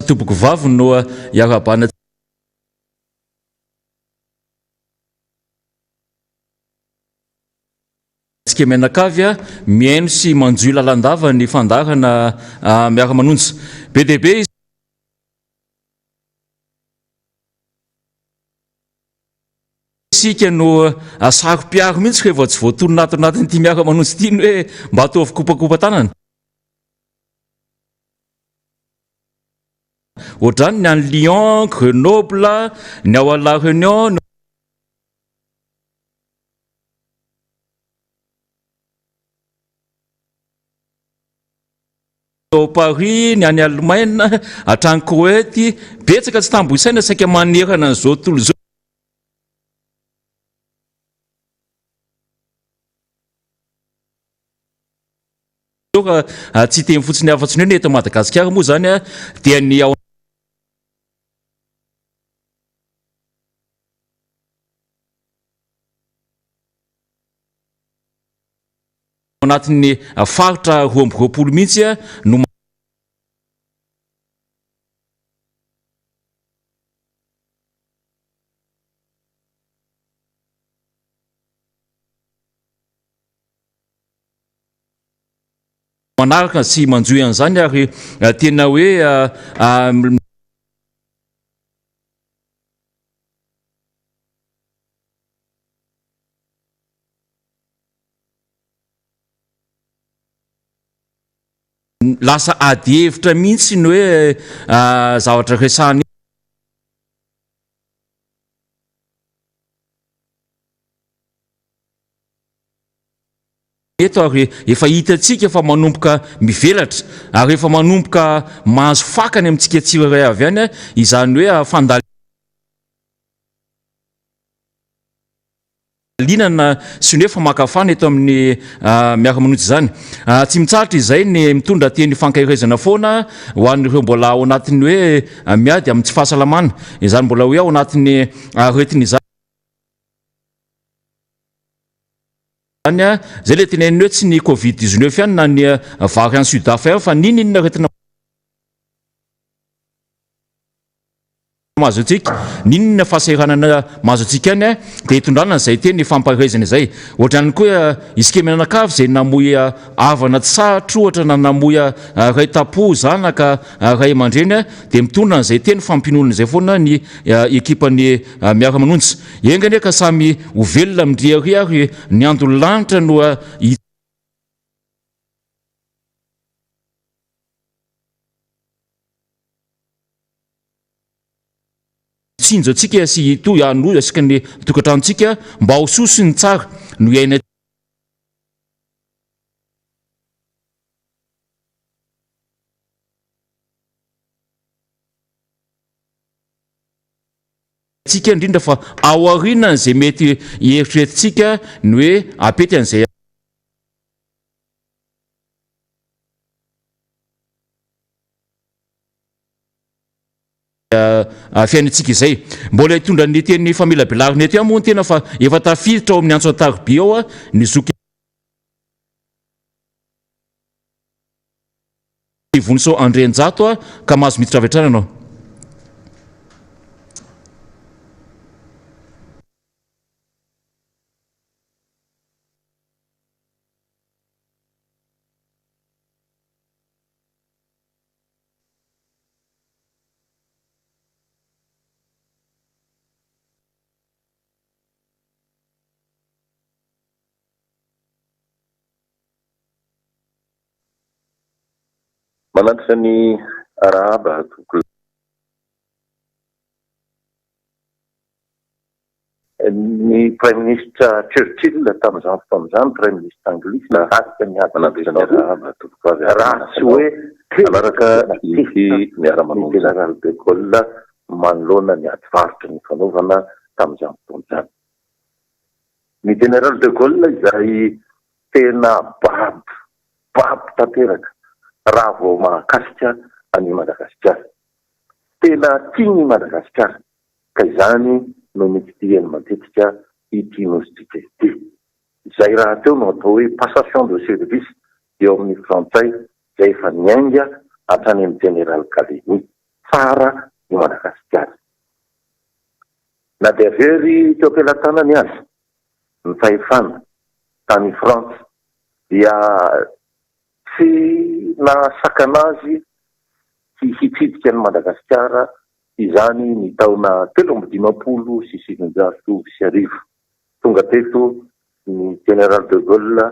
tompoko vavy no iarabana tsika menakavy miaino sy manjoy lalandava ny fandarana Miara Manonja be dia be isika no saro-piaro mihitsy rehefa tsy voatony anatin'ity Miara Manonja ity ny hoe mba ataovy kopakopa tanana ohatrany ny any Lyon, Grenoble, ny ao à La Réunion, au Paris, ny any Allemagne, hatrany Koety, betsaka tsy tambo isaina saika manerana an'izao tontolo izao. Tsy teny fotsiny afa-tsy ny eto Madagasikara moa zany dia ny ao anatin'ny faritra 20 mihitsy no manaraka sy manjoy an'izany ary tena hoe lasa ady hevitra mihitsy ny hoe zavatra resahany eto ary efa hitatsika fa manomboka mivelatra ary efa manomboka mahazo fakany amintsika tsirairay avy any izany hoe linana sy ny hoe famakafana eto amin'ny Miara Manonja izany tsy mitsaratra izay ny mitondra teny fankahirezana foana ho an'ireo mbola ao anatin'ny hoe miady amin'ny tsy fahasalamana izany mbola hoe ao anatin'ny aretiny izany zay le teneniny hoe tsy ny Covid-19 ihany na ny variant Sud-Afrique fa ninona aretina mahazo antsika ninona fahasahiranana mahazo antsika any dia hitondrana izay teny fampahirezana izay ohatrany koa isika menanakavy izay namoy avana tsy sarotro ohatra na namoy ray tapo zanaka ray aman-dreny dia mitondra izay teny fampinoana izay foana ny ekipan'ny Miara Manonja engany ka samy ho velona mindriary ary ny andro lanitra no tsinjo atsika sy toy anozy asika ny tokantranontsika mba ho sosiny tsara no iaina tsika indrindra fa ao aoriana izay mety hieritreretintsika ny hoe apety an'izay fiainantsika izay mbola hitondra ny teny famelabelariny eto moa ny tena fa efa tafiditra ao amin'ny antso an-tariby ao ny zoky vonso Andrenjato ka mahazo miditra avy hatrany anao manantra ny arahaba ny Prime Ministre Churchill tamin'izany fotoan'izany Prime Ministre Anglisy nahasika niadana ny arahaba raha sy hoe alaraka ity Miara Manonja General de Gaulle manoloana ny ady varotra ny fanaovana tamin'izany fotoan'izany ny General de Gaulle izay tena babo tanteraka raha vao mahakasika any Madagasikara tena tiany Madagasikara ka izany no mitsidihany matetika ity nositsika ity izay raha teo no atao hoe passation de service eo amin'ny frantsay izay efa niainga hatrany amin'ny General Galeny tsara i Madagasikara. Na dia very teo ampelantanany azy ny fahefana tany Frantsa dia tsy nasakanazy tsy hitsidika ny Madagasikara izany ny taona 1795. Tonga teto ny General de Gaulle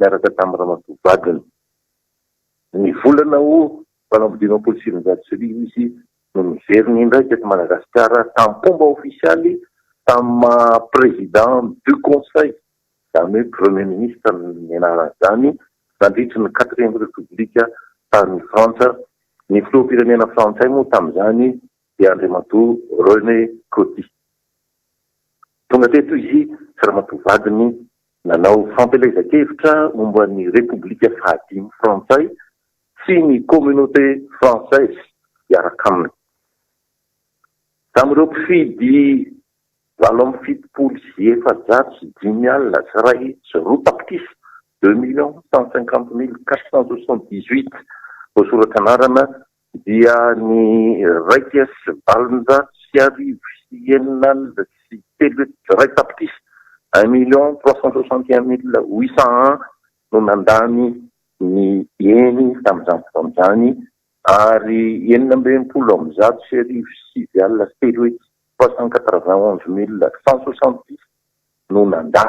miaraka tamin'ny ramatoavadiny. Ny volana 1795 izy no miveriny indray teto Madagasikara tamin'ny pomba ofisialy tamin'ny président du conseil, izany hoe premier ministre ny anaran'izany, nandritry ny 4e république tany Frantsa. Ny filoham-pirenena frantsay moa tamin'izany dia andriamatoa René Coty. Tonga teto izy sy ramatoavadiny nanao fampelezan-kevitra momba ny république fahadimy frantsay sy ny communauté française hiaraka aminy. Tamin'ireo mpifidy 7,705,000 2,150,478 voasoratra anarana dia ny raika sy valonjato sy arivo sy enina sy telo ray tapitrisa 1,361,801 no nandany ny eny tamin'izany fotoan'izany, ary 19,100 sy arivo sy alina sy telo 391,170 no nandà,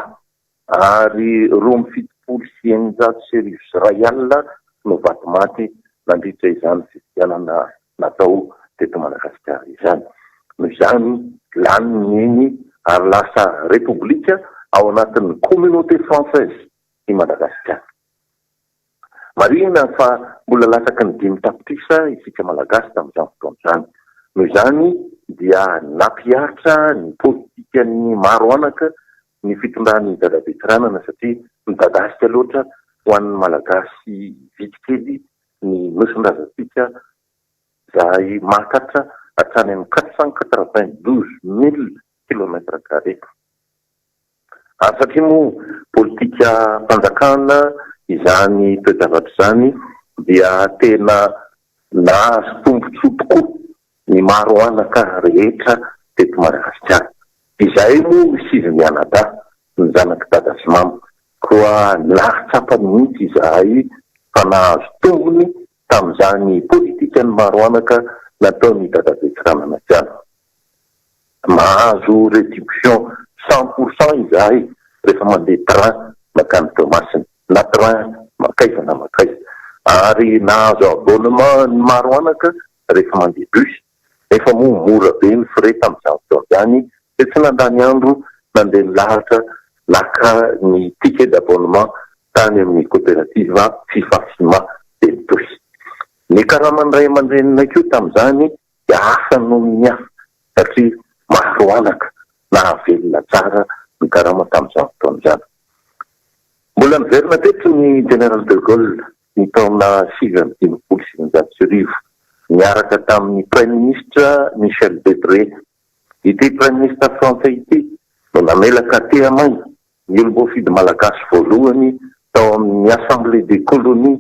ary 2,700 sy eninjato sy arivo sy ray alina no vaty maty nandritra izany fifidianana natao teto Madagasikara izany. Noho izany laniny eny ary lasa république ao anatin'ny communauté française i Madagasikara. Marina fa mbola latsaky ny 5 tapitrisa isika malagasy tamin'izany fotoan'izany. Noho izany dia nampiatra ny politikan'ny maro anaka ny fitondran'ny dadabe tsiranana, satria midadasika loatra ho an'ny malagasy vitikely ny nosin-drazantsika izay mahakatra hatrany amin'ny 492,000 kilomètres carrés. Ary satria moa politika mpanjakana izany toe-javatra izany dia tena nahazo tombontsoa tokoa ny maro anaka rehetra teto Madagasikara. Izay moa sivy mianada ny zanaky dada sy mama, koa lahitsapany mihitsy izay fa nahazo tombony tamin'izany politika ny maro anaka nataony dadabe tsiranana izany. Mahazo rétribution 100% izahay rehefa mandeha train makany Tomasina, na train makaiza na makaiza, ary nahazo abonnement ny maro anaka rehefa mandeha bus. Efa moa mora be ny frais tamin'izany fotoan'izany, dia tsy nandany andro nandeha nilahatra naka ny ticket d'abonnement tany amin'ny coopérative Fifasima Bentoy. Ny karaman'ny ray aman-drenina koa tamin'izany dia asa no ny hafa, satria maro anaka nahavelona tsara ny karama tamin'izany fotoan'izany. Mbola niverina teto ny General de Gaulle ny taona 1950 miaraka tamin'ny Prime Ministre Michel Debré. Ity Prime Ministre Français ity no namelaka teamay ny olom-boafidy malagasy voalohany tao amin'ny Assemblée des colonies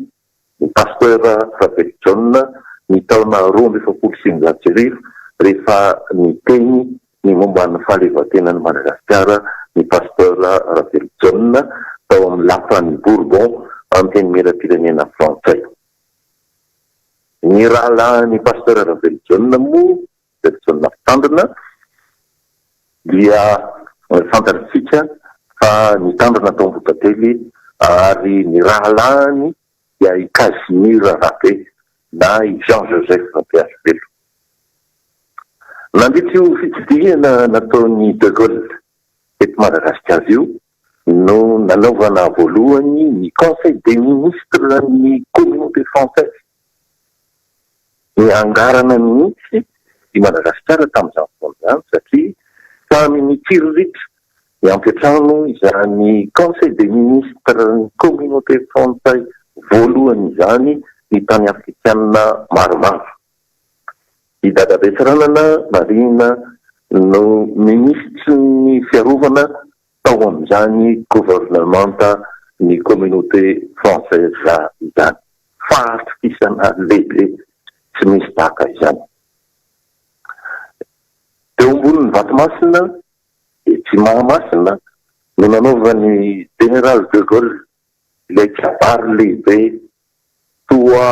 ny pasteur Ravel Jona ny taona 1950 rehefa niteny ny momba ny fahaleovatenan'ny Madagasikara ny pasteur Ravel Jona tao amin'ny lapan'ny Bourbon amin'ny teny miaram-pirenena frantsay. Ny rahalahy ny pasteur Ravel Jona moa, Ravel Jona fitandrina, dia fantatritsika fa nitandrina tao Ambotately, ary ny rahalahiny dia i Casimir Rabe na i Jean-Joseph Rabe. Nandritra io fitsidihana nataony De Gaulle eto Madagasikara io no nanaovana voalohany ny conseil des ministres ny communauté française. Ny angarana mihitsy i Madagasikara tamin'izany fotoan'izany, satria samy nitsiriritra ny ampiatrano izany conseil des ministres ny communauté française voalohany izany ny tany afrikanina maromaro. I dadabe tsiranana Marina no ministre ny fiarovana tao amin'izany gouvernementa ny communauté française izany. Fahatrikisana lehibe tsy misy tahaka izany. ny Vatomasina dia tsy Mahamasina no nanaovany Général de Gaulle ilay kabary lehibe toa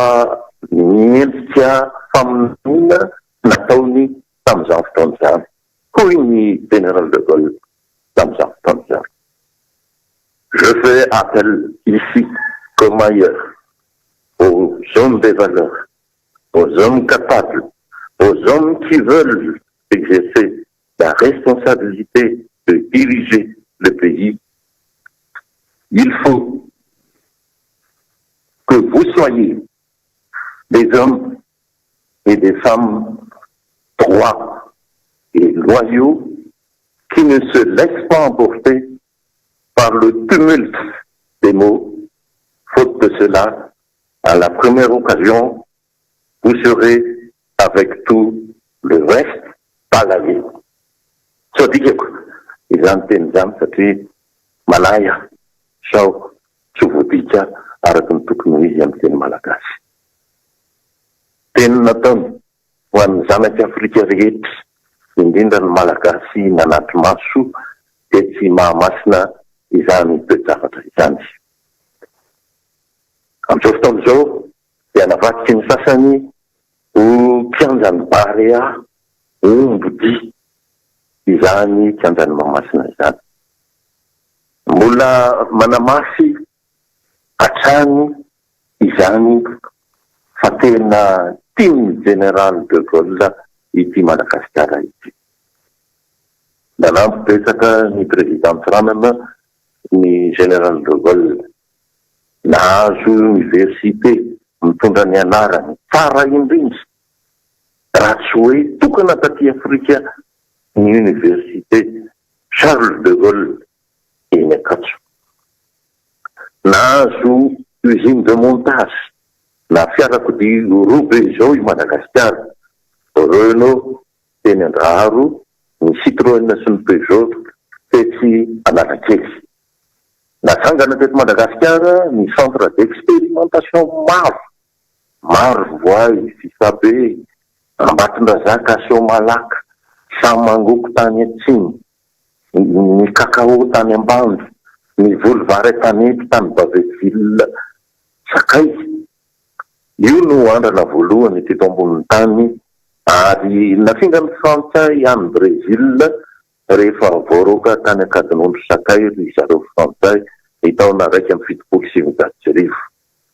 miendrika famonoana nataony tamin'izany fotoana izany. Hoy ny Général de Gaulle tamin'izany fotoana izany. Je fais appel ici comme ailleurs aux hommes des valeurs, aux hommes capables, aux hommes qui veulent exercer la responsabilité de diriger le pays. Il faut que vous soyez des hommes et des femmes droits et loyaux qui ne se laissent pas emporter par le tumulte des mots. Faute de cela, à la première occasion, vous serez avec tout le reste palalier. So dikako izany teny izany satria malaya sao tsy voadika araky ny tokony ho izy amin'ny teny malagasy. Teny nataony ho an'ny zanaky Afrika rehetra, indrindra ny malagasy nanaty maso dia tsy Mahamasina izany toe-javatra izany. Amin'izao fotoana izao dia navadiky ny sasany ho kianjany Barea ombody izany kianjany Mahamasina izany. Mbola manamasy hatrany izany fa tena tiany Général de Gaulle ity Madagasikara ity. Nanampy-betsaka ny président Ramema ny Général de Gaulle nahazo université mitondra ny anarany tsara indrindra raha tsy hoe tokana taty Afrika ny université Charles de Gaulle eny Ankatso. Nahazo usine de montage na fiarakodia robe izao i Madagasikara, Renault teny Andraro, ny Citroën sy ny Peugeot tetsy Analakely. Nasangana teto Madagasikara ny centre d'expérimentation maro voay, Fisabe, Ambatondrazaka, Somalaka, Samangoko tany atsiny, ny kakao tany ambandro, ny volovary tany eto tany Baveville Sakay. Io no andrana voalohany teto ambonin'ny tany ary nafingana ny Frantsay any Brésil rehefa voaroka tany Akadinondro Sakay ry zareo Frantsay ny taona 1970.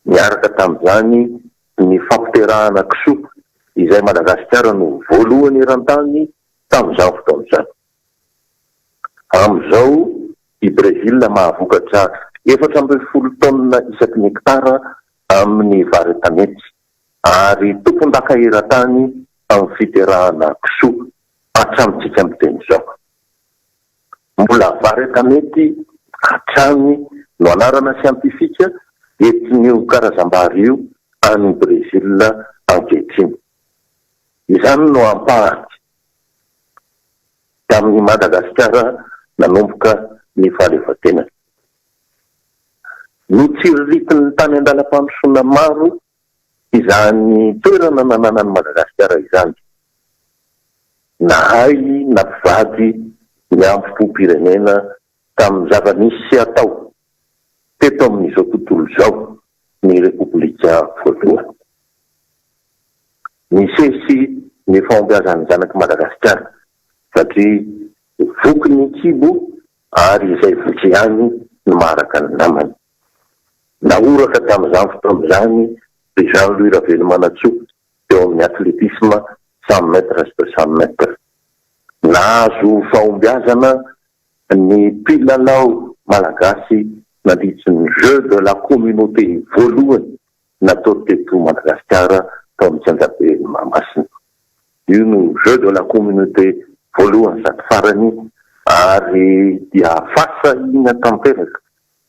Miaraka tamin'izany ny fampiterahana kisoa izay Madagasikara no voalohany eran-tany tamin'izany fotoana izany. Amin'izao i Brésil mahavokatra 440 tonne isaky ny hektara amin'ny vary tanety ary tompon-daka eran-tany amin'ny fiterahana kisoa hatramintsika amin'ny teny izao. Mbola vary tanety hatrany no anarana siantifika entin'io karazam-bary io any Brésil ankehitriny. Izany no ampahany tamin'ny Madagasikara nanomboka ny fahaleovan-tenany. Ny tsiriritin'ny tany andalam-pandrosoana maro izany toerana nananan'ny Madagasikara izany. Nahay nampivady ny ampom-pirenena tamin'ny zava-misy atao teto amin'izao tontolo izao ny Repoblika voalohany. Nisesy ny fahombiazan'ny zanaky Madagasikara satria voky ny kibo ary izay voky ihany ny maharaka ny namany. Naoraka tamin'izany fotoana izany Jean-Louis Ravelo-Manantsoa teo amin'ny atletisme 100 mètres sy 200 mètres. Nahazo fahombiazana ny mpilalao malagasy nandritra ny jeu de la communauté voalohany natao teto Madagasikara tao amin'ny Tsanjabe Mahamasina. Io no jeu de la communauté voalohany sady farany ary dia fasa ina tanteraka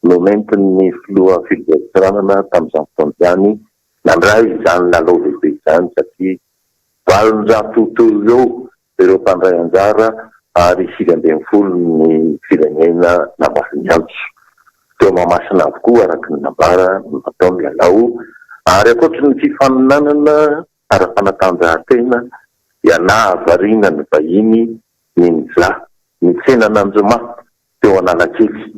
no nentin'ny filoha filoha tamin'izany fotoana izany nandray izany lalao lehibe izany satria 700 eo ireo mpandray anjara ary 740 ny firenena namafiny antso. Teo Mahamasina avokoa araky ny nambara nataony lalao ary ankoatra ny fifaninanana ara-panatanjahantena dia nahavariana ny vahiny Ninja, ny tsenan'Anjoma teo Analakely.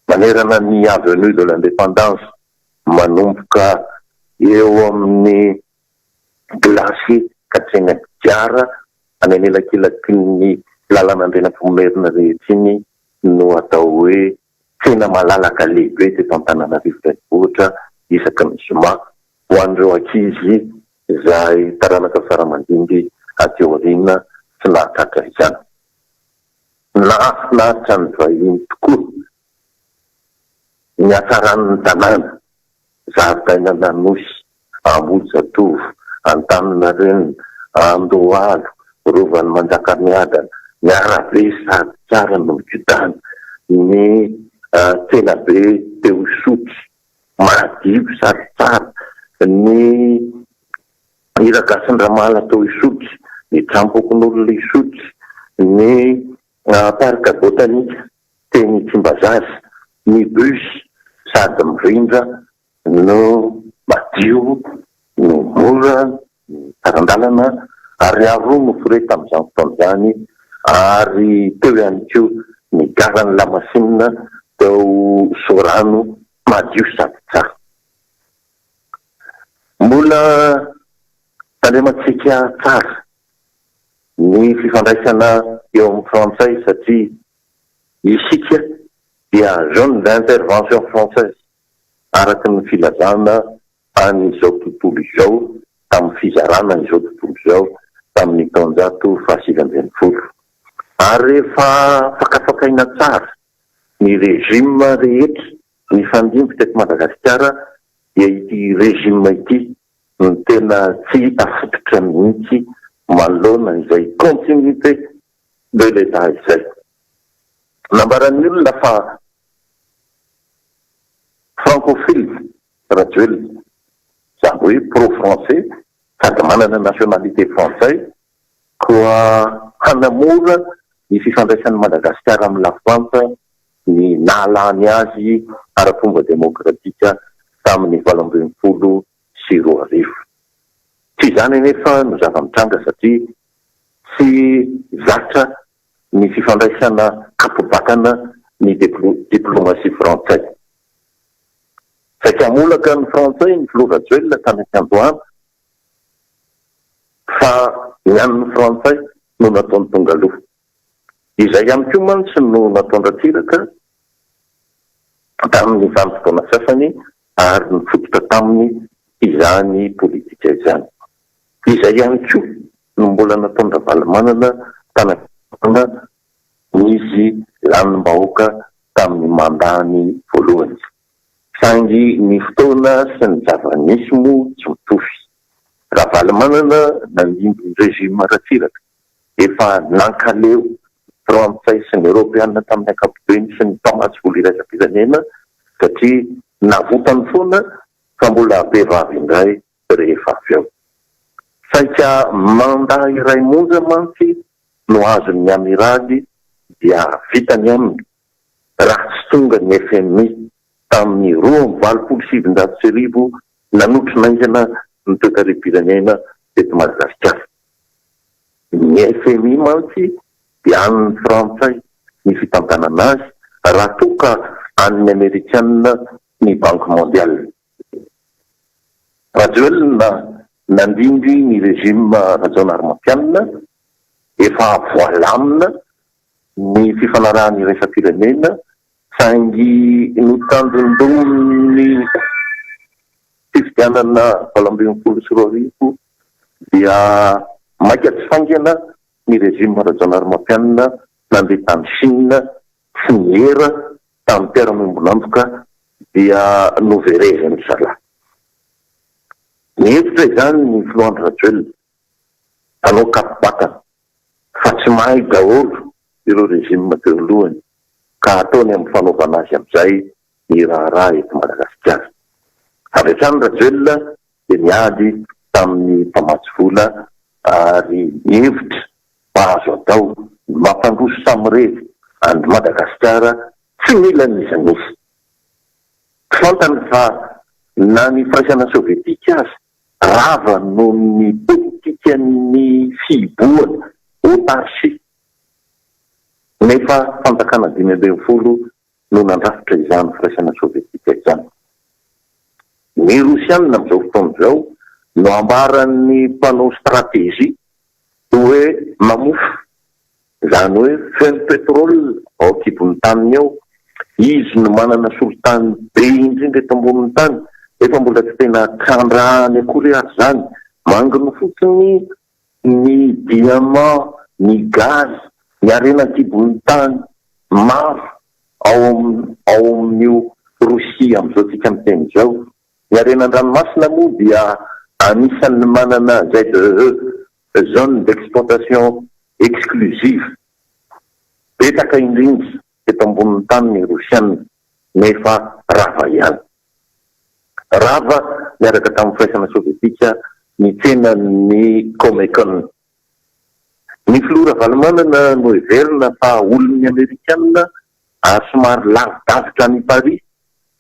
Manerana ny avenue de l'Indépendance manomboka eo amin'ny Glacier katreny Diara any anelakelaky ny lalana andrenam-pomerina rehetra iny no atao hoe tsena malalaka lehibe teto Antananarivo renivohitra isaky ny zoma ho an'ireo ankizy izay taranaka faramandimby ateo aoriana tsy nahatratra izany. Nahafinaritra ny vahiny tokoa ny hatsaran'ny tanàna, zaridaina Nosy, Ambojatovo, Antaninarenina, Andohalo, Rovan'ny Manjakamiadana, ny arabe sady tsara no mikidana, ny tsenabe teo Isotry, madio sady tsara, ny iragasin-dramala teo Isotry, ny trampokon'olona Isotry, ny parka botanika teny Tsimbazazy, ny bus sady mirindra no madio no mora ny tarandalana ary aro no fore tamin'izany fotoan'izany ary teo ihany koa ny garan'ny Lamasinina teo Sorano madio sady tsara. Mbola tandrematsika tsara ny fifandraisana eo amin'ny frantsay satria isika dia zone d'intervention française araky ny filazana an'izao tontolo izao tamin'ny fizarana izao tontolo izao tamin'ny taonjato fahasivy amby enimpolo. Ary rehefa fakafakaina tsara ny rejima rehetra ny fandimby teto Madagasikara dia ity rejima ity ny tena tsy hita fototra mihitsy manoloana izay continuité de l'état izay. Nambaran'ny olona fa francophile Rajoel zany hoe pro-français sady manana nationalité français koa hanamora ny fifandraisan'ny Madagasikara amin'ny lafanta ny nahalany azy ara-fomba demokratika tamin'ny 2024. Tsy zany nefa no zava-mitranga satria tsy zatra ny fifandraisana kapobakana ny diplomatie frantsay. Saika molaka ny frantsay ny Rajoel tany Andohana fa ny an'ny frantsay no nataony tonga aloha. Izay ihany koa mantsy no nataony ratsiraka tamin'ny vanim-potoana sasany ary nifototra taminy izany politika izany. Izay ihany koa no mbola nataony Ravalomanana tanàna izy lanim-bahoaka tamin'ny mandany voalohany. Saingy ny fotoana sy ny zava-misy moa tsy mitovy. Ravalomanana nandimby rejima ratsiraka efa nankaleo frantsay sy ny Europeanina tamin'ny ankapobeny sy ny mpamatsy vola iraisam-pirenena satria navotany foana fa mbola behivavy indray rehefa avy eo. Saika manda iray monja mantsy no azon'ny amiraly dia vitany aminy raha tsy tonga ny FMI tamin'ny 2,700,000 nanotry naingana ny toekarem-pirenena teto Madagasikara. Ny FMI mantsy dia an'ny frantsay ny fitantanana azy raha toka an'ny Amerikanina ny Banque mondiale. Rajoel nandimby ny rejima rajaon'armapianina efa voalamina ny fifanarahany iraisam-pirenena saingy notandrondrony fifidianana 2024 dia maika tsy fangana ny rejima rajaon'armapianina nandeha tany Chine sy niera tamin'ny mpiara-miombonantoka dia noverezany zala. Ny hevitra izany ny filohan'ny Rajoel hanao kapobakana fa tsy mahay daholo ireo rejima teo alohany ka ataony amin'ny fanaovana azy amin'izay ny raharaha eto Madagasikara. Avy hatrany Rajoel dia niady tamin'ny mpamatsy vola ary hevitra mahazo atao mampandroso samirevy an'ny Madagasikara tsy mila n'izanisy. Fantany fa na ny firaisana sovietika azy rava noho ny politika ny fiboana tasy nefa fanjakana 5 no nandrafitra izany firaisana sovietika izany. Ny rosianina amin'izao fotoana izao no ambaran'ny mpanao stratégie hoe mamofo, izany hoe feno petrôly ao akibon'ny taniny ao. Izy no manana solotany be indrindra eto ambonin'ny tany, efa mbola tsy tena trandrahany akory ary izany. Mangina fotsiny ny diamant, ny gaz, ny arena akibon'ny tany maro ao amin'io Rosia amin'izao tsika miteny izao. Ny arenan-dranomasina moa dia anisan'ny manana zone d'exploitation exclusive. Betaka indrindra eto ambonin'ny tany ny rosianina nefa rava ihany. Rava miaraka tamin'ny firaisana sovietika ny tsenan'ny Comecon. Ny filoha Ravalomanana no heverina fa olon'ny Amerikanina ary somary lavidavitra ny Paris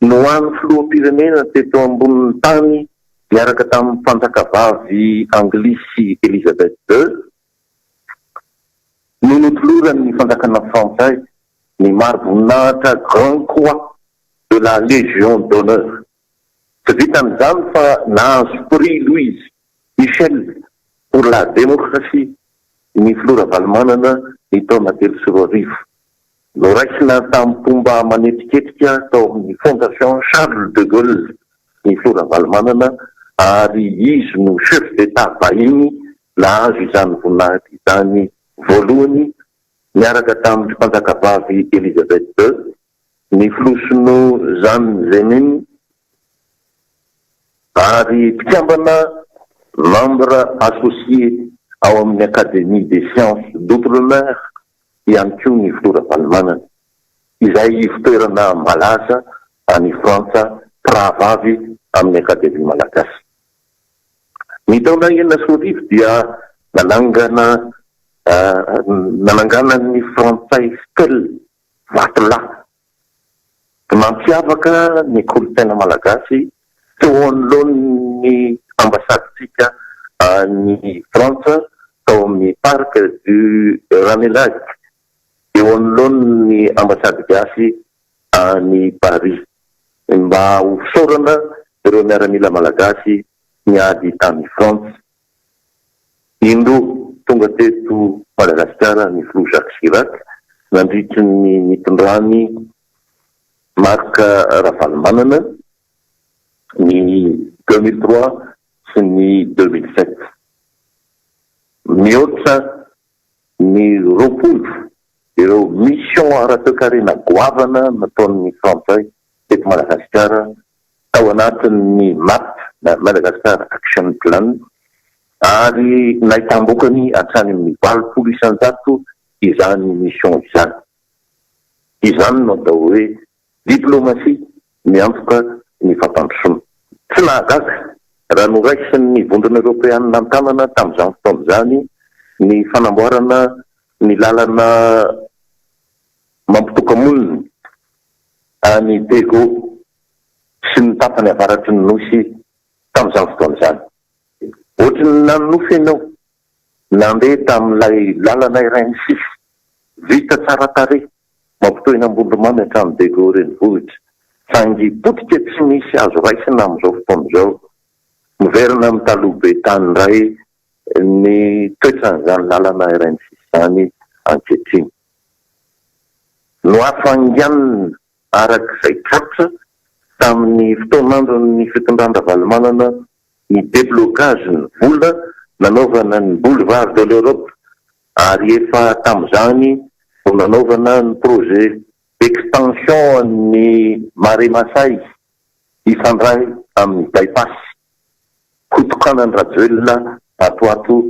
no an'ny filoham-pirenena teto ambonin'ny tany miaraka tamin'ny mpanjakavavy Anglisy Elisabeth II. No notoloran'ny fanjakana Frantsay ny mari-voninahitra Grand Croix de la Légion d'honneur. Tsy vitan'izany fa nahazo prix Louise Michel pour la démocratie ny filoha Ravalomanana ny taona 2010. No raisina tamin'ny fomba manetiketika tao amin'ny fondation Charles de Gaulle ny filoha Ravalomanana ary izy no chef d'état vahiny nahazo izany voninahitra izany voalohany miaraka tamin'ny mpanjakavavy Elisabeth II, ny filosino Jean Zenin ary mpikambana membre associé ao amin'ny Académie des sciences d'outre-mer ihany koa ny filoha Ravalomanana, izay fitoerana malaza any Frantsa prahavavy amin'ny Académie malagasy. Ny taona 2010 dia nanangana ny Frantsay stèle vatolahy mampiavaka ny kolontsaina malagasy teo anoloan'ny ambasaditsika ny Frantsa tao amin'ny parc du Ranelagh, eo anoloan'ny ambasady gasy any Paris mba hosorana ireo miaramila malagasy miady tany France. Indro tonga teto Madagasikara ny filoha Jacques Chirac nandritry ny nitondrany Marc Ravalomanana ny 2003 sy ny 2007. Mihoatra ny 20 ireo mission ara-toekarena goavana nataon'ny Frantsay teto Madagasikara tao anatin'ny MAP na Madagascar Action Plan ary nahitambokany hatrany amin'ny 20% izany mission izany. Izany no atao hoe diplomatie miantoka ny fampandrosoana. Tsy nahagaga raha noraisin'ny vondrona Europeanina an-tanana tamin'izany fotoana izany ny fanamboarana ny lalana mampitokamonina any Pego sy ny tapany avaratry ny nosy tamin'izany fotoana izany. Ohatrany nanofy ianao nandeha tamin'ilay lalana iray ny sisy vita tsara tarehy mampitohina ambondromamy hatramin'ny Pego renivohitra, sangy potika tsy misy azo raisina amin'izao fotoana izao. Miverina amin'ny taloha be tany iray ny toetran'izany lalana iray ny sisy izany ankehitriny. No hafanganina arak'izay tratra tamin'ny fotoanandron'ny fitondran Ravalomanana ny déblocage ny vola nanaovana ny boulevard de l'Europe ary efa tamin'izany no nanaovana ny projet d'extension ny Mare Masay ifandray amin'ny bypass kotokanany Rajoelina atoato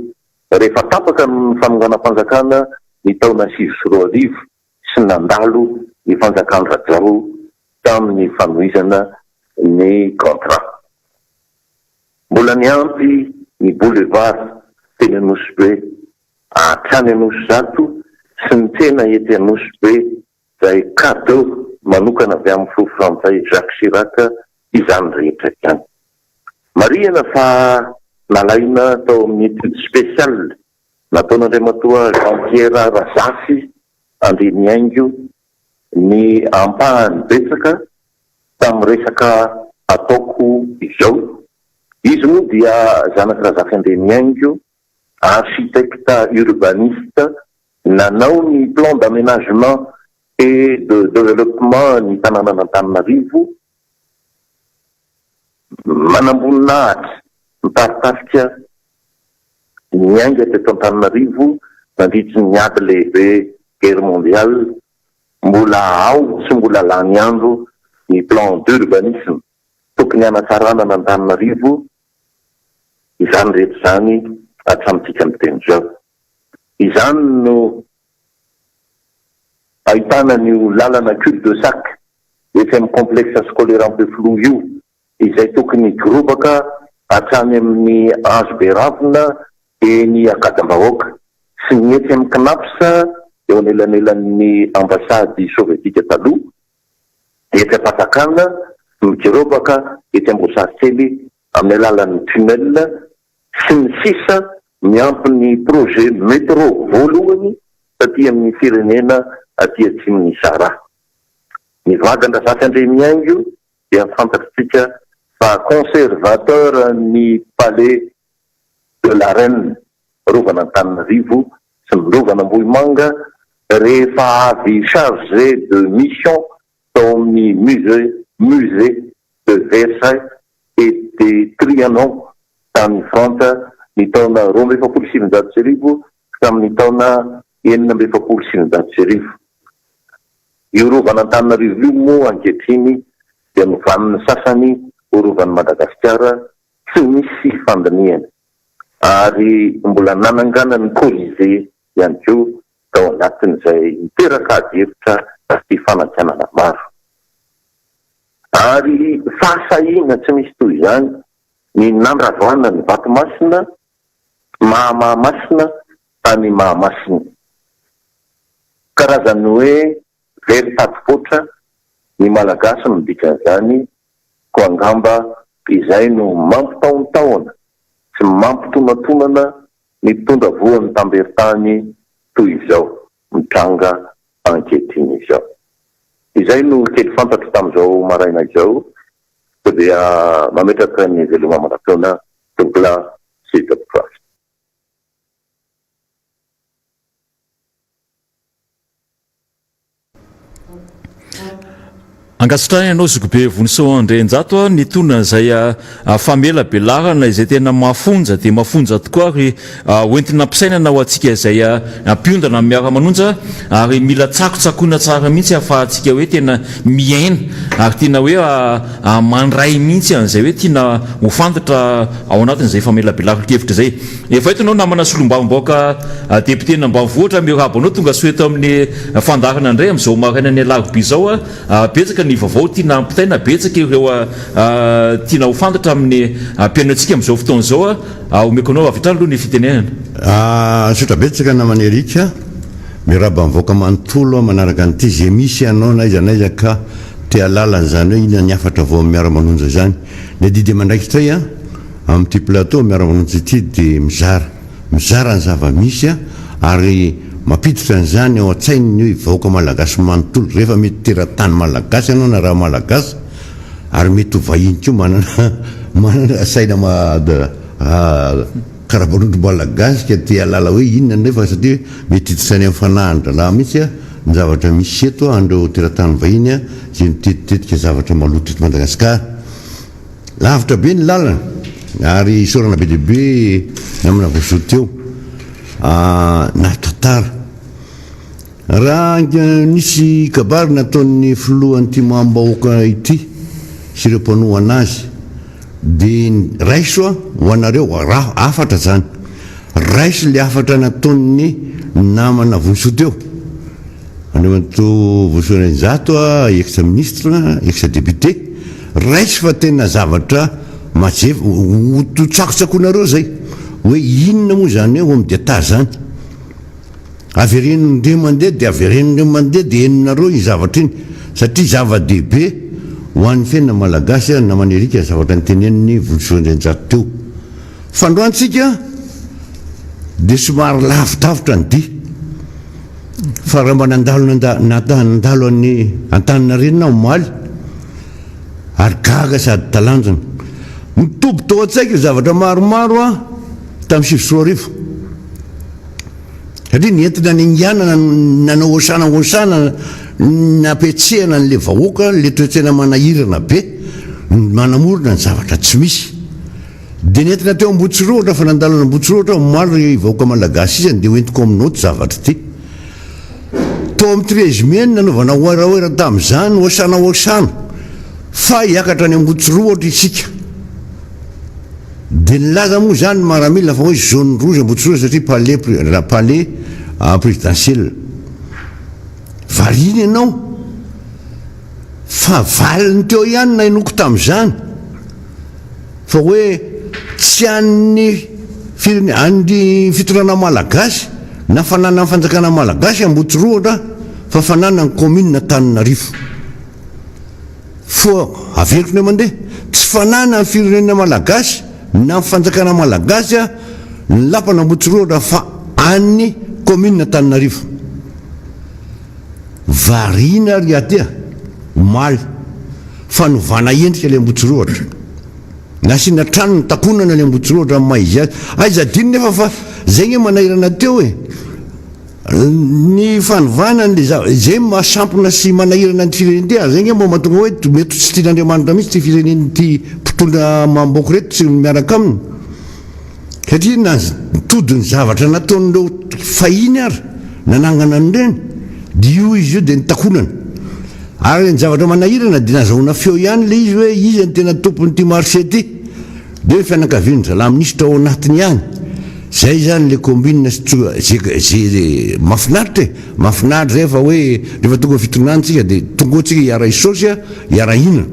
rehefa tapaka ny fanonganam-panjakana ny taona 2010 sy nandalo ny fanjakana Rajao tamin'ny fanohizana ny contrat. Mbola niampy ny boulevard teny Anosy hatrany Anosy zato sy ny tsena ety Anosy be izay cadeau manokana avy amin'ny filoha Frantsay Jacques Chirac izany rehetra izany. Marihana fa nalaina tao amin'ny étude spéciale nataon'andriamatoa Jean-Pierre Razafy Andreny Aingo ny ampahany betsaka tamin'ny resaka ataoko izao. Izy moa dia zanaky Razafy Andreny Aingo, architecte urbaniste, nanao ny plan d'aménagement et de développement ny tanàna n'Antananarivo, manamboninahatry mitaritarika ny ainga teto Antananarivo nandritry ny ady lehibe guerre mondiale. Mbola ao tsy mbola lany andro ny plan d'urbanisme tokony hanatsarana n'Antananarivo, izany rehetra zany hatramintsika miteny zao. Izany no ahitana ny lalana cul de sac efa amin'ny complexe scolaire Ampeflo io, izay tokony grobaka hatrany amin'ny Ange Beravina eny Akadambahoaka sy ny etsy amin'ny Knapsa eo anelanelan'ny ambasady sovietika taloha, etsy Apatakana migrobaka etsy Ambosaritsely amin'ny alalan'ny tunnel sy ny sisa miampy ny projet métro voalohany taty amin'ny firenena aty atsimon'ny Sahara. Ny vagan-Razafy Andreny Aingo dia fantatritsika fa conservateur ny palais de la Reine rovana Antananarivo sy ny rovana Ambohimanga rehefa avy chargé de mission tao amin'ny musée de Versailles et de Trianon tamin'ny Frantsa ny taona 1927 tamin'ny taona 1929. Io rovana Antananarivo io moa ankehitriny dia novan'ny sasany ho rovan'i Madagasikara tsy misy fandiniana, ary mbola nanangana ny Colisée ihany koa tao anatin'izay miteraka hevitra sy fanantenana maro. Ary fahasahiana tsy misy toy izany ny nandravana ny Vatomasina, Mahamasina tany Mahamasina. Karazany hoe very tadipotra ny malagasy midikan'izany, ko angamba izay no mampitaontaona sy mampitonantonana ny mpitondra voan'ny tamberitany toy izao mitranga ankehitriny izao. Izay no kely fantatro tamin'izao maraina izao, dia mametraka ny veloma manam-potoana Douglas Sidapras. Angasitray ianao Zokobe Voniso Andrenjato ny tonona izay famela belarana izay tena mafonja dia mafonja tokoa ary hoentina ampisainana ho antsika izay ampiondana amin'ny Miara Manonja, ary mila tsakotsakoina tsara mihitsy ahafahantsika hoe tena miaina ary tena hoe mandray mihitsy an'izay hoe tiana ho fantatra ao anatin'izay famela belarana kevitra izay. Efa eto anao namana solom-bavam-baoaka député n'Ambanivohitra miarabanao tonga soeto amin'ny fandarana indray amin'izao maraina ny Alarobia izao betsaka ny vaovao tiana ampitaina, betsaka ireo tiana ho fantatra amin'ny mpiainantsika amin'izao fotoana izao omeko anao avy hatrany aloha ny fitenenana. Sotra betsaka namana Erika miarabanvoaka manontolo manaraka an'ity zay misy anao naiza naiza ka te alalana zany hoe inona ny afatra vao amin'ny Miara Manonja zany. Ny didy mandraikitray amin'ity plateau Miara Manonja ity dia mizara ny zava-misy ary mampiditra an'izany ao an-tsainy hoe vahoaka malagasy manontolo rehefa mety teratany malagasy ianao na raha malagasy ary mety ho vahiny koa manana saina karabanondro malagasy ka te alala hoe inona nefa satria mety hiditsany amin'ny fanahan-dralahy mihitsy ny zavatra misy eto andreo teratany vahiny zay mitetitetika zavatra maloto eto Madagasikara. Lavitra be ny lalana ary sorana be dehibe namina voso teo natantara raha nisy kabary nataon'ny filohan'ny timam-bahoaka ity sy ireo mpanohana azy dia raiso ho anareo raha afatra zany raiso le afatra nataon'ny namana voso teo andriamato Voso Andrenjato ex ministre ex député raiso fa tena zavatra mazeva tsakotsakona zay hoe inona moa zany hoe homme d'état zany averenindreo mandeha dia averenindreo mandeha dia eninareo i zavatra iny satria zava-dehibe ho an'ny fiainana malagasy namana Erika zavatra nyteneniny Voso Andrenjato teo. Fandroantsika dia somary lavitavitra ny dia fa raha mba nandalo any Antaninarenina omaly ary gaga sady talanjona mitoby tao an-tsaika zavatra maromaro a tamin'ny sivy sy roa arivo satria nentina ny ingianana nanao osana nampetsehana n'le vahoaka le toetsena manahirana be manamorona ny zavatra tsy misy dia nentina teo Ambotsiroatra fa nandalana Ambotsiroatra omaly vahoaka malagasy izany dia hoentiko aminao ty zavatra ty tao amin'ny 13 mai nanaovana oeraoera tamin'izany osana fa hiakatra ny Ambotsiroatra isika dia nilaza moa zany maramila fa hoe zone rouge Ambotsiroatra satria palais présidentiel variny ianao fa valiny teo ihany na inoko tamin'izany fa hoe tsy an'ny fitondrana malagasy na fanana ny fanjakana malagasy Ambotsiroatra fa fanana ny commune Antananarivo fa averiko ny mandeha tsy fanana ny firenena malagasy na fanjakana malagasy a ny lapana Ambotsiroatra fa an'ny commune Antananarivo varina ry aty omaly fanovana endrika le Ambotsiroatra nasiana trano ny takonana le Ambotsiroatra maizy azy aizadiny nefa fa zay nge manahirana teo ny fanovana zay mahasampona sy manahirana ny fireneny ty zay nge mba mahatonga hoe mety tsy tian'Andriamanitra mihitsy ty fireneny ty mpitondra mamboako reto tsy miaraka aminy satria natodiny zavatra nataon'ireo fahiny ary nanangana an'ireny dia io izy io dia nitakonana ary ny zavatra manahirana dia nazahoana feo ihany le izy hoe izy ny tena tompony ty marché ty dia fianakaviany zalaministra ao anatiny ihany zay zany le combine zay mahafinaritra zay fa hoe rehefa tonga fitonantsika dia tonga tsika hiara isosy a hiara ina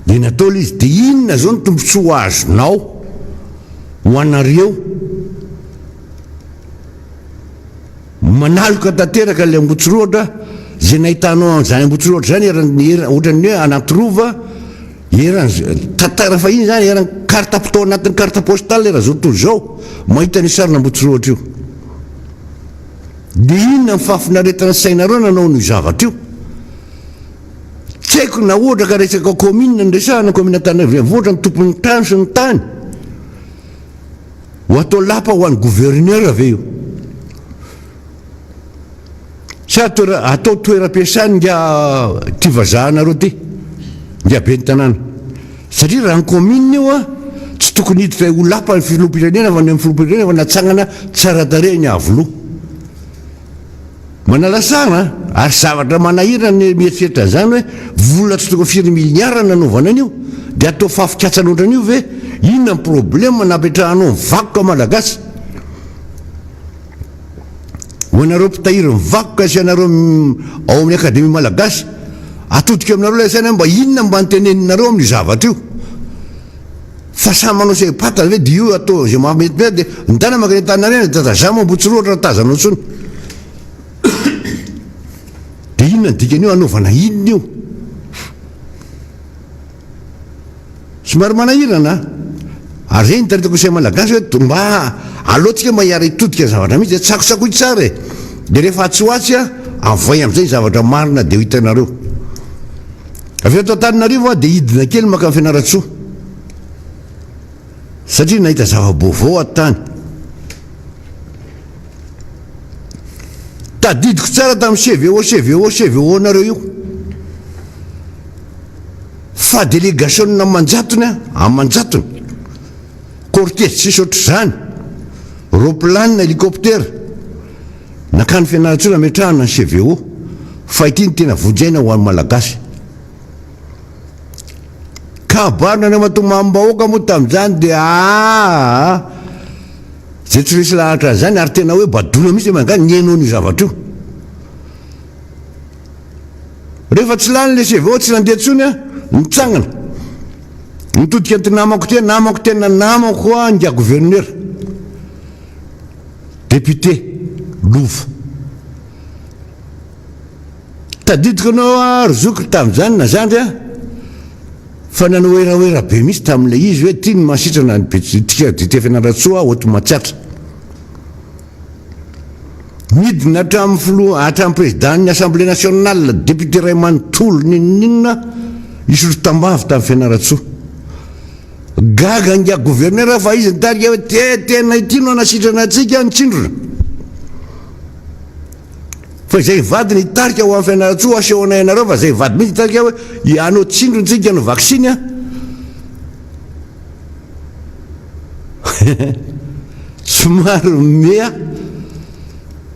dia natao le izy dia inona zao ny tombontsoa azonao ho anareo manaloka tanteraka le Ambotsiroatra zay nahitanao zany Ambotsiroatra zany ohatrany hoe anaty rova tantara fahiny zany eran'ny carte tao anatin'ny carte postale raha zao tontolo zao mahita ny sarina Ambotsiroatra io dia inona ny fahafinaretana sainareo nanao ny zavatra io tsy haiko na ohatra ka resaka commune nresahana commune Antananarivo voatra ny tompon'ny trano sy ny tany ho atao lapa ho an'ny gouverneur ave io sa atao toeram-piasany nga ty vazahanareo ty nga be ny tanàna satria raha ny commune io a tsy tokony hiditra ho lapa ny filohampirenena fa ny amin'ny filohampirenena fa natsangana tsara tare ny avoloha manalasana ary zavatra manahirana ny mieritreritra zany hoe vola tsy tokony firy miliara nanaovana an'io dia atao fafikatsan'ohatran'io ve inona ny problema napetrahanao mivakoka malagasy ho anareo mpitahiry mivakoka sy anareo ao amin'ny akademia malagasy atodika aminareo lay saina mba inona mba niteneninareo amin'ny zavatra io fa samy manao sepatana ve dia io atao zay mahametimety dia nitana maka ny Antaninarenina tatazamo Ambotsiroatra tazanao tsony dia inona ny dikan'io anaovana inona io somary manahirana ary zay nitaritako isay malagasy hoe mba alohantsika mba hiara hitodika ny zavatra mihitsy tsakosakoy tsara dia rehefa atsoatsy a avoay amin'izay zavatra marina dia ho hitanareo avy ato Antananarivo a dia hidina kely maka ny fianaratsoa satria nahita zava-baovao atany tadidiko tsara tamin'ny CVO nareo io fa délégation manjatony amin'ny manjatony cortège tsisy ohatr'izany roplanina hélicoptère nakany fianaratsoa nametrahana ny CVO fa ity ny tena vojaina ho an'ny malagasy kabarina na mahatonga mambahoaka moa tamin'izany dia zay tsy resy lahatra zany ary tena hoe badona mihitsy mangany niainao ny zavatra io rehefa tsy lany le CVO tsy nandeha tsony a nitsangana nitodika ty namako tena namako a nga gouverneur député lova tadidiko anao a rozoky tamin'izany na zandry a fa nanao eraoera be mihitsy tamin'ilay izy hoe ty ny mahasitrana tika dité fianaratsoa ohaty matsiatra midina hatramin'ny présiden'ny assemblée nationale député ray manontolo ninina isotro tambavy tamin'ny fianaratsoa gaga nga gouverneur fa izy nitarika hoe tena ity no anasitrana atsika nitsindrona fa izay vady nitarika ho amin'ny fianaratsoa asehona ianareo fa zay vady mihitsy nitarika hoe anao tsindrontsika no vaksiny a somary mea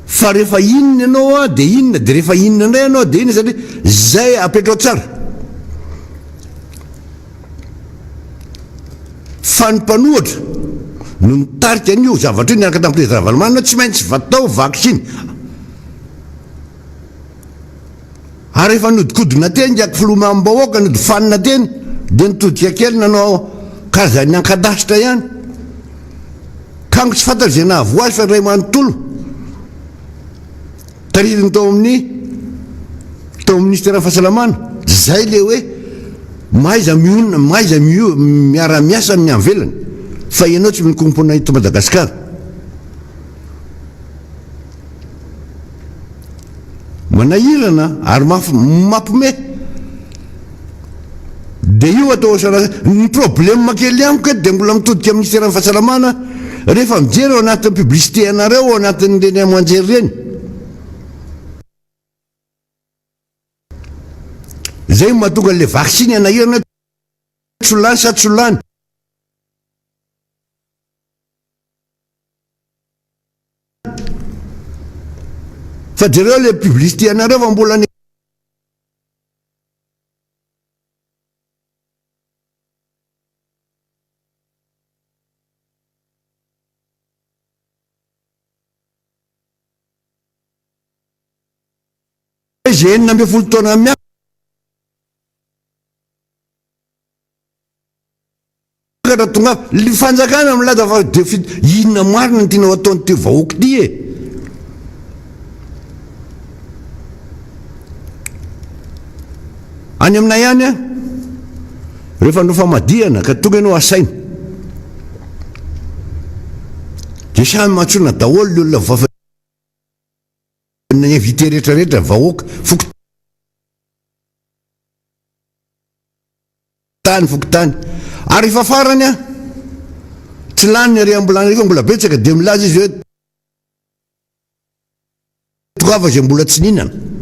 fa rehefa inona ianao a dia inona dia rehefa inona indray ianao dia inona satria zay apetrao tsara fa ny mpanohatra no nitarika an'io zavatra io niaraka tamin'ny président Valmanina tsy maintsy vatao vaksiny ary rehefa nodikodina teny ndraky filomam-bahoaka nodifanina teny dia nitodika kely nanao karazany ankadasitra ihany kango tsy fantatra zay nahavo azy fa ray manontolo taririny tao ministère fahasalamana zay le hoe maiza miara-miasa amin'ny anvelany fa ianao tsy mikompona ito Madagasikara manahirana ary mampime dia io atao ny problème kely amiko dia mbola mitodika amin'ny ministère fahasalamana rehefa mijery ao anatin'ny publicité anareo ao anatin'ny reny amanjery reny zay mahatonga le vaksiny anahirana tsolany sa tsolany fa jereo le publicité anareo fa mbola ny zay 40 taona miaka tonga le fanjakana milaza fa inona marina ny tianao ataony ty vahoaka ty e any aminay ihany a rehefa no famadihana ka tonga ianao asaina dia samy mahatsona daholo ny olona vafa invité rehetrarehetra vahoaka fokotany ary efa farany a tsy lany ny reambolany rehefa mbola betsaka dia milaza izy hoe tokava zay mbola tsy ninana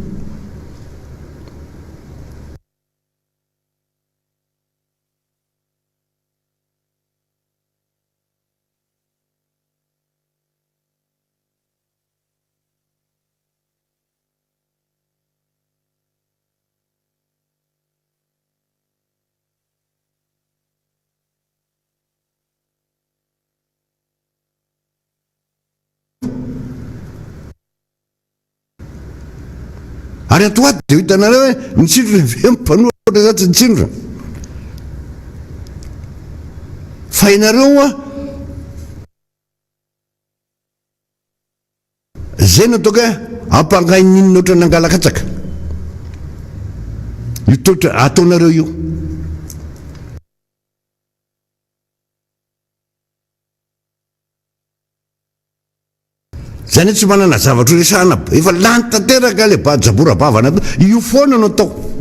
ary atoaty dia hitanareo hoe nitsindrona ve mpanohatra za tsy nitsindrona fa ianareo a zay no ataoko hoe ampangain'inona oatra nangalakatsaka io totra ataonareo io zany tsy manana zavatra resahana efa lany tanteraka le jaborabavana io foana no atao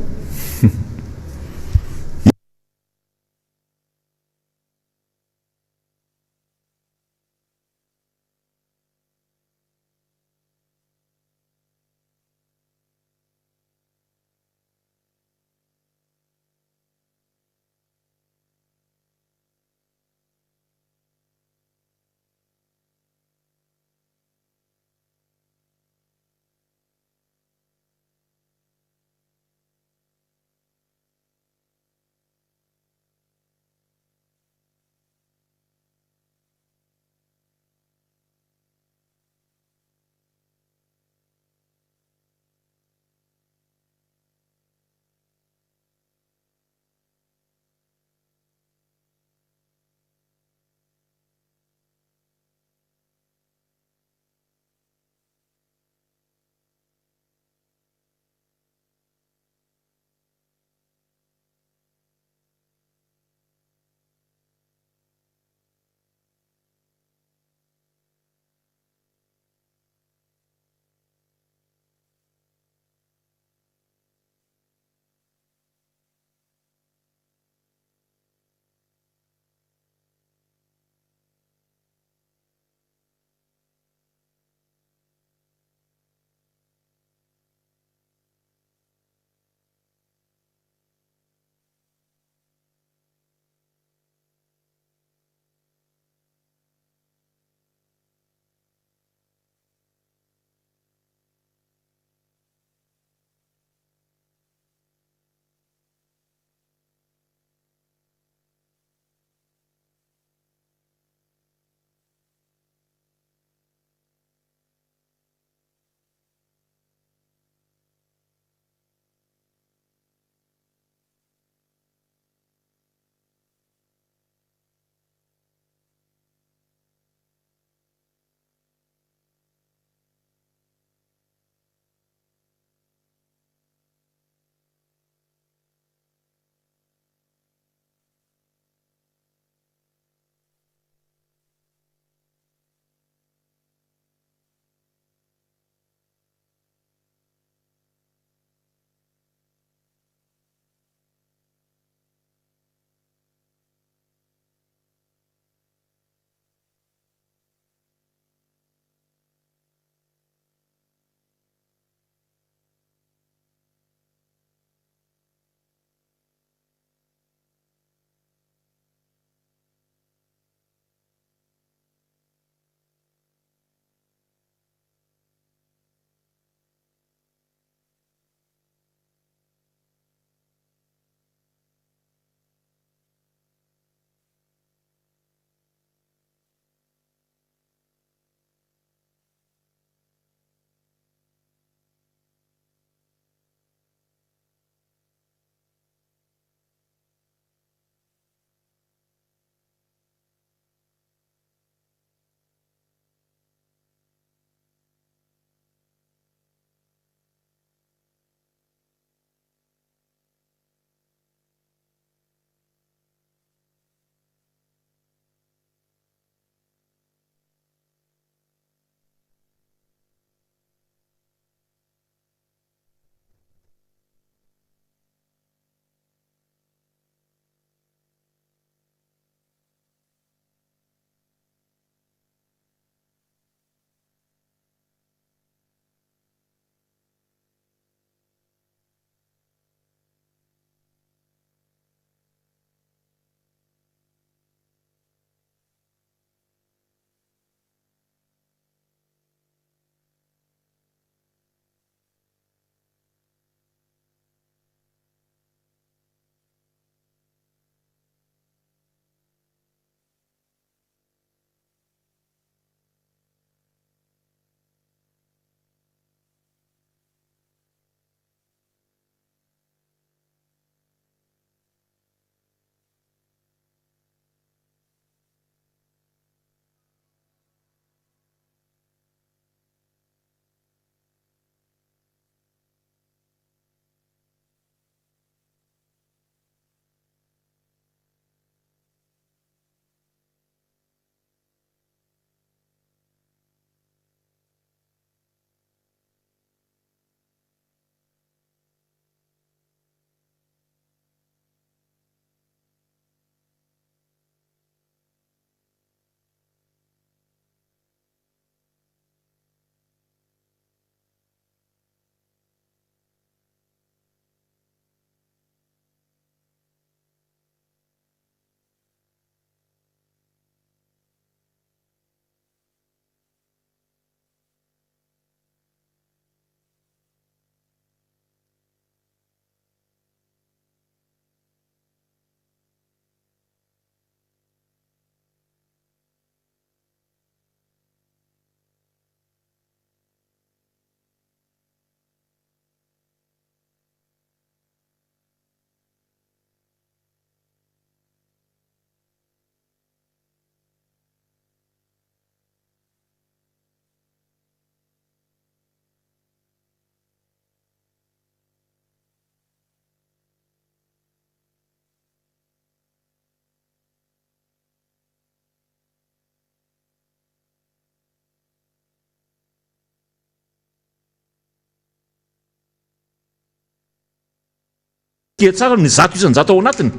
ke tsara ny zato isan-jato ao anatiny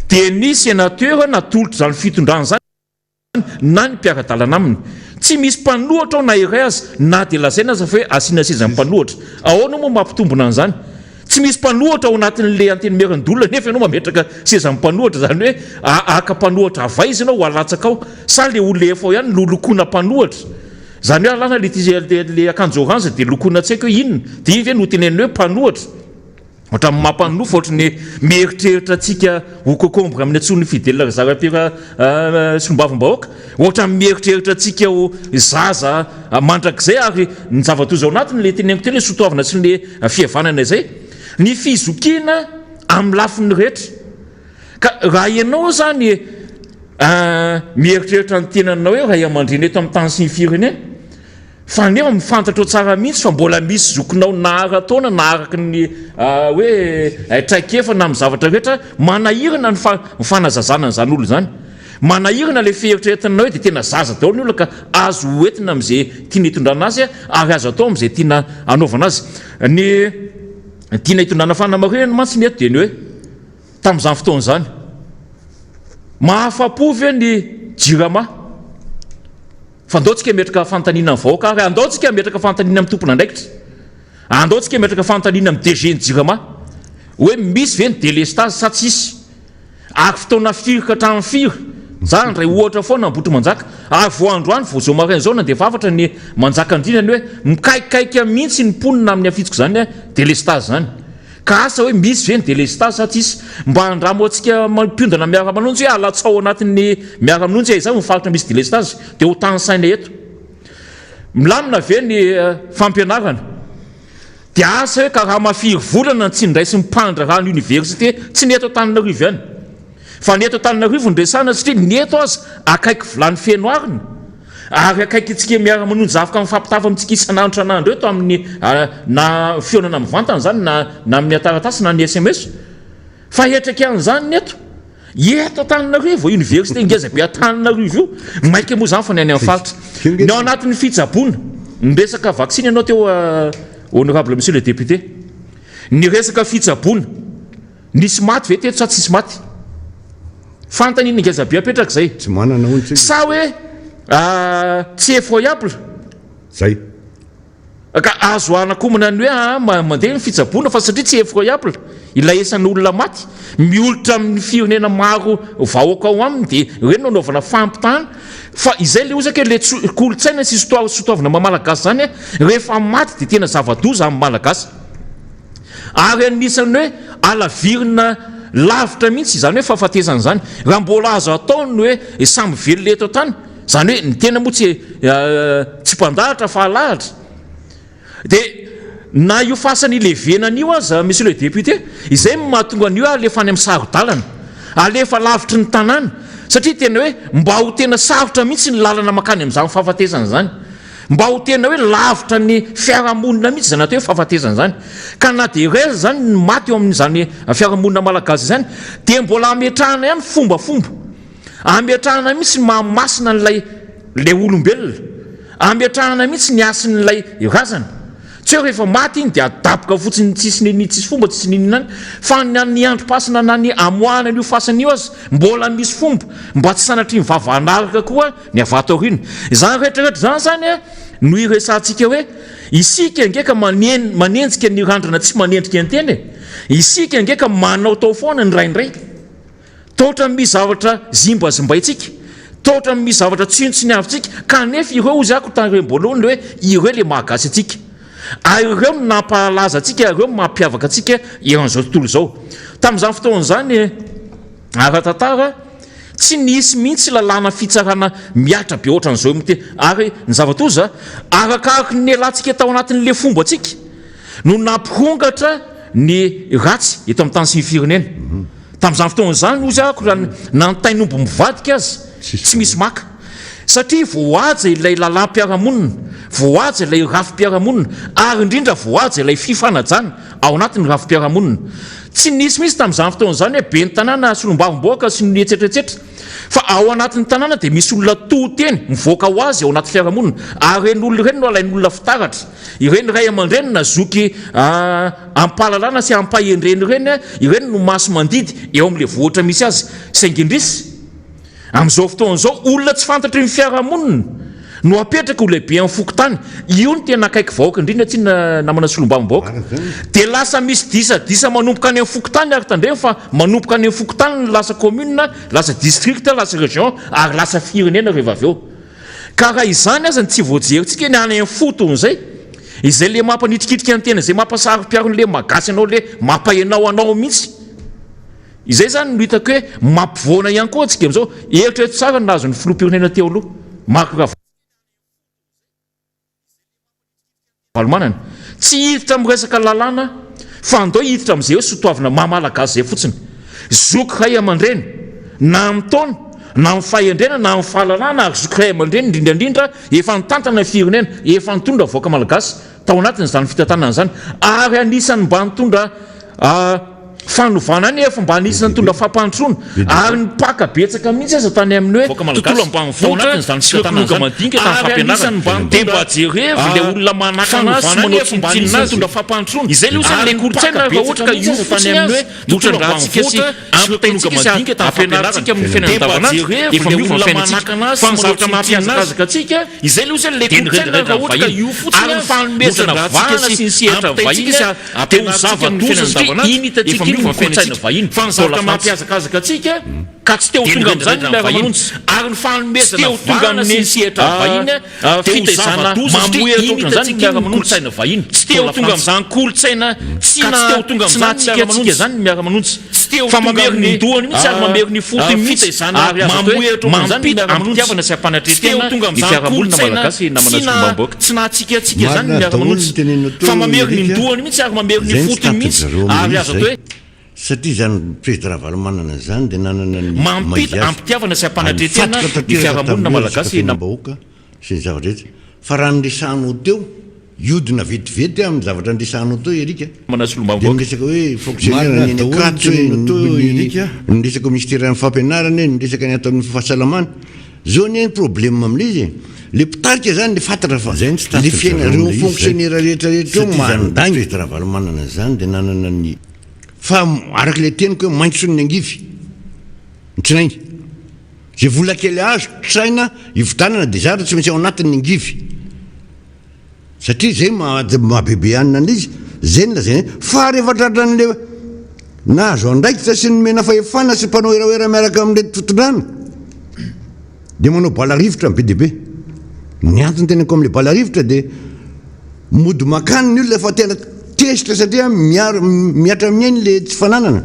dia ny sénateur natolotra zany fitondrana zany na ny mpiara-dalana aminy tsy misy mpanohatra ao na iray azy na dia lazaina aza fa hoe asiana sezan'ny mpanohatra ahoana moa mampitombona an'izany tsy misy mpanohatra ao anatin'le anteny miarandolona nefa ianao mametraka sezan'ny mpanohatra zany hoe aka mpanohatra avaizy ianao ho alatsaka ao sa le olona efa ao ihany lolokoana mpanohatra zany hoe alana le akanjo orange dia lokoana tsy haiko hoe inona dia iny ve no teneniny hoe mpanohatra ohatra mampanofa ohatra ny mieritreritra atsika ho kokombre amin'ny antson'ny fidelina zaram-pira sombavim-bahoaka ohatra mieritreritra atsika ho zaza mandrakizay ary ny zava-toza ao anatiny le teneniko teny hoe sotoavana sy le fihavanana izay ny fizokina amin'ny lafiny rehetra ka raha ianao zany mieritreritra ny tenanao hoe raha aman-dreny eto amin'ny tany sy ny firenena fa nefa mifantatra tsara mihitsy fa mbola misy zokinao nahara-taona na araka ny hoe traikefa na amin'ny zavatra rehetra manahirana ny fanazazana n'izany olo zany manahirana le fieritreretanao hoe dia tena zaza daholo ny olona ka azo hoentina amin'izay tiana hitondrana azy ary azo atao amin'izay tiana anaovana azy ny tiana hitondrana fanamarinana mantsy ny eto dia ny hoe tamin'izany fotoana zany mahafa-po ve ny jirama fandaotsika metraka fantanina amin'ny vahoaka ary andaotsika metraka fantanina amin'ny tompona andraikitra andaotsika metraka fantanina amin'ny DG ny jirama hoe misy ve ny délestage sa tsisy ary fotoana firika hatramin'ny firy zany ray ohatra foana ambotry manjaka ary voandroany vozao marin zao na dia vavatra ny manjaka andrinany hoe mikaikikaika mihitsy ny mponina amin'ny afitsiko zany délestage zany ka asa hoe misy ve ny délestage sa tsisy mba andramo atsika mampiondana miara manonjy hoe alatsao anatin'ny miara manonjy izany mifaritra misy délestage dia ho tany saina eto milamina ve ny fampianarana dia asa hoe ka raha mafiry volana tsy ndraisy mipandra raha ny université tsy ny eto Antananarivo ihany fa ny eto Antananarivo ndresana satria ny eto azy akaiky vilany feno arina ary akaiky itsika miara manonjy afaka mifampitava amintsika isan'andro san'andro eto amin'ny na fionana amin'ny vantana zany na amin'ny ataratasy na ny SMS fa etraka an'izany ny eto Antananarivo université ngeza be Antananarivo io maika moa zany fa ny any amin'ny faritra ny ao anatin'ny fitsaboana ny resaka vaccine ianao teo honorable monsieur le député ny resaka fitsaboana nisy maty ve teto sa tsisy maty fantanina ngeza be apetraka zay tsy manana ontsy sa hoe tsy effroyable zay ka azo anakomana ny hoe mandeha ny fitsaboana fa satria tsy effroyable ilay esan'olona maty miolotra amin'ny firenena maro vahoaka ao aminy dia reny nanaovana fampitana fa izay le ozaka le kolotsaina sy sotoavana malagasy zany rehefa maty dia tena zava-doza amin'ny malagasy ary anisany hoe alavirina lavitra mihitsy zany hoe fahafatesana zany raha mbola azo ataony hoe samby velona eto tany zany hoe ny tena moa tsy mpandahatra fa alahatra dia na io fasany levenan'io aza monsieur le député izay mahatonga an'io alefa any amin'ny saro-dalana alefa lavitry ny tanàna satria tena hoe mba ho tena sarotra mihitsy ny lalana makany amin'izany fahafatesana zany mba ho tena hoe lavitra ny fiarahamonina mihitsy zany atao hoe fahafatesana zany ka na dia reza zany ny maty eo amin'izany fiarahamonina malagasy zany dia mbola ametrahana ihany fombafomba ametrahana mihitsy mahamasina n'lay olombelona ametrahana mihitsy ny asin'lay razana tsy hoe rehefa maty iny dia adaboka fotsiny tsisy fomba tsisy ninina fa ny androm-pasina na ny amoahana an'io fasana io azy mbola misy fomba mba tsy sanatry mivavahanaraka koa ny avataorina zany rehetrarehetra zany no iresantsika hoe isika ngeka manenjika ny randrana tsy manendrika anteny isika ngeka manao tao foana ny raindray totra misy zavatra zimbazimbaitsika totra misy zavatra tsintsy ny avitsika kanefa ireo ozy ako tanyrem-boalohany le hoe ireo le mahagasy atsika ireo nampahalaza atsika ireo mampiavaka atsika eo an'izao tontolo zao tamin'izany fotoana zany ara-tantara tsy nisy mihitsy lalàna fitsarana miatra be ohatra n'izao mte ary ny zavatoza arakaraky ny alantsika tao anatin'le fomba atsika no nampirongatra ny ratsy eto amin'ny tany sy ny firenena tamin'izany fotoana zany ozy ako raha nanontainombo mivadika azy tsy misy maka satria voaja ilay lalam-piaramonina, voaja ilay rafim-piaramonina, ary indrindra voaja ilay fifanajana ao anatin'ny rafim-piaramonina. Tsy nisy misy tamin'izany fotoan'izany hoe be ny tanàna solombavomboaka sy ny etsetreetsetra, fa ao anatin'ny tanàna dia misy olona tohiteny mivoaka ho azy ao anaty fiaramonina, ary ireny olona ireny no alain'olona fitaratra. Ireny ray aman-dreny na zoky ampahalalana sy ampahendreny ireny, ireny no maso mandidy eo amin'ilay vohatra misy azy. Saingy indrisy amin'izao fotoan'izao olona tsy fantatry ny fiaramonina no apetraka ho lehibe amin'ny fokotany. Io ny tena akaiky vahoaka indrindra tsy namana solombavomboaka. Dia lasa misy disadisa manomboka any amin'ny fokotany ary tandremo, fa manomboka any amin'ny fokotany lasa commune, lasa district, lasa région, ary lasa firenena rehefa avy eo. Ka raha izany aza ny tsy voajerentsika ny any amin'ny fotony izay, izay le mampanitrikitrika ny tena, izay mampasarompiaron'le magasy anao, le mampahenao anao mihitsy. Izay zany no hitako hoe mampivoana ihany koa antsika amin'izao. Eritrereto tsara ny nazo ny filoham-pirenena teo aloha Marc Ravalomanana. Tsy hiditra amin'ny resaka lalàna, fa andao hiditra amin'izay hoe sotoavina mahamalagasy izay fotsiny. Zoky ray aman-dreny na amin'ny taona, na amin'ny fahendrena, na amin'ny fahalalàna, ary zoky ray aman-dreny indrindrandrindra efa nitantana ny firenena, efa nitondra vahoaka malagasy tao anatin'izany fitantanana izany, ary anisany mba nitondra fanovana nefa mba anisany nitondra fampandrosoana, ary nipaka betsaka mihitsy aza tany amin'ny hoe tontolo ambanivohitra sirokoloka madinika tamin'ny fampianarana. Dia mba jerevy le olona manakana azy sy manao tsinitsinina azy nitondra fampandrosoana. Izay loha zany le kolotsaina raha ohatra ka io fotsiny azy notondrantsika sy ampitaintsika sy ampianarantsika amin'ny fiainana andavanandro, efa miova ny fiainantsika fa ny zavatra mampiazakazaka antsika. Izay loha zany le kolotsaina raha ohatra ka io fotsiny ary fanomezana vahana sy ny sehatra vahiny teo zava-doza satria iny hitantsika iny kolotsaina vahiny, fa ny zavatra mampiazakazaka antsika ka tsy teo tonga amin'izany Miara Manonja, ary ny fanomezana vahana sy ny sehatra vahiny fitaizana mamoeratra ohatran'izany Miara Manonja vahiny. Tsy teo tonga amin'izany kolotsaina tsy teo tonga amin'izany zany Miara Manonja, fa mamery ny dohany mihitsy ary mamery ny foty mihitsy ary mamoeratra ohatran'izany ampitiavana sy ampanatretena ny fiarahamonina malagasy namana solombavomboaka. Tsy nahatsikatsika zany Miara Manonja, fa mamery ny dohany mihitsy ary mamery ny foty mihitsy ary azo atao hoe satria zany président Ravalomanana zany dia nanana ny mampita ampitiavana sy ampanatretena ny fiarahamonina malagasy nambahoaka sy ny zavatra rehetra. Fa raha nresahanao teo iodina vetivety amin'ny zavatra nresahanao teo erika namana solombavomboaka, niresaka hoe fonctionnaire ny akatso niresaka ministère amin'ny fampianarana, niresaka ny ataon'ny fahasalamana. Zao ny problème amin'ilay izy le mpitarika zany le fantatra fa le fiainareo fonctionnaire rehetrarehetra eo mandany. Président Ravalomanana zany dia nanana ny fa araka le teniko hoe maintso ny angivy ny trinainy, zay vola kely azo traina ivitanana dia zara tsy maintsy ao anatin'ny angivy, satria zay mahabebe anina an'izy zay ny lazay. Fa rehefa tratran'le nahazo andraikitra sy nomena fahefana sy mpanao eraoera miaraka amin'le fitondrana dia manao bala rivotra ny be dia be. Ny antony tenako amin'le bala rivotra dia mody makany ny olona fa tena tesitra, satria miatra amin'eny le tsy fananana,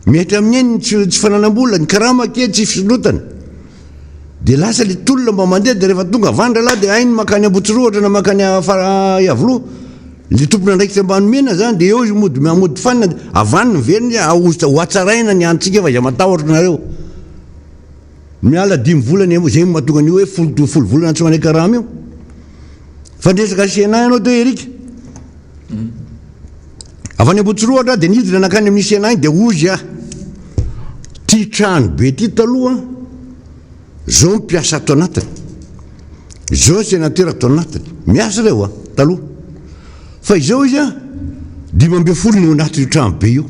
miatra amin'eny tsy fananam-bola, ny karama ke tsy fisolotana, dia lasa le tolona mba mandeha dia rehefa tonga vandra lahy dia hainy makany Ambotsirohatra na makany Iavoloha, le tompona andraikitra mba nomena zany dia eo izy mody fanina avany ny veriny ho atsaraina ny antsika fa iza matahotra nareo. Miala 5 volana zay mahatonga an'io hoe folo volana tsy manay karama io. Fa ndresaka CNA ianao teo erika avy any Ambotsirohatra dia nidina nakany amin'ny CNA dia ozy ty trano be ty taloha zao mpiasa ato anatiny, zao sénateur ato anatiny miasa reo taloha, fa izao izy 5 no anatin'io trano be io.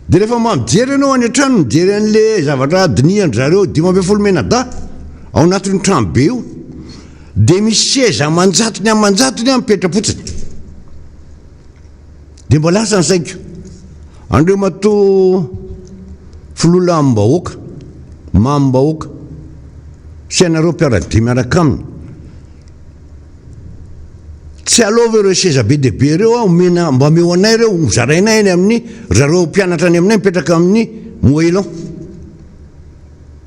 Dia rehefa mamijery ianao any an-trano mijery an'le zavatra adinian-drareo 5 menada ao anatin'ny trano be io, dia misy seza manjatony amin'ny manjatony mipetrapotsiny. Dia mba lasa ny saiko andreo matoa filolaam-bahoaka mamim-bahoaka sy anareo mpiaradia miaraka aminy, tsy alova ireo seza be dia be ireo omena mba meo anay ireo zarainay eny amin'ny zareo mpianatra any aminay mipetraka amin'ny moelon,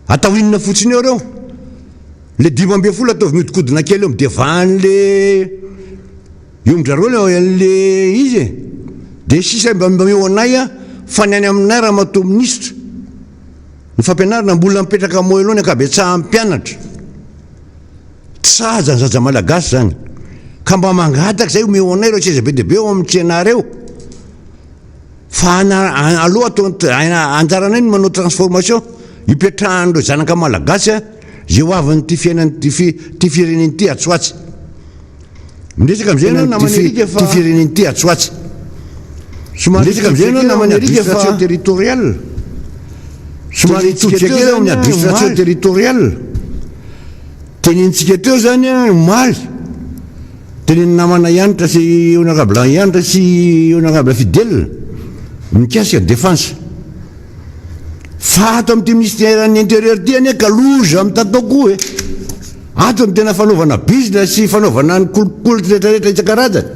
atao inona fotsiny eo ireo le 5 ataovy miodikodina kely eo midevan'le io mindrareo le izy dia sisa mba meo anay fa ny any aminay raha matoa ministra ny fampianarana mbola mipetraka moelon ny akabetsaha mpianatra saza ny zaza malagasy zany ka mba mangataka zay omeo anay reo seza be deabe eo amin'ny tsenareo fa aloha anjaranay ny manao transformation ipetrahandreo zanaka malagasy zay ho avany ty fiainany ty fireneny ty atsoatsy miresaka am'izay anao namanyrika fa ty fireneny ty atsoatsy miresaka am'izay anao namany administration territoriale somary tsotraka eo amin'ny administration territoriale tenintsika teo zany maly teneny namana ianitra sy honorable ianitra sy honorable fidèle mikasika défense fa ato amin'ity ministère-ny intérieur ty ane ka loza amin'ny tataoko ato amin'ny tena fanaovana business sy fanaovana ny kolokolo rehetrarehetra isan-karazany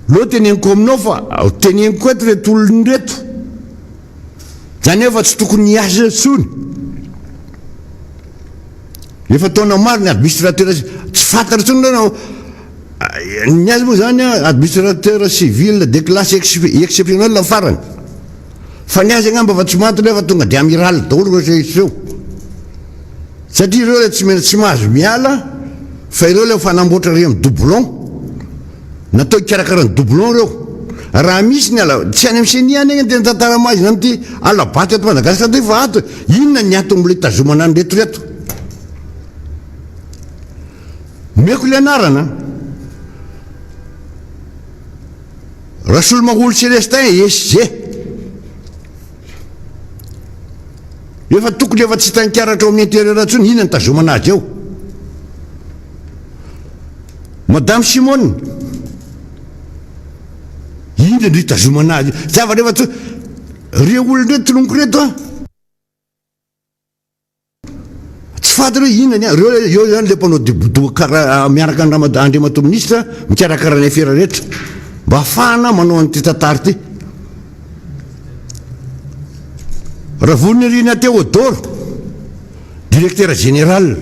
loha teneniko aminao fa teneniko eto reto olony reto zany efa tsy tokony hiasa tsony efa taona maro ny administrateur tsy fantatra tsony nanao ny azy moa zany administrateur civil de classe exceptionnelle farany fa ny azy angamba fa tsy mantona efa tonga de amiral daholo reo satria ireo le tsy mahazo miala fa ireo le fanamboatra re amin'ny doublon natao ikarakara ny doublon reo raha misy ny ala tsy any am'seny any egny tena tantara maizina am'ty alabaty ato Madagasikara ty fa ato inona ny ato am'le tazomana any retoreto meko le anarana Rasoul-Maroul Célestin SG efa tokony efa tsy tankaratra amin'ny intérieur tsony inona ny tazomana azy eo madame Simone inona ny tazomana azy zavatra efa re olona reto toloniko reto tsy fantatra hoe inona reo zany le mpanao dibodo miaraka andriamato ministre mikarakara ny affaire rehetra mba ahafahana manao an'ity tantara ty raha vonony rina Théodore directeur général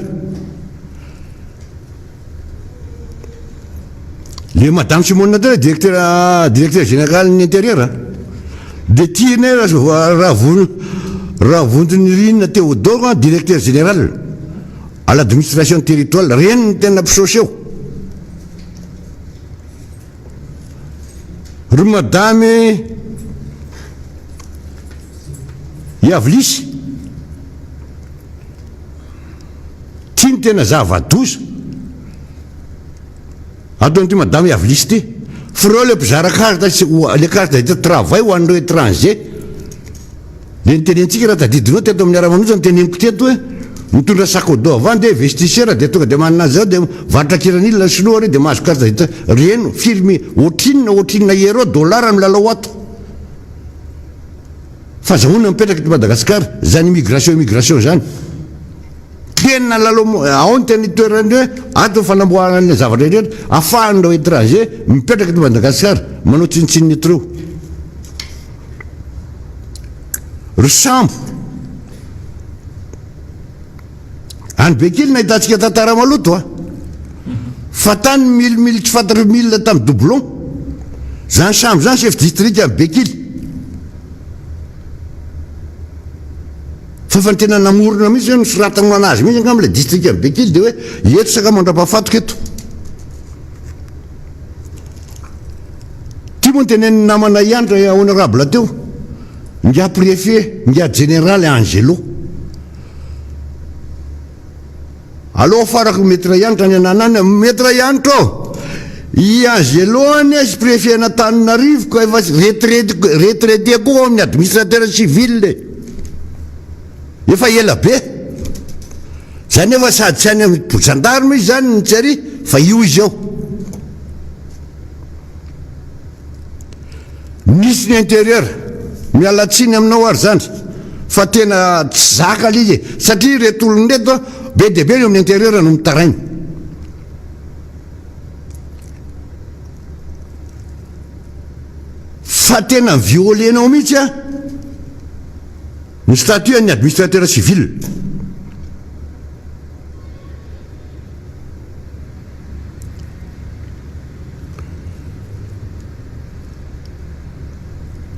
le madame Simone teo directeur général ny intérieur de tianay raha vonony rina Théodore directeur général à l'administration territoriale reny tena mpisoseo ry madame Yavlisy tia ny tena zava-doza ataon'ity madame Yavlisy ty fa reo le mpizara carte le carte de travail ho an'ireo étranger le nitenentsika raha tadidinao teto amin'ny Miara Manonja niteneniko teto hoe mitondra sacodo avant de investisseur de tonga de manana zao de varitra kiran'ilona sinoa re de mahazo carte d'identité reno firmy otrinina euro dollar amin'ny lalao ato fa zahoana mipetraka eto Madagasikara zany immigration zany tena lalao ao ny tena itoerany hoe ato fanamboarana zavatra rehetra ahafahan'ireo étranger mipetraka eto Madagasikara manao tsinitsininy eto reo ry sambo any be kely nahitantsika tantara maloto fa tany milimily tsy fantatra milina tamin'ny doublon zany sambo zany chef district amin'ny Bekily fa ny tena namorona mihitsy hoe nosoratana anazy mihitsy angamba le district amin'ny Bekily de hoe eto saka mandra-pahafatoka eto ty moa ny tenen'ny namana ianitra honorable teo nga préfet nga général Angelo aloha farako maître ianitra ny ananany maître ianitra i Angelo any sy préfet n'Antananarivo ka efa retraité koa amin'ny administrateur civil efa ela be zany efa sady tsy any amin'ny gendarme izy zany ny tsary fa io izy ao misy ny intérieur mialatsiny aminao ary zany fa tena tsy zaka le izy satria reto olony reto be de be eo amin'ny intérieur no mitarainy fa tena violenao mihitsy ny statut ny administrateur civil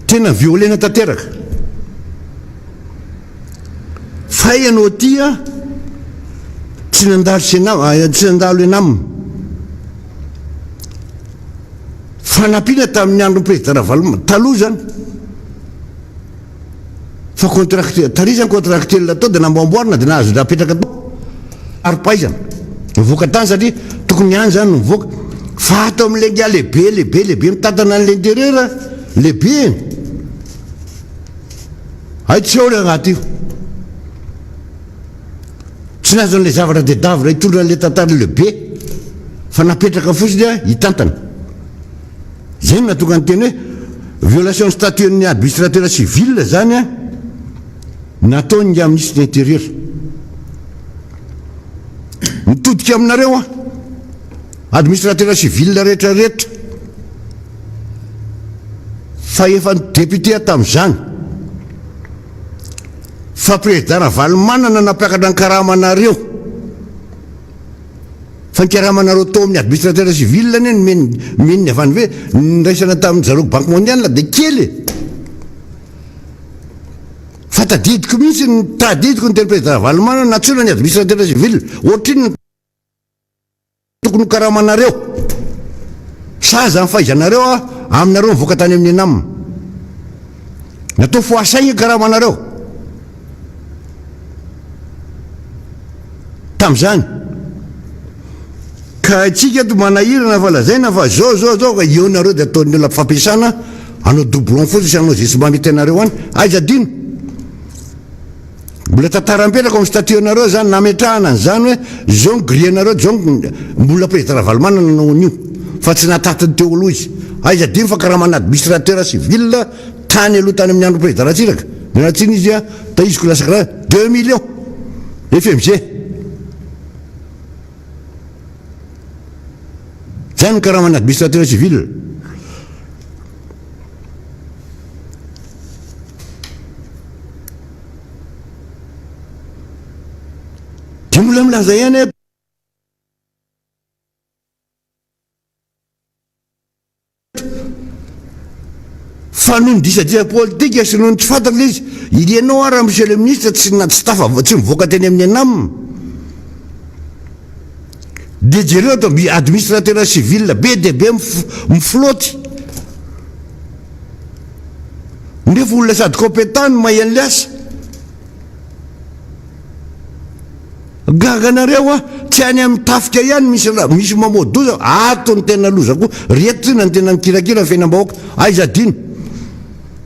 tena violena tanteraka fa ianao tia tsy nandalo enamina fanampiana tamin'ny andro président Ravaloma taloha zany fa contracteur tarizany contracteur atao dia namboamboarina dia nahazo napetraka atao ary-pahaizana mivoaka tany satria tokony any zany mivoaka fa atao amin'le nga lehibe mitantana an'le intérieur lehibe ay tsy eo le agnaty io tsy nazo an'le zavatra de davitra hitondra an'le tantara lehibe fa napetraka fotsiny a hitantana zay no natonga ny teny hoe violation statuen'ny administrateur civil zany a nataony nga ministre de l'intérieur mitodika aminareo a administrateur civil rehetrarehetra fa efa député tamin'izany fa président Ravalomanana nampiakatra ny karamanareo fa ny karamanareo tao amin'ny administrateur civil ny meniny avany hoe niraisana tamin'ny zareo banque mondiale dia kely fa tadidiko mihitsy tadidiko ny teny président Ravalomanana natsona ny administrateur civil ohatriny tokony karamanareo sa zany fahaizanareo a aminareo mivoaka tany amin'ny enamina natao fo asaigna karamanareo tamin'izany ka itsika to manahirana fa lazaina fa zao ka eo nareo dia ataon'ny olona fampiasana anao doublon fotsiny sy anao zay tsy mamety anareo any aizadino mbola tantara-mpetraka amin'ny statut-nareo zany nametrahana an'izany hoe zao ny grille-nareo zao mbola président Ravalomanana naon'io fa tsy natatiny teo aloha izy aizadino fa karaha mana administrateur civil tany aloha tany amin'ny andro président Ratsiraka natsiny izy a taiziko lasakaraha 2 millions FMG zany karaha mana administrateur civil dia mbola milaza ihany fa noho ny disadria politika sy noho ny tsy fantako le izy ilianao ara monsieur le ministre tsy mivoaka teny amin'ny anamina dia jereo atao administrateur civil be dia be mifloty nefa olona sady compétent no mahay an'le asa gaganareo a tsy any amin'ny tafika ihany misy mamodoza ato ny tena lozako retina ny tena mikirakira ny fiainam-bahoaka aizadino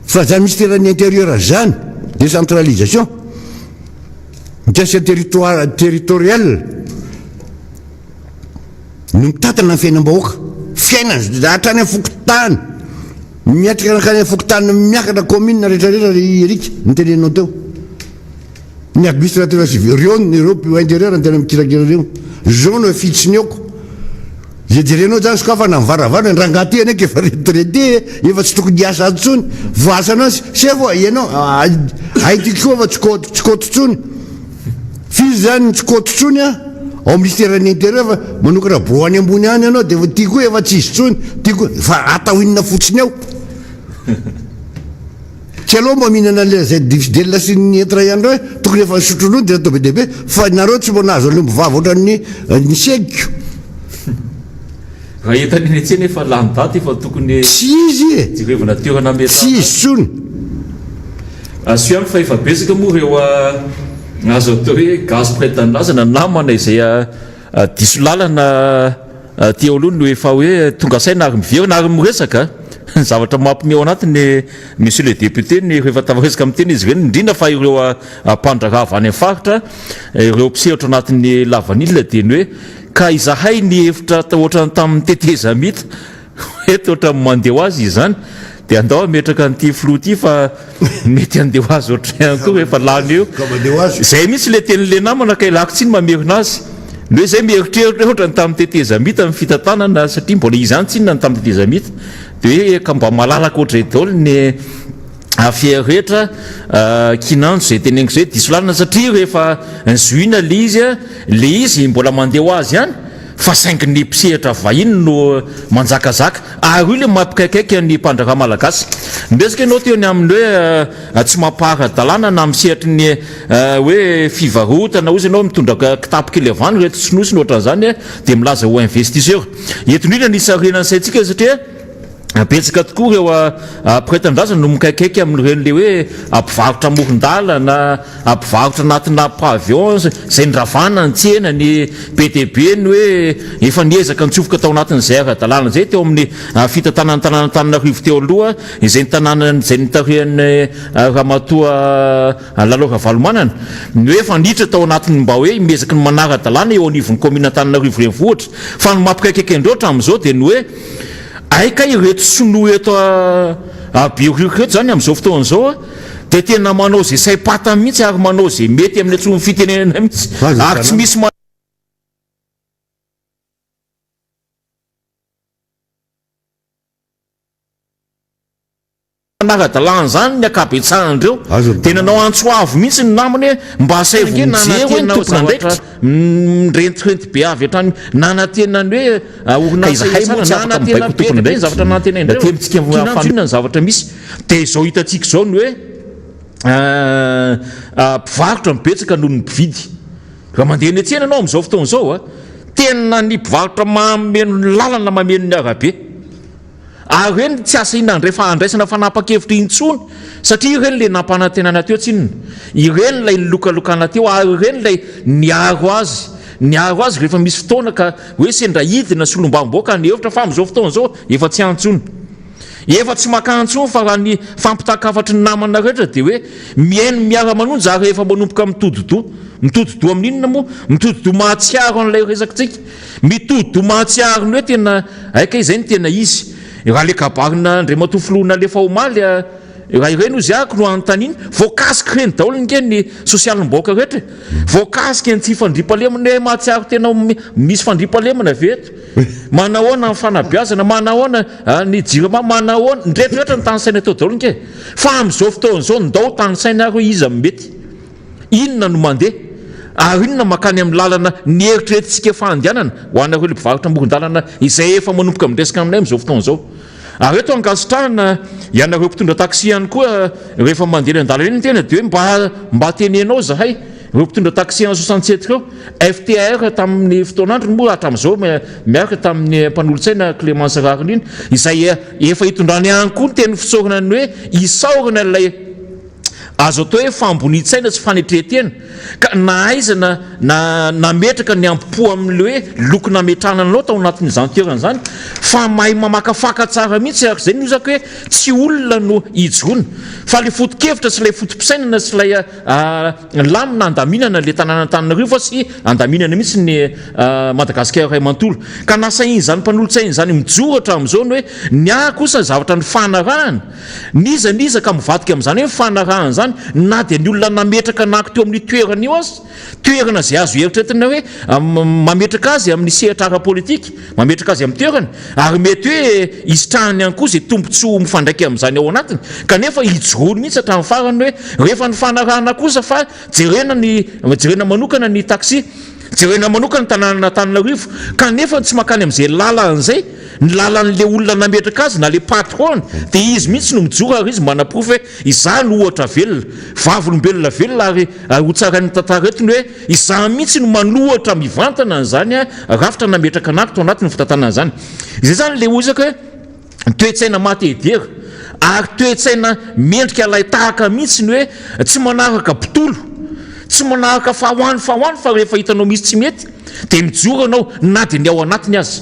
fa zany ministère-ny intérieur zany décentralisation mikasika territorial no mitatana ny fiainam-bahoaka fiainany hatrany amin'ny fokotany miatrika nakany amin'ny fokotany miakatra commune rehetrarehetra erika ny tenenao teo ny administrateur civil reo intérieur ny tena mikirakira reo zao no fitsiny eoko zay jerenao zany sokafa na mivaravara ny rangaty aneko efa retraité efa tsy tokony hiasa atsony voasanao se vo ianao aitiko fa tsy kototsony fizy zany tsy kototsony a ao ministère-ny intérieur fa manokana broany ambony any anao dia tia koa efa tsy izy tsony tia koa fa atao inona fotsiny ao tsy aloha mba mihinana le zay fidela sy ny entra ihany reo tokony efa nisotronao dia atao be dehibe fa nareo tsy mba nahazo an'le mbivava ohatran'ny ny segiko raha entany eny antsena efa lany daty fa tokony tsy izy e tsy revana toerana mety tsy izy tsony aso ihany fa efa besaka moa reo azo atao hoe gaz prétendazana namana izay diso lalana tia aloha no efa hoe tonga saina ary miverina ary miresaka zavatra mampimeo anatiny monsieur le député ny rehefa tavaresaka amin'ny teny izy ireny indrindra fa ireo mpandrarava any amin'ny faritra ireo mpisehatra anatin'ny lavanilina dia ny hoe ka izahay ny hevitra ohatrany tamin'ny teteza mita hoe ohatran'ny mandeha ho azy izany dia andao ametraka an'ity flo ty fa mety andeha ho azy ohatra ihany koa rehefa lany eo zay mihitsy le teny'le namana ka ilako tsy ny mamerina azy ny hoe zay mieritreritra ohatrany tamin'ny teteza mita amin'ny fitantanana satria mbola izany tsinona ny tamin'ny teteza mita dia hoe ka mba malalaka ohatra idaolo ny affaire rehetra kinanjo zay teneniko zay diso lalina satria rehefa ny zoina le izy mbola mandeha ho azy ihany fa saingy mpisehatra vahiny no manjakazaka ary io le mampikaikaiky ny mpandraka malagasy ndresaka ianao teo ny amin'ny hoe tsy mampahara-dalàna na misehatra ny hoe fivarotana ozy ianao mitondra kitapo kely avany reto sinosy ny ohatran'izany dia milaza ho investisseur etondrindra ny isarenany saintsika satria betsaka tokoa ireo mpiretan-drazana no mikaikaiky amin'ireny le hoe ampivarotra amoron-dalana ampivarotra anatina pavion zay nravana ny tsena ny BTB ny hoe efa niezaka nitsofoka tao anatin'izay ara-dalàna zay teo amin'ny fitantanany tanàn'Antananarivo teo aloha izay ny tanàna zay nitarehan'ny ramatoa Lalora Valomanana ny hoe efa niditra tao anatiny mba hoe miezaka ny manara-dalàna eo anivon'ny commune Antananarivo renivohitra fa ny mampikaikaiky andreo hatramin'izao dia ny hoe aika ireto sinoa eto bioriko reto zany amin'izao fotoan'izao dia tena manao zay saim-pata mihitsy ary manao zay mety amin'ny antsomy fitenenana mihitsy ary tsy misy manara-dalàna zany ny akabetsahandreo tena nao antsoavo mihitsy ny namany mba saivonjery ny tompona ndraikitra rentirenty be avy hatrany nanatenany hoe orinasanatenany zavatra natenandreoinona ny zavatra misy dia izao hitantsika izao ny hoe mpivarotra mibetsaka noho ny mpividy raha mandeha ny atsena anao amin'izao fotoan'izao tena ny mpivarotra mameno ny lalana mameno ny arabe ary reny tsy asa inona rehefa andraisana fanapa-kevitra intsony satria ireny le nampanantenana teo tsinona ireny lay lokalokana teo ary ireny lay niaro azy rehefa misy fotoana ka hoe sendra hidina solombamboaka ny hevitra fa amin'izao fotoana zao efa tsy antsony efa tsy makantsony fa raha ny fampitakafatra ny namana rehetra dia hoe miaino miara manonja ary efa manompoka mitododo amin'inona moa mitododo mahatsiaro an'ilay resakitsika mitododo mahatsiaro ny hoe tena aika izay ny tena izy raha le kabarina ndray matofoloana lefa omaly raha ireny ozy ako no anontaniny voakasika reny daholo nge ny sosialim-baoaka rehetra voakasika ny tsy fandripalemana hoe mahatsiaro tena misy fandripalemana veto manahoana ny fanabiazana manahoana ny jirama manahoana ndrehetrarehetra ny tanysaina teo daholo nge fa amin'izao fotoan'izao ndao tanysaina ary izy amin'ny mety inona no mandeha ary inona makany amin'ny lalana ny eritreretintsika efa andianana ho anareo le mpivarotra amoron-dalana izay efa manompoka amin'resaka aminay amin'izao fotoan'izao ary eto angasitrahana ianareo mpitondra taxi ihany koa rehefa mandeha an-dalana eny tena dia hoe mba tenenao zahay reo mpitondra taxi en 67 reo FTR tamin'ny fotoanandro moa hatramin'izao miaraka tamin'ny mpanolontsaina Clémence Rariny iny izay efa hitondrany ihany koa ny teny fisaorana ny hoe isaorana ilay azo atao hoe fambonitsaina sy fanetretena ka nahaizana nametraka ny ampipo amin'le hoe loko nametrananao tao anatin'izany toerana zany fa mahay mamakafaka tsara mihitsy ary zay ny ozaka hoe tsy olona no hijoroana fa le foto-kevitra sy lay fotom-pisainana sy lay lamina andaminana le tanàn'Antananarivo fa sy andaminana mihitsy ny Madagasikara ray manontolo ka nasainy zany mpanolontsainy zany mijoratra amin'izao ny hoe ny aha kosa zavatra ny fanarahana niza ka mivadika amin'izany hoe fanarahana zany na dia ny olona nametraka anako teo amin'ny toerana io azy toerana zay azo eritreretina hoe mametraka azy amin'ny sehatra ara-politika mametraka azy amin'ny toerana ary mety hoe isitrahany ihany koa zay tombontsoa mifandraiky amin'izany ao anatiny kanefa hijoroany mihitsy hatramin'ny farany hoe rehefa ny fanarahana kosa fa jerena manokana ny taxi jerena manokana ny tanàna Antananarivo kanefa tsy makany amin'izay lalan'izay ny lalan'le olona nametraka azy na le patron dia izy mihitsy no mijoro ary izy manaprofy hoe izany ohatra velona vavolombelona velona ary ho tsarain'ny tantara etiny hoe izany mihitsy no manohatra mivantana n'izany rafitra nametraka anako tao anatin'ny fitantanana zany izay zany le ozaka hoe toetsaina maty edera ary toetsaina mendrika lay tahaka mihitsy ny hoe tsy manaraka mpitolo tsy manaraka fahoany fa rehefa hitanao misy tsy mety dia mijoro anao na dia ny ao anatiny azy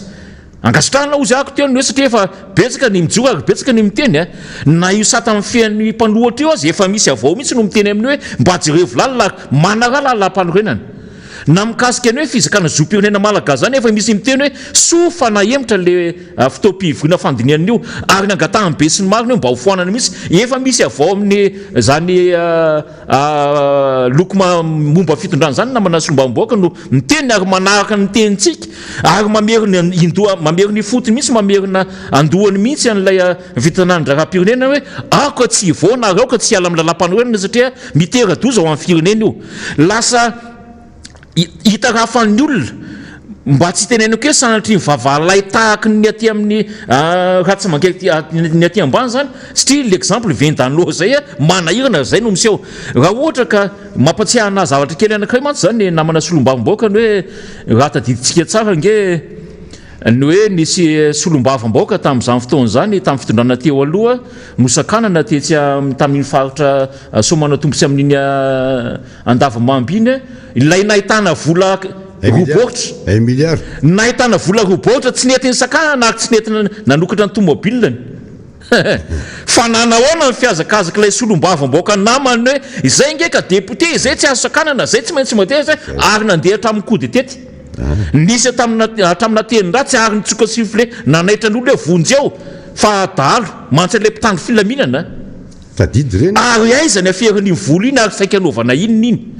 angasitrahana ozy ako teo ny hoe satria efa betsaka ny mijoro ary betsaka ny miteny na io sata amin'ny fian'ny mpanohatra io azy efa misy avao mihitsy no miteny amin'ny hoe mba jerevo lalina manara lalampanorenana na mikasika ny hoe fizakana zoom-pirenena malagasy zany efa misy miteny hoe sofa na emitra le fitaom-pivoriana fandiniana io ary nangatahany be sy ny marina io mba ho foanana mihitsy efa misy avao amin'ny zany loko momba fitondrana zany na manasolombamboaka no miteny ary manaraka ny tenitsika ary mameriny fotony mihitsy mamerina andohany mihitsy an'ilay vitanandrara-pirenena hoe aoka tsy ivona ary aoka tsy ala amin'ny lalam-panorenana satria mitera-doza ho amin'ny firenena io lasa hitarafan'ny olona mba tsy teneniko hoe sanatry ny vavalay tahaka ny aty amin'ny ratsy mankeky ny aty ambany zany satria l'exemple vient d'Anlo zay manahirana zay no miseho raha ohatra ka mampatsiahy ana zavatra kely anankiray mantsy zany namana solombavamboaka ny hoe raha tadiditsika tsara nge ny hoe nisy solombavamboaka tamin'izany fotoana zany tamin'ny fitondrana teo aloha nosakanana tetsy tamin'ny faritra somana tombotsy amin'iny andavamamby iny ilay nahitana vola roboatra nahitana vola roboatra tsy nentiny sakana ary tsy nentina nanokatra ny tomobilany fa nanahoana ny fiazakazaka ilay solombavamboaka namany hoe izay nge ka député izay tsy azo sakanana zay tsy maintsy matery zay ary nandehatra amin'ny kody tety nisy hatramina teny ratsy ary nitsoka sifle nanaitra n'olo hoe vonjy eo fa dalo mantsy le mpitandro filaminana ary aizany aferin'iny volo iny ary saika anaovana inon'iny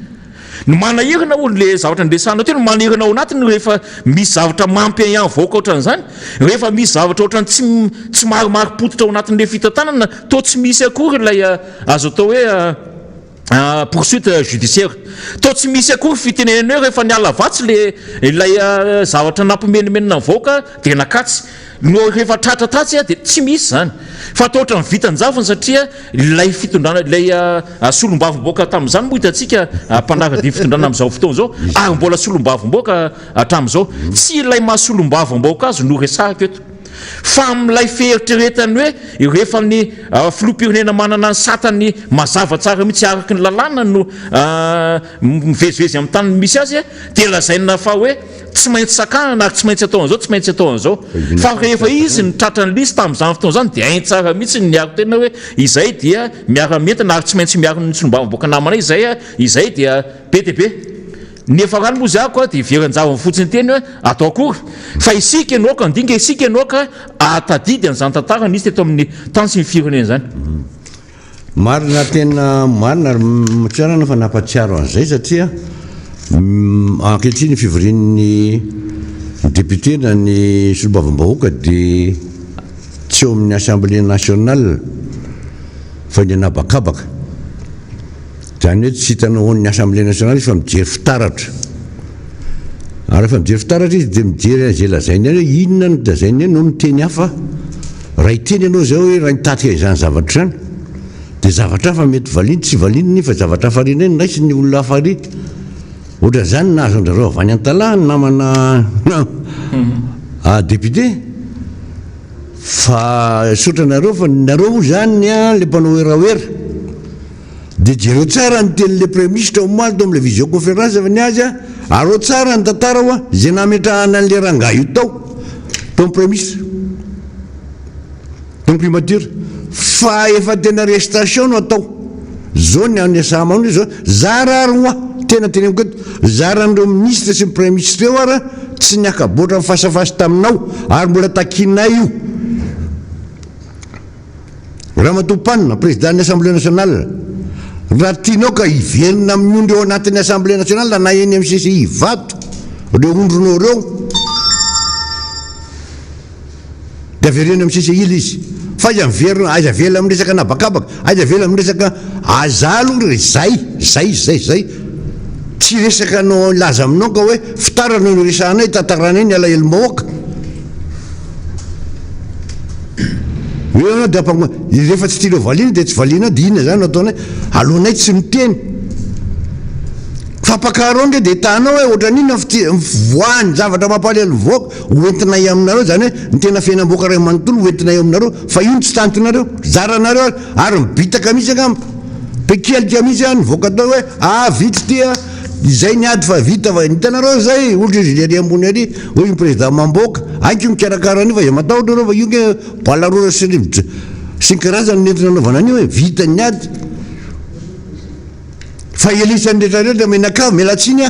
no manahirana olo le zavatra ndresana teo no manahirana ao anatiny rehefa misy zavatra mampy ihany vaoka ohatran'izany rehefa misy zavatra ohatrany tsy maromaro pototra ao anatin'le fitantanana to tsy misy akory ilay azo atao hoe poursuite judiciaire to tsy misy akory fitenenana hoe rehefa niala vatsy ilay zavatra nampimenimenina vaoka dia nakatsy no rehefa tratratratsy dia tsy misy zany fa to ohatra ny vitanjavony satria ilay fitondrana ilay solombavamboaka tamin'izany moa hitantsika mpanarady fitondrana amin'izao fotoana zao ary mbola solombavamboaka hatramin'izao tsy ilay mahasolombavamboaka azy no resahako eto fa amin'ilay fieritreretany hoe rehefa ny filoham-pirenena manana ny satany mazava tsara mihitsy araky ny lalàna no mivezivezy amin'ny tany misy azy dia lazaina fa hoe tsy maintsy sakanana ary tsy maintsy atao an'izao tsy maintsy atao an'izao fa rehefa izy ny tratrany lisy tamin'izany fotoana zany dia hainy tsara mihitsy ny niaro tena hoe izay dia miara-mentana ary tsy maintsy miaro ny solombavamboaka namana izay dia be dia be nefa rano moa zako dia veran-javany fotsiny teny hoe atao akory fa isika enoka andinga isika enoka atadidy an'izany tantara nisy teto amin'ny tany sy ny firenena zany marina tena marina tsiarana fa nampatsiaro an'izay satria ankehitriny ny fivorian'ny député na ny solombavambahoaka dia tsy eo amin'ny assemblée nationale fa ny anabakabaka zany hoe tsy hitanao ny assemblée nationale izy fa mijery fitaratra ary rehefa mijery fitaratra izy dia mijery zay lazainy any hoe inona no lazainy any no miteny hafa raha iteny ianao zao hoe raha nitatika izany zavatra zany dia zavatra hafa mety valiny tsy valiny fa zavatra hafa reny ny raisy ny olona hafa ry ohatra zany nahazo andrareo avany an-talàhy namana député fa sotra nareo fa nareo moa zany le mpanao eraoera dia jereo tsara ny tenyle premier ministre omaly to amin'le vision conférence fa ny azy areo tsara ny tantara hoa zay nametrahana an'le rangah io tao to premier ministre to primature fa efa tena arrestation no atao zao ny anesamanao zao zarary hoa tena teny amiko eto zaran'ireo ministre sy ny premier ministre eo ara tsy niakaboatra mifasafasy taminao ary mbola takinay io raha matompanina président ny assemblée nationale raha tianao ka hiverina amin'ny ondro eo anatin'ny assemblée nationale na eny amin'ny CCI vato reo ondronao reo dia averena amin'ny CCI ilay izy fa izy miverina aiza vela amin'ny resaka anabakabaka aiza vela amin'ny resaka azalo zay tsy resaka nao laza aminao ka hoe fitarana no resahanay tantaranay ny alahelo mahoaka eo dia rehefa tsy tianao valiana dia tsy valiana dia inona zany ataonay alohanay tsy miteny fampakarao nge dia hitanao hoe ohatran'inona voany zavatra mampalelo voaka hoentinay aminareo zany hoe ny tena fiainam-boaka ray manontolo hoentinay aminareo fa io tsy tantinareo zaranareo ary mibitaka mihitsy angamba mpikelika mihitsy any voaka atao hoe vitsy tia izay ny ady fa vita fa nitanareo zay olotry izy lery ambony ary hoe io président mamboaka aiko mikarakara fa izay matahotra reo fa io nge balarora sy ny karazany nentina anaovana an'io hoe vita ny ady fa elisany rehetrarehetra menakava melatsiny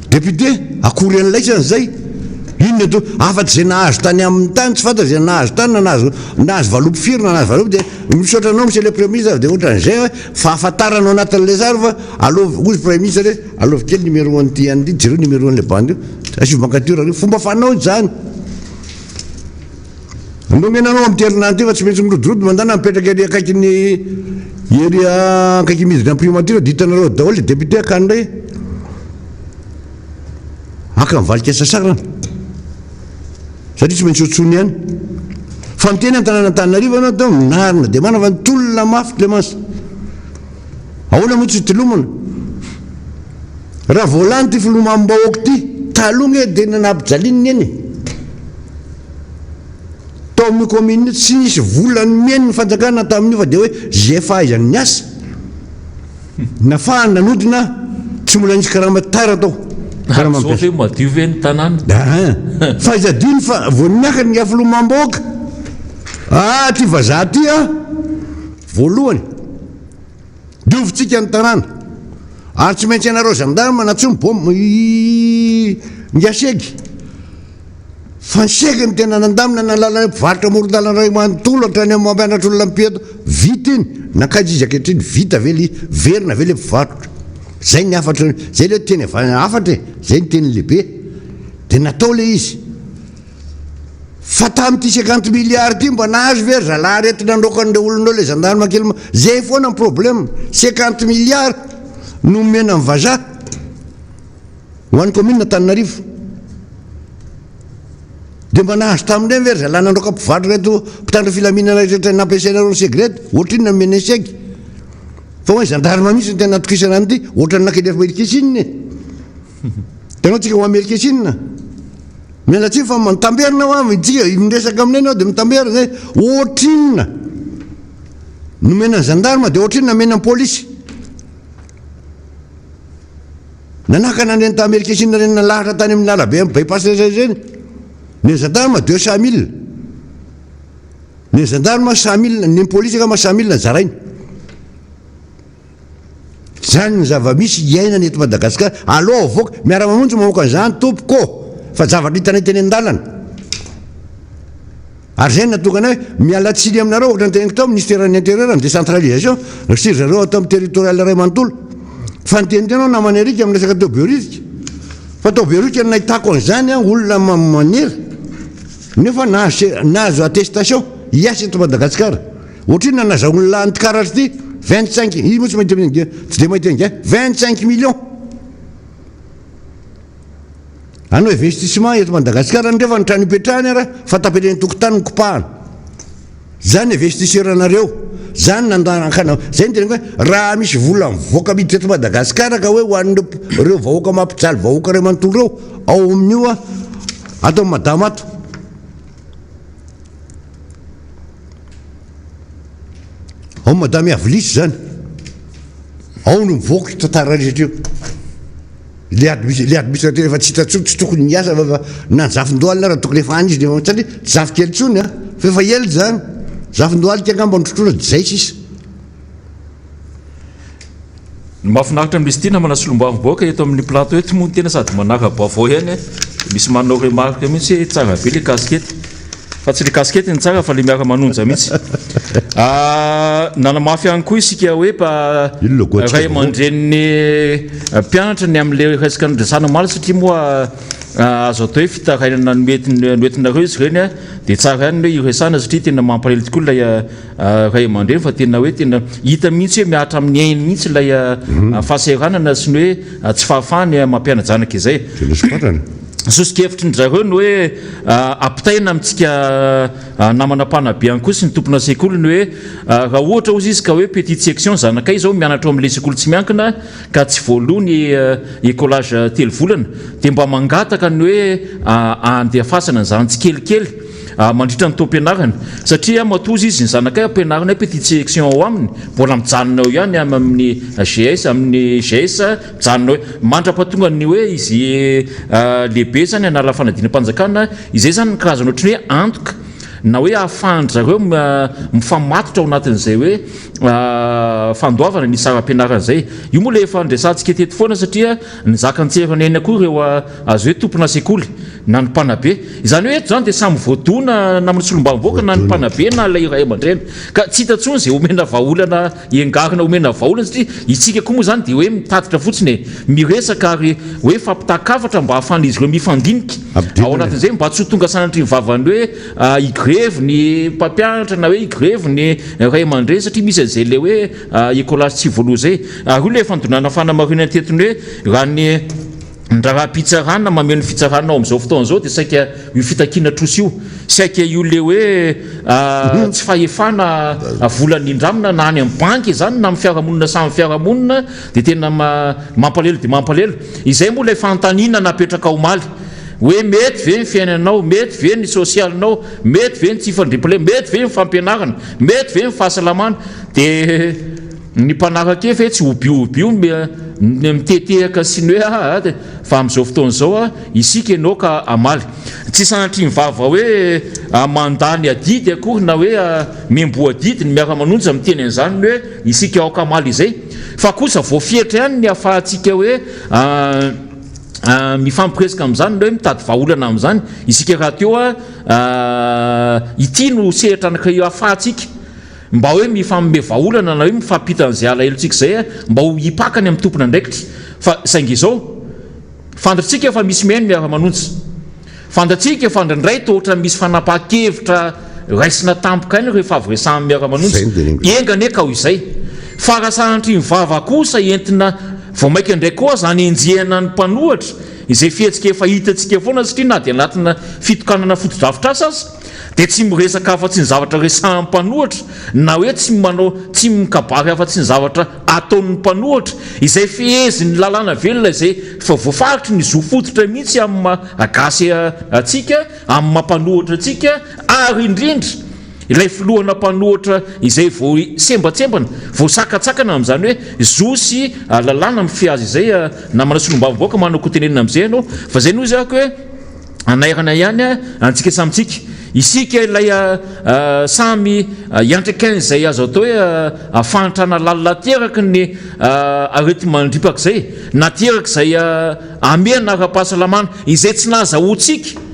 député akory an'laisany zay inona to afaty zay nahazo tany amin'ny tany tsy fantatra zay nahazo tany na nahazo valopy firy na nahazo valopy dia misaotranao monsieur le premier ministre dia ohatran'izay hoe fa afantaranao anatin'le zary fa ozy premier ministre hoe alova kely numéro 1 ty any jereo numéro 1 le bande io asivon-kature fomba fanao zany no menanao amin'ny terinanty fa tsy maintsy mirodorodo mandana mipetraka ery akaiky ny ery akaiky miditra ny primature ditanareo daholo le député akany ray aka mivalika sasarana satria tsy maintsy otsony ihany fa miteny an-tanànantanarivo anao da minarina dia manava nytolona mafy clémence ahoana moa tsy tilomana raha voalany ty filomam-bahoaka ty talogna dia nanampijalininy eny tao amin'ny commune tsy nisy volany meny ny fanjakana tamin'io fa dia hoe zay fahaizany ny asa nafahany nanodina tsy mbola nisy karamatara tao zao madio ve ny tanàna fahaizadiny fa voaniakany ny afilomam-bahoaka ty vazaha ty voalohany diovitsika ny tanàna ary tsy maintsy ianareo gendarme na tsy ngiasegy fa nysega ny tena nandamina nalala mpivarotra moron-dalana ray manontolo hatrany amin'ny mampianatra olona mipieto vita iny nakajizaka hatriny vita vely verina ve le mpivarotra zay ny afatra zay le teny afatra zay ny teny lehibe dia natao le izy fa tamin'ity 50 milliards ty mba nahazo ve zalahy retina androkan'le olonao le gendarme kely zay foana ny problème 50 milliards no mena amin'ny vazaha ho an'ny commune Tananarivo dia mba nahazo tamin'ireny ve zalahy nandroka mpivarotra reto mpitandro filaminana rehetra nampiasainareo ny segrety ohatriny mena segy fa hoe gendarme misy ny tena atokisana an'ity ohatrany nakelefa amerikesinina tenao tsika ho amerikesinina mialatsy fa mitamberina ho tsika miresaka aminay anao dia mitamberina zay ohatrinina no mena ny gendarme dia ohatrinina mena ny polisy nanaka nanreny ta amerikesinina reny nalahatra tany amin'ny alabe amin'ny bypass zany ny gendarme 200 000 ny gendarme 100 000 ny polisy ka ma 100 000 zarainy zany ny zava-misy iainany eto Madagasikara aloha avoaka Miara Manonja mamoaka an'izany tompoko fa zavatra hitanay teny an-dalana ary zay natokana hoe miala tsiny aminareo ohatra ny teniko tao ministère-ny intérieur ny décentralisation siry zareo atao amin'ny territorial ray manontolo fa nytenitenao namany arika amin'ny resaka tao biorizika fa tao biorizika ny nahitako an'izany olona maniry nefa nahazo attestation hiasa eto Madagasikara ohatriny nazahoany lany ty karatra ty 25 izy moa tsy dia mahita 25 millions anao investissement eto Madagasikara ndrefa ny trano ipetrahany ara fa tapeleny tokotany ny kopahana zany investisseur anareo zany nandarakana zay ny tenako hoe raha misy vola mivoaka miditra eto Madagasikara ka hoe ho an'ireo vahoaka mampijaly vahoaka ray manontolo reo ao amin'io atao madama ato ao madame avlisy zany ao no mivoaka tantara rehetra io le administrateur efa tsy hitatsony tsy tokony niasa fa nanjafin-dohalina raha tokony efa any izy satria zafy kely tsony fa efa ely zany zafin-dohalika angamba nitrotrona zay sisa mahafinaritra misy ity namana solombaviboaka eto amin'ny plateau eto moa tena sady manaka bavao ihany misy manao remarque mihitsy tsara be le kaskety fa tsy le kaskety ny tsara fa le Miara Manonja mihitsy nanamafy ihany koa isika hoe ray aman-dreniny mpianatra ny amin'le resaka nodresana mala satria moa azo atao hoe fitarainana noentinareo izy ireny dia tsara ihany hoe iresana satria tena mampalahelo tokoa lay ray aman-dreny fa tena hoe tena hita mihitsy hoe miaritra amin'ny ainy mihitsy lay fahasahiranana sy ny hoe tsy fahafahany mampiana-janaka izay sosikevitry ny zareo ny hoe ampitaina amintsika namana mpanabe ihany koa sy ny tompona sekoly ny hoe raha ohatra ozy izy ka hoe petite section zanakay zao mianatra amin'le sekoly tsy miankina ka tsy voaloha ny écolage telo volana dia mba mangataka ny hoe andehafasana ny zany tsikelikely mandritra ny tom-pianarana satria matozy izy ny zanakay ampianarana petite section ao aminy mbola mijanona eo ihany amin'ny GS amin'ny GS mijanona hoe mandra-pahatonga ny hoe izy lehibe zany anala fanadina-mpanjakana izay zany ny karazana ohatrany hoe antoka na hoe ahafahany zareo mifamatotra ao anatin'izay hoe fandoavana ny saram-pianarana zay io moa le efa ndresantsika teto foana satria ny zakan-tserana eny akoa ireo azo hoe tompona sekoly na ny mpanabe izany hoe eto zany dia samy voadona namin'ny solombaviboaka na ny mpanabe na ilay ray aman-dreny ka tsy hitantsony zay omena vahaolana engarina omena vahaolana satria isika koa moa zany dia hoe mitatitra fotsiny miresaka ary hoe fampitakafatra mba hahafahan'izy ireo mifandinika ao anatin'izay mba tsy ho tonga sanatry ny vavany hoe igrevy ny mpampianatra na hoe igrevy ny ray aman-dreny satria misy an'izay le hoe écolage tsy voaloha zay ary io le fandonana fanamarinana tetony hoe raha ny raha pitsarana mameno fitsarana ao amin'izao fotoana zao dia saika io fitakiana trosy io saika io le hoe tsy fahefana volany indramina na any amin'ny banky zany na amin'ny fiarahamonina samy fiarahamonina dia tena mampalelo dia mampalelo izay moa ilay fantaniana napetraka omaly hoe mety ve ny fiainanao mety ve ny sosialinao mety ve ny tsy fandrimpole mety ve ny fampianarana mety ve ny fahasalamana dia ny mpanaraka efa tsy obiobio mitetehaka sy ny hoe fa amin'izao fotoana zao isika ianao ka amaly tsy sanatry mivava hoe mandany adidy akory na hoe membo adidy ny Miara Manonja miteny an'izany hoe isika aoka amaly izay fa kosa voafietra ihany ny ahafahantsika hoe mifampiresaka amin'izany hoe mitady vahaolana amin'izany isika raha teo ity no sehatra anakay ahafahantsika mba hoe mifamome vahaolana na hoe mifampitan'izay alahelontsika zay mba ho hipakany amin'ny tompona ndraikitra fa saingy izao fandratsika efa misy mihaino Miara Manonja fandatsika efa ndraindray toa ohatra misy fanapahan-kevitra raisina tampoka ainy rehefa avy resahan'ny Miara Manonja engane ka ho izay fa raha sanatry mivava kosa entina vao maika indray koa zany enjehana ny mpanohatra izay fihetsika efa hitantsika foana satria na dia anatina fitokanana foto-drafitrasa azy dia tsy miresaka afa-tsy ny zavatra resahan'ny mpanohatra na hoe tsy mikabary afa-tsy ny zavatra ataon'ny mpanohatra izay fiheziny lalàna velona izay fa voafaritry ny zofototra mihitsy amin'ny agasy atsika amin'ny mampanohatra atsika ary indrindra ilay filohana mpanohatra izay vao sembatsembana vao sakatsakana amin'izany hoe zosy lalàna amin'ny fiazy izay na manasolom-baviboaka manao kotenenina amin'izay ianao fa zay noho izy ako hoe anairana ihany antsika samitsika isika ilay samy iantrakainy izay azo atao hoe afantrana lalina teraka ny arety mandripaka izay na teraka izay amena ara-pahasalamana izay tsy nahazahoantsika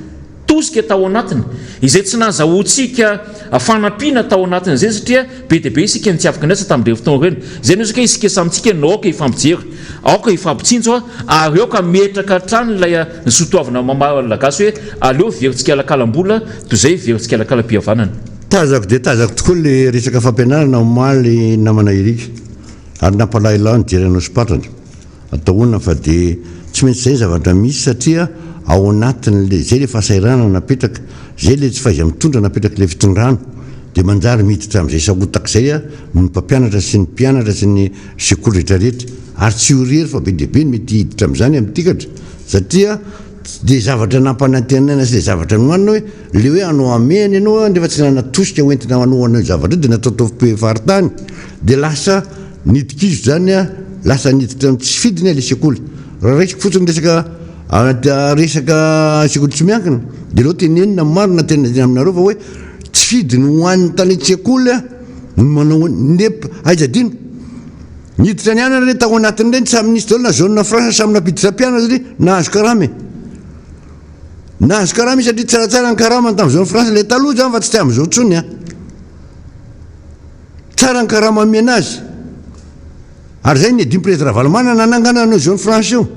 tosika tao anatiny izay tsy nahazahoantsika fanampiana tao anatiny izay satria be dia be isika ny tsy afaka ndrasa tamin'ireny fotoana ireny zay noho izy ka isika samitsika no aoka ifampijery aoka ifampitsinjo ary aoka metraka hatrany ilay ny sotoavana mamalagasy hoe aleo veritsika alakalam-bola toy izay veritsika alakalam-pihavanana tazako dia tazako tokoa le resaka fampianarana omaly namana erika ary nampalailao ny jerenao sopatrandra atahoana fa dia tsy maintsy izay zavatra misy satria ao anatin'le zay le fahasairana napetraka zay le tsy faiza mitondra napetraka le fitondrano dia manjary miditra amin'izay sahotaka izay ny mpampianatra sy ny mpianatra sy ny sekoly rehetrarehetra ary tsy horery fa be dia be mety hiditra amin'izany amin'ny tikatra satria dia zavatra nampanantenana sy le zavatra nohanina hoe le hoe anao amehany ianao nefa tsy nanatosika hoentina manohana zavatra dia nataotaofim-pefaritany dia lasa nitikizo zany lasa niditra tsy fidiny le sekoly raha raisiko fotsiny resaka sekoly tsy miankina dia loha tenenina marina tena aminareo fa hoe tsy fidiny hoan'ny talenty-tsekoly manao nepa aizadino niditra ny anana re tao anatin'ireny samy nisy daholo na Jona Frantsa samy napiditra mpianatra satria nahazo karama nahazo karama satria tsaratsara ny karama tamin'izao Frantsa le taloha zany fa tsy tamin'izao tsony tsara ny karama amena azy ary zay ny adimpretra valomana nanangana no Jona Frantsa io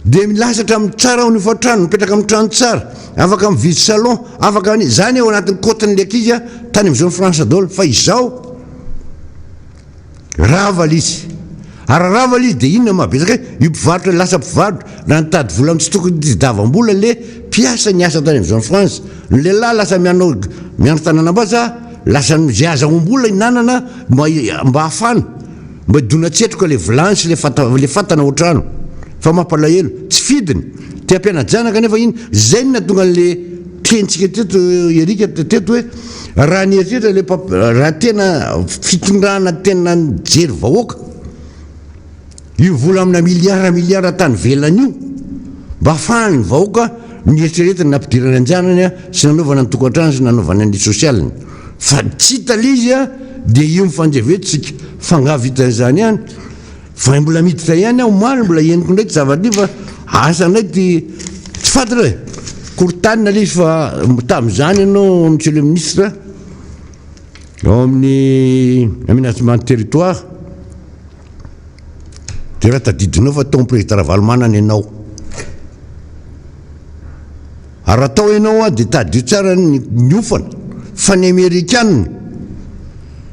dia milasatra amin'ny tsara ao ny fatrano mipetraka amin'ny trano tsara afaka mividy salon afaka zany ao anatin'ny kôtin'le akizy tany amin'izao ny Frantsa daholo fa izao ravala izy ary ravala izy dia inona mahabetsaka io mpivarotra lasa mpivarotra raha nitady vola tsy tokony didavam-bola le mpiasa ny asa tany amin'izao ny Frantsa ny lehilahy lasa miano tanànam-baza lasa zay azahoam-bola inanana mba hafana mba idona tsetroka le vilansy le fatana oatrano fa mampalahelo tsy fidiny tia ampiana-janaka nefa iny zay no natonga le tentsika teto erika teto hoe raha nieritreritra raha tena fitondrana tena jery vahoaka io vola amina miliara tany velany io mba ahafahany vahoaka nieritrereta nampidirany anjanany sy nanaovana ny tokantrano sy nanaovana ny sosialiny fa tsy hita le izy dia io mifanjevetsika fangavitan'izany ihany fa mbola miditra ihany aho maly mbola eniko ndraiky zavatra fa asanay ty tsy fantatra kortanina le izy fa tamin'izany ianao monsieur le ministre ao amin'ny aménagement territoire dia raha tadidinao fa tao président Ravalomana ianao ary atao ianao dia tadio tsara ny ofana fa ny amerikanina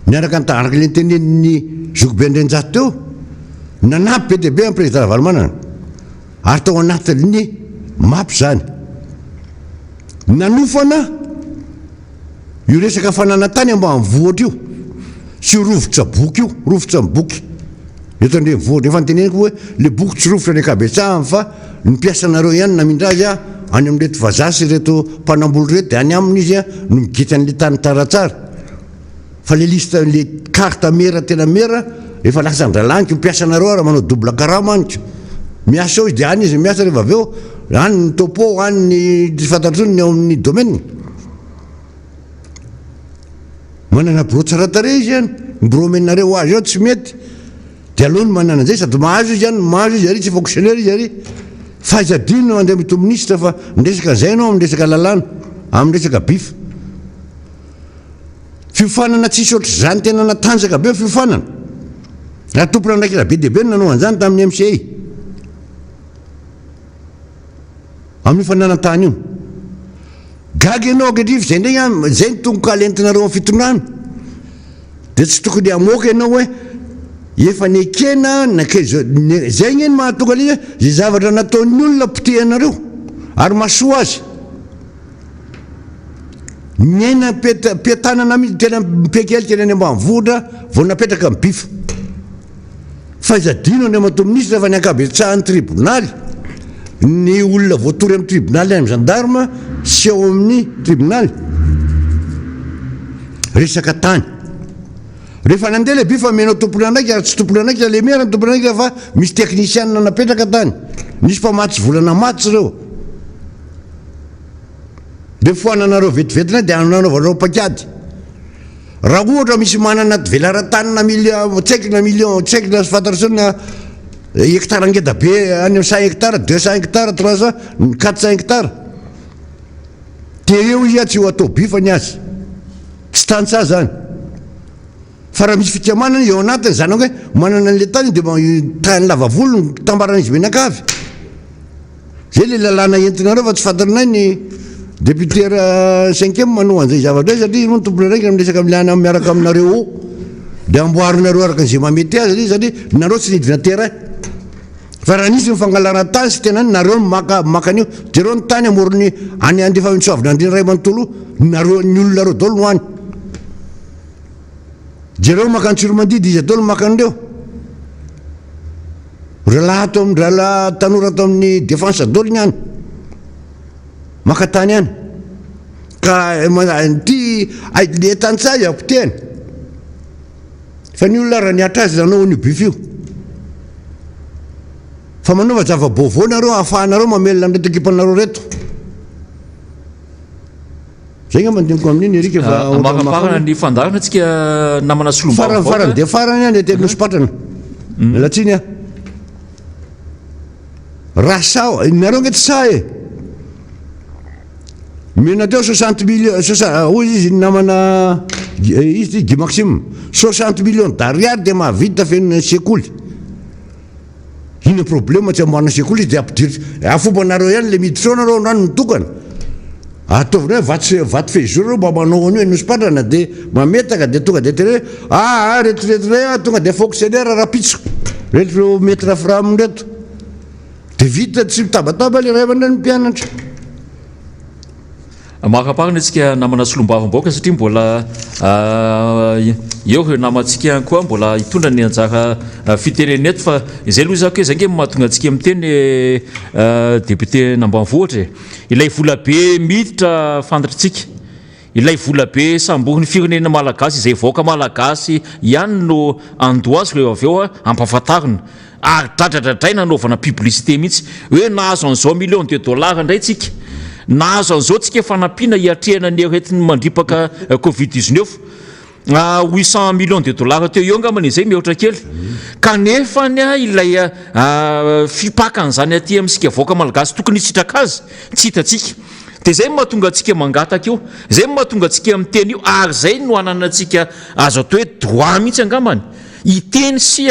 miaraka araka le teneniny Zokobe Andrenjato teo nanampy be dia be amin'ny président Ravalomana ary tao anatin'ny mapy zany nanofana io resaka fananantany amba mivoatra io sy rovotra boky io rovotra miboky eto andre mivoatra efa nyteneniko hoe le boky tsy rovotra ny akabetsahany fa nimpiasanareo ihany namindra azy a any amin'reto vazasy reto mpanamboly reto de any aminy izy a no migety an'le tany taratsara fa le liste le carte mera tena mera efa lasa andralaniko mpiasanareo ara manao double karamaniko miasa ao izy de any izy miasa rehefa aveo any ny topo any ny fantatrony ao amin'ny domaine manana bureau tsara tare izy any mibromenareo azy ao tsy mety de aloha ny manana an'izay sady mahazo izy any mahazo izy ary tsy fonctionnaire izy ary fahaizadino andeha mito ministre fa ndresaka an'izay anao amin'ny resaka lalàna amin'ny resaka bifa fiofanana tsisy ohatry zany tena natanjaka be fiofanana raha tompona andraikitra be dehibe nanao an'izany tamin'ny MCA amin'ny fananantany io gagy ianao ankehitriny zay ndray zay ny tongoka alentinareo amin'ny fitondrana de tsy tokony amoaka ianao hoe efa ny ekena zay gneny mahatonga le zay zavatra nataon'ny olona pitehanareo ary masoa azy nyena piatanana mihitsy tena mipekely tena any ambanivohitra vao napetraka amin'ny bifa fahaizadino any amato ministre fa ny ankabetsahan'ny tribonaly ny olona voatory amin'ny tribonaly amin'ny gendarme sy ao amin'ny tribonaly resaka tany rehefa nandeha le bifa menao tompona andraiky ary tsy tompona andraiky le mera ny tompona andraiky fa misy technicienne napetraka tany misy mpamatsy volana matsy reo de foananareo vetivetina de ananaovanareo pakady raha ohatra misy manana velaran-tanina tsaikina million tsaikina fantatrasona hectare angeda be any 100 hectare 200 hectare 300 400 hectare de eo izy a tsy ho atao bifa ny azy tsy tantsa zany fa raha misy fitiamanana eo anatiny zany hoe manana an'le tany de tany lavavolo ny tambaran'izy menakavy zay le lalàna entinareo fa tsy fantarinay ny député 5e manao an'izay zavatra satria no tompona raiky amresaka milana miaraka aminareo de amboarinareo araka an'izay mamety azy satria nareo tsy nidina terrain fa raha nisy mifangalana tany sy tena nareo makan'io jereo ny tany amorony any andefa mitsoavina andriny ray manontolo nareo ny olonareo dolo no any jereo makany tsiromandidy izy dolo makan'ireo rahalahato amin'ny rahala tanora ato amin'ny défense dolo ny any makatany any ka ty le tantsazy ampitehany fa ny olona raha niatra azy nanao ny bif io fa manaova zava-baovao nareo ahafahanareo mamelona ny reto ekipanareo reto zay nga mandiniko amin'iny erika fa makapahana ny fandarana atsika namana farany de farany any teny nosopatrana latsiny a raha sao nareo nge ty sa mena teo 60 millions hoy izy namana izy Guy Maxime 60 millions d'ariary de mahavita fenina sekoly ino problème tsy amboarina sekoly izy de ampidiry afombanareo ihany le miditra ao nareo rano mitokana ataovina hoe vaty fejoro reo mba manao an'io nosopatrana de mametaka de tonga de tere retiretre tonga de fonctionnaire rapitsiko reto metre fram reto de vita tsy mitabataba le ray aman-drany mpianatra makapahana atsika namana solombavam-baoaka satria mbola eo namantsika koa mbola hitondra ny anjara fiteneny eto fa izay aloha zako hoe zay nge mahatonga antsika miteny député nambanivohitra ilay vola be miditra fantatritsika ilay vola be samborin'ny firenena malagasy izay vaoaka malagasy ihany no andoazy reo avy eo ampahafantarina ary dradradradraina anaovana publicité mihitsy hoe nahazo an'izao million de dollars indray tsika nahazo an'izao tsika fanampiana hiatrehana ny aretiny mandripaka covid-19 800 millions de dollars teo eo ngamany izay mihoatra kely kanefa ny ilay fipakan'izany aty amintsika vaoaka malagasy tokony hitsitraka azy tsy hitatsika de zay mahatonga antsika mangataka io zay mahatonga antsika miteny io ary zay no anana antsika azo atao hoe droit mihitsy angamany iteny sy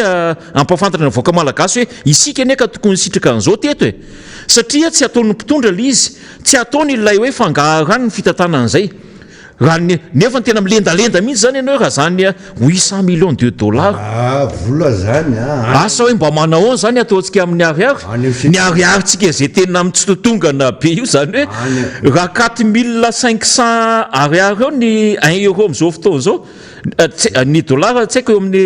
ampafantarana vaoaka malagasy hoe isika neka tokony sitraka an'izao teto e satria tsy ataony mpitondra le izy tsy ataony ilay hoe fangaharany ny fitantanan'izay raha nefa tena milendalenda mihitsy zany ianao raha zany 800 millions de dollars vola zany asa hoe mba manao zany ataontsika amin'ny ariary ny ariarytsika zay tena mitsototongana be io zany hoe raha 4500 ariary eo ny 1 euro am'izao fotoana zao ny dollar tsy haiko eo amin'ny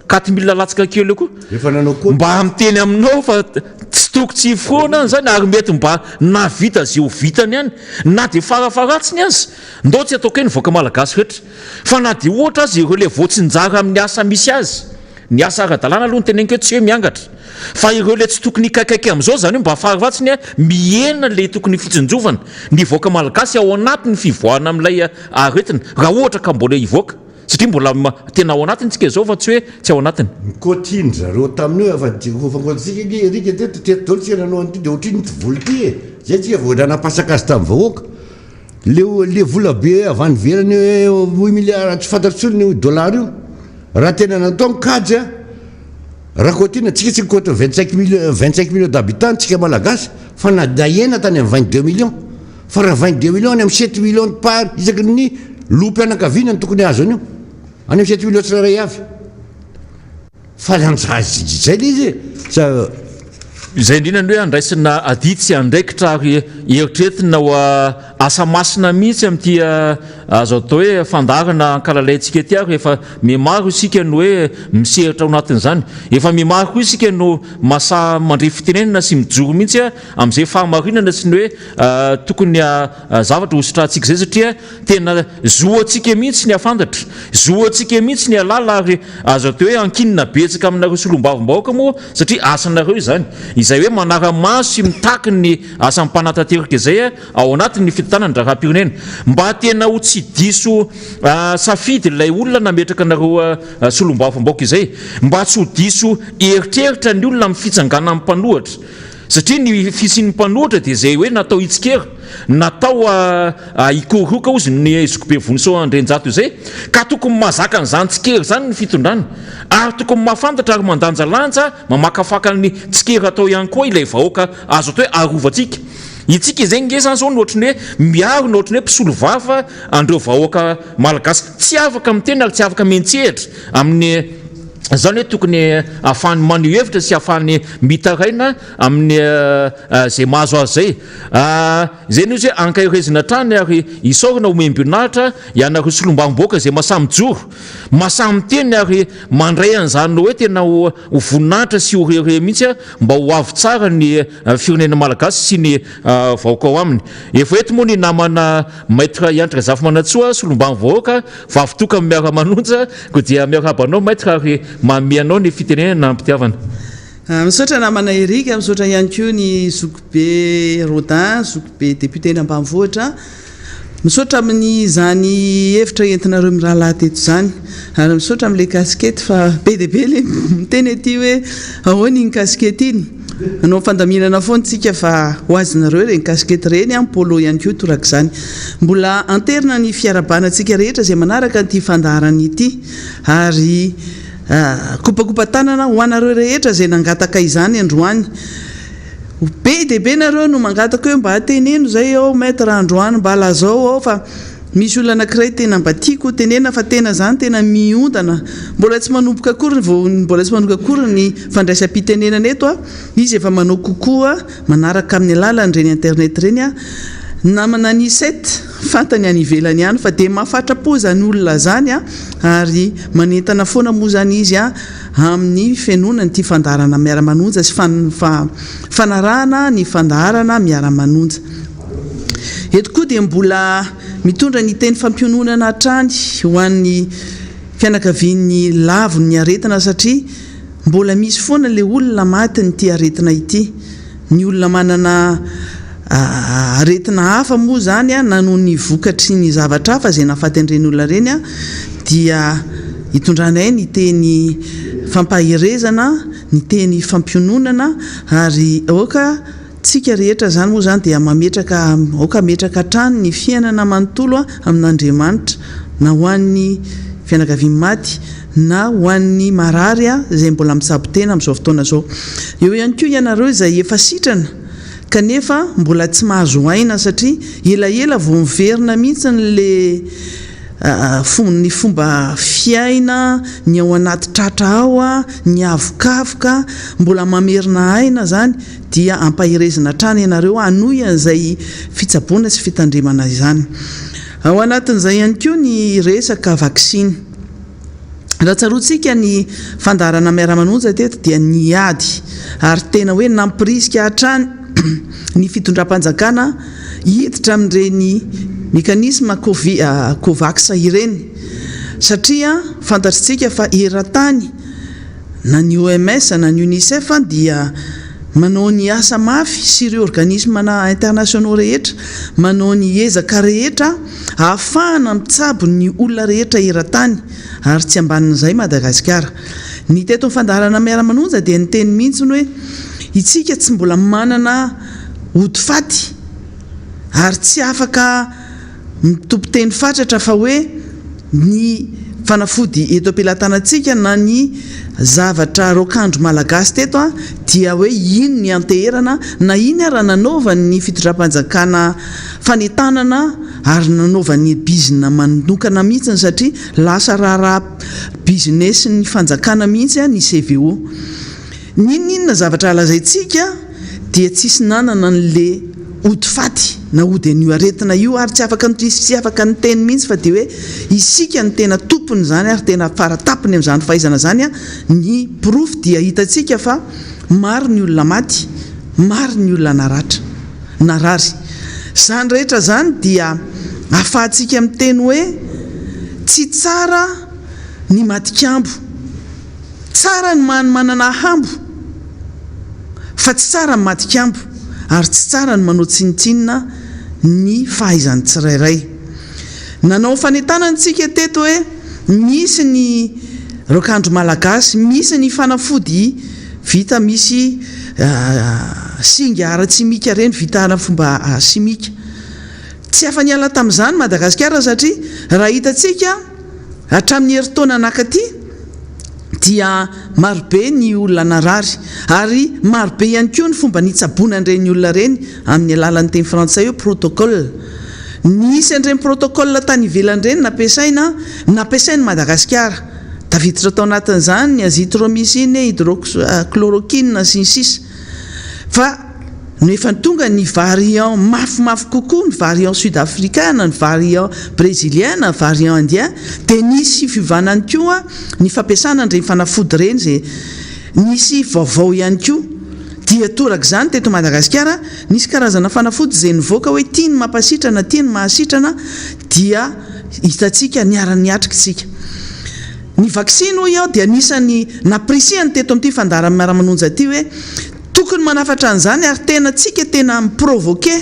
4000 latsaka kely eo koa mba miteny aminao fa tsy toko tsy foana zany ary mety mba navita zay ho vitany ihany na de farafaratsiny azy ndao tsy ataoko hoe nivoaka malagasy rehetra fa na de ohatra azy ireo le voatsinjara amin'ny asa misy azy ny asa ara-dalàna aloha ny teneniko hoe tsy hoe miangatra fa ireo le tsy tokony kaikaiky am'izao zany hoe mba farafatsiny mihena le tokony fitsinjovana ny voaka malagasy ao anatiny fivoahana amin'ilay aretina raha ohatra ka mbola hivoaka satria mbola tena ao anatiny tsika zao fa tsy hoe tsy ao anatiny mikotriny zareo tamin'io afafatsika rika tetolo tsy nanao an'ity de ohatriny ty voly ty zay tsika voa nanapasaka azy tamin'ny vahoaka le vola be avy any velany hoe 8 milliards tsy fantatritsony io dollar io raha tena natao mikajy raha koatina tsika tsika koatra 25 millions d'habitants tsika malagasy fa na daena tany amin'ny 22 millions fa raha 22 millions any amin'ny 7 millions de part isaky ny lompianakaviana ny tokony azo an'io any amin'ny 7 millions tsiraray avy fa lanjazay le izy zay indrinany hoe andraisina aditsy andraikitra ary eritreretina ho asa masina mihitsy amin'ity azo atao hoe fandarana ankalalantsika ty ary efa mimaro isika no hoe miseritra ao anatin'izany efa mimaro koa isika no masa mandre fitenenana sy mijoro mihitsy amin'izay fahamarinana sy ny hoe tokony zavatra hositrantsika zay satria tena zoatsika mihitsy ny afantatra zoatsika mihitsy ny alala ary azo atao hoe ankinina betsaka aminareo solombavombahoaka moa satria asanareo izany izay hoe manara-maso sy mitaky ny asa mpanataterika zay ao anatin'ny fitanana raha-pirenena mba tena ho tsy diso safidy lay olona nametraka anareo solombavombaoka izay mba tsy ho diso eritreritra ny olona amin'ny fitsangana amin'ny mpanohatra satria ny fisin'ny mpanohatra dia zay hoe natao hitsikera natao ikoroka ozy ny zokobe voniso andrenjato izay ka tokony mahazaka n'izany tsikera zany ny fitondrana ary tokony mahafantatra ary mandanjalanja mamakafaka ny tsikera atao ihany koa ilay vahoaka azo atao hoe arovantsika itsika izay ngesany zao ny ohatrany hoe miaro ny ohatrany hoe mpisolo vafa andreo vahoaka malagasy tsy afaka miteny ary tsy afaka mentsehatra amin'ny zany hoe tokony ahafahany maneho hevitra sy ahafahany mitaraina amin'ny zay mahazo azy zay ny izy hoe ankahirezina trany ary isaorana homembionahitra ianareo solombavomboaka zay masamijoro masamiteny ary mandray an'izany hoe tena ho voninahitra sy horere mihitsy mba ho avy tsara ny firenena malagasy sy ny vahoaka ao aminy efa eto moa ny namana maître iantra zafimanatsoa solombavomboaka vavitoka amin'ny Miara Manonja ko dia miarabanao maître ary mamianao ny fitenenana nampitiavana misaotra namana Erika misaotra ihany koa ny zokobe Rodin zokobe député ambanivohitra misaotra amin'ny zany hevitra entinareo mirahalahy teto zany ary misaotra amin'le kaskety fa be dia be le miteny aty hoe ahoana iny kaskety iny anao fandaminana foana tsika fa hoazinareo reny kaskety reny amin'ny polo ihany koa toraka izany mbola anterina ny fiarabanantsika rehetra izay manaraka nyity fandaharana ity ary kopakopa tanana ho anareo rehetra zay nangataka izany androany be dia be nareo no mangataka hoe mba ateneno zay ao maître androany mba lazao ao fa misy olona anankiray tena mba tiako tenena fa tena zany tena miondana mbola tsy manomboka akory mbola tsy manomboka akory ny fandraisam-pitenenana eto izy efa manao kokoa manaraka amin'ny alalany reny internet reny namana ny 7 fantany any ivelany ihany fa dia mahafatrapo zany olona zany ary manentana foana moa zany izy amin'ny fianonany ity fandaharana Miara Manonja sy fanarahana ny fandaharana Miara Manonja eto koa dia mbola mitondra ny teny fampiononana hatrany ho an'ny fianakavian'ny lavony aretina satria mbola misy foana le olona maty nyity aretina ity ny olona manana aretina hafa moa zany nanoho ny vokatry ny zavatra hafa zay nahafaty an'ireny olona reny dia hitondranay ny teny fampaherezana ny teny fampiononana ary aoka tsika rehetra zany moa zany dia mametraka trano ny fiainana manontolo amin'Andriamanitra na ho an'ny fianakaviany maty na ho an'ny marary zay mbola misabo tena amin'izao fotoana zao eo ihany koa ianareo izay efa sitrana kanefa mbola tsy mahazo aina satria elaela vao miverina mihitsy le ny fomba fiaina ny ao anaty tratra ao a ny avokafoka mbola mamerina aina zany dia ampahirezina trany ianareo anoy an'izay fitsaboana sy fitandremana izany. Ao anatin'izay ihany koa ny resaka vaksiny. Raha tsaroantsika ny fandarana Miara Manonja teto dia ny ady ary tena hoe nampirisika hatrany ny fitondram-panjakana hiditra amin'ireny mekanisma COVAX ireny satria fantatritsika fa eran-tany na ny OMS na ny UNICEF dia manao ny asa mafy sy ireo organisme internationaux rehetra manao ny ezaka rehetra ahafahana mitsabo ny olona rehetra eran-tany ary tsy ambanin'izay Madagasikara. Ny teto fandarana Miara Manonja dia niteny mihitsy hoe itsika tsy mbola manana ody faty ary tsy afaka mitompo teny fatratra fa hoe ny fanafody eto am-pelatanantsika na ny zavatra rokandro malagasy teto dia hoe ino ny anteherana na iny ara nanaovany ny fitondram-panjakana fanetanana ary nanaovany bizina manokana mihitsy satria lasa raharaha business ny fanjakana mihitsy ny CVO. Ninona zavatra alazaitsika dia tsisy nanana n'le ody faty na ody an'io aretina io ary tsy afaka niteny mihitsy fa dia hoe isika ny tena tompony zany ary tena faratapony amin'izany fahaizana zany ny proof dia hitantsika fa maro ny olona maty, maro ny olona narary. Zany rehetra zany dia ahafahantsika miteny hoe tsy tsara ny matikambo, tsara ny manana hambo fa tsy tsara ny matikambo ary tsy tsara ny manao tsinitsinina ny fahaizany tsirairay. Nanao fanetanantsika teto hoe misy ny rokandro malagasy, misy ny fanafody vita misy singa ara-tsimika reny vita ana fomba simika. Tsy afa-niala tamin'izany Madagasikara satria raha hitantsika hatramin'ny herintaona anankaty dia marobe ny olona narary ary marobe ihany koa ny fomba nitsaboana an'ireny olona reny amin'ny alalan'ny teny frantsay hoe protocole. Nisy an'ireny protocole tany ivelany ireny nampiasainy Madagasikara. Tafiditra tao anatin'izany ny azithromycine, hydroxychloroquine sy ny sisa. Fa nefa tonga ny variant mafimafy kokoa, ny variant sud-africaine, ny variant brésilienne, ny variant indien dia nisy fiovanany koa ny fampiasana an'ireny fanafody ireny izay nisy vaovao ihany koa. Dia toraka izany teto Madagasikara nisy karazana fanafody izay nivoaka hoe tiany mampasitrana, tiany mahasitrana dia hitantsika niara-niatrika isika. Ny vaksiny hoy dia anisany naprisihany teto amin'ity fandarana Miara Manonja ity hoe tokony manafatra an'izany ary tena tsika tena miprovoke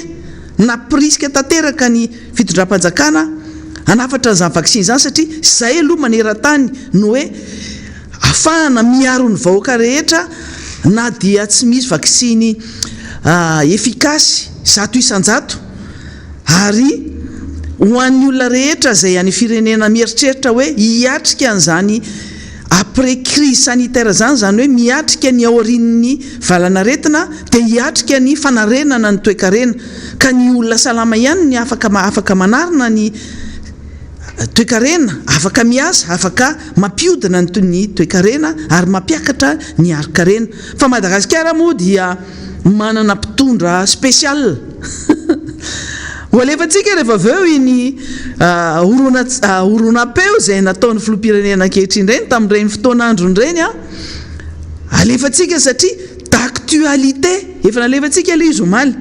napriska tanteraka ny fitondram-panjakana hanafatra an'izany vaksiny izany satria izay aloha maneran-tany no hoe ahafahana miaro ny vahoaka rehetra na dia tsy misy vaksiny efikasy 100 isan-jato ary ho an'ny olona rehetra izay any firenena mieritreritra hoe hiatrika an'izany après crise sanitaire zany hoe miatrika ny aorian'ny valanaretina dia hiatrika ny fanarenana ny toe-karena ka ny olona salama ihany ny afaka manarina ny toe-karena, afaka miasa, afaka mampiodina ny toe-karena ary mampiakatra ny ari-karena. Fa Madagasikara moa dia manana mpitondra spesial ho alefantsika rehefa avy eo iny oronapeo izay nataon'ny filoham-pirenena ankehitriny ireny tamin'ireny fotoan'androny ireny alefantsika satria d'actualité efa nalefantsika ilay izy omaly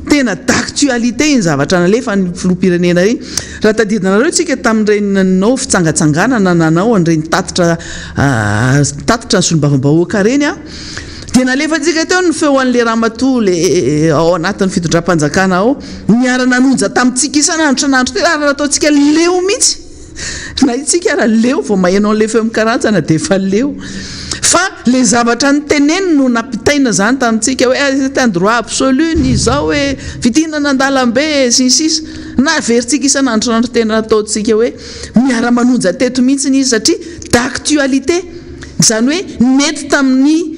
tena d'actualité iny zavatra nalefa ny filoham-pirenena iny. Raha tadidinareo tsika tamin'ireny nanao fitsangatsanganana nanao an'ireny tatitra ny solombavambahoaka reny dia nalefantsika teo ny feo an'le ramatoa le ao anatin'ny fitondram-panjakana ao Miara Manonja tamintsika isan'andro san'andro tena raha ataontsika leo mihitsy na itsika raha leo vao mahainao an'le feo mikarantsana dia efa leo fa le zavatra niteneny no nampitaina zany tamintsika hoe c'est un droit absolu ny izao hoe fidinana an-dalambe sy ny sisa na averintsika isan'andro san'andro tena ataontsika hoe Miara Manonja teto mihitsy izy satria d'actualité izany hoe mety tamin'ny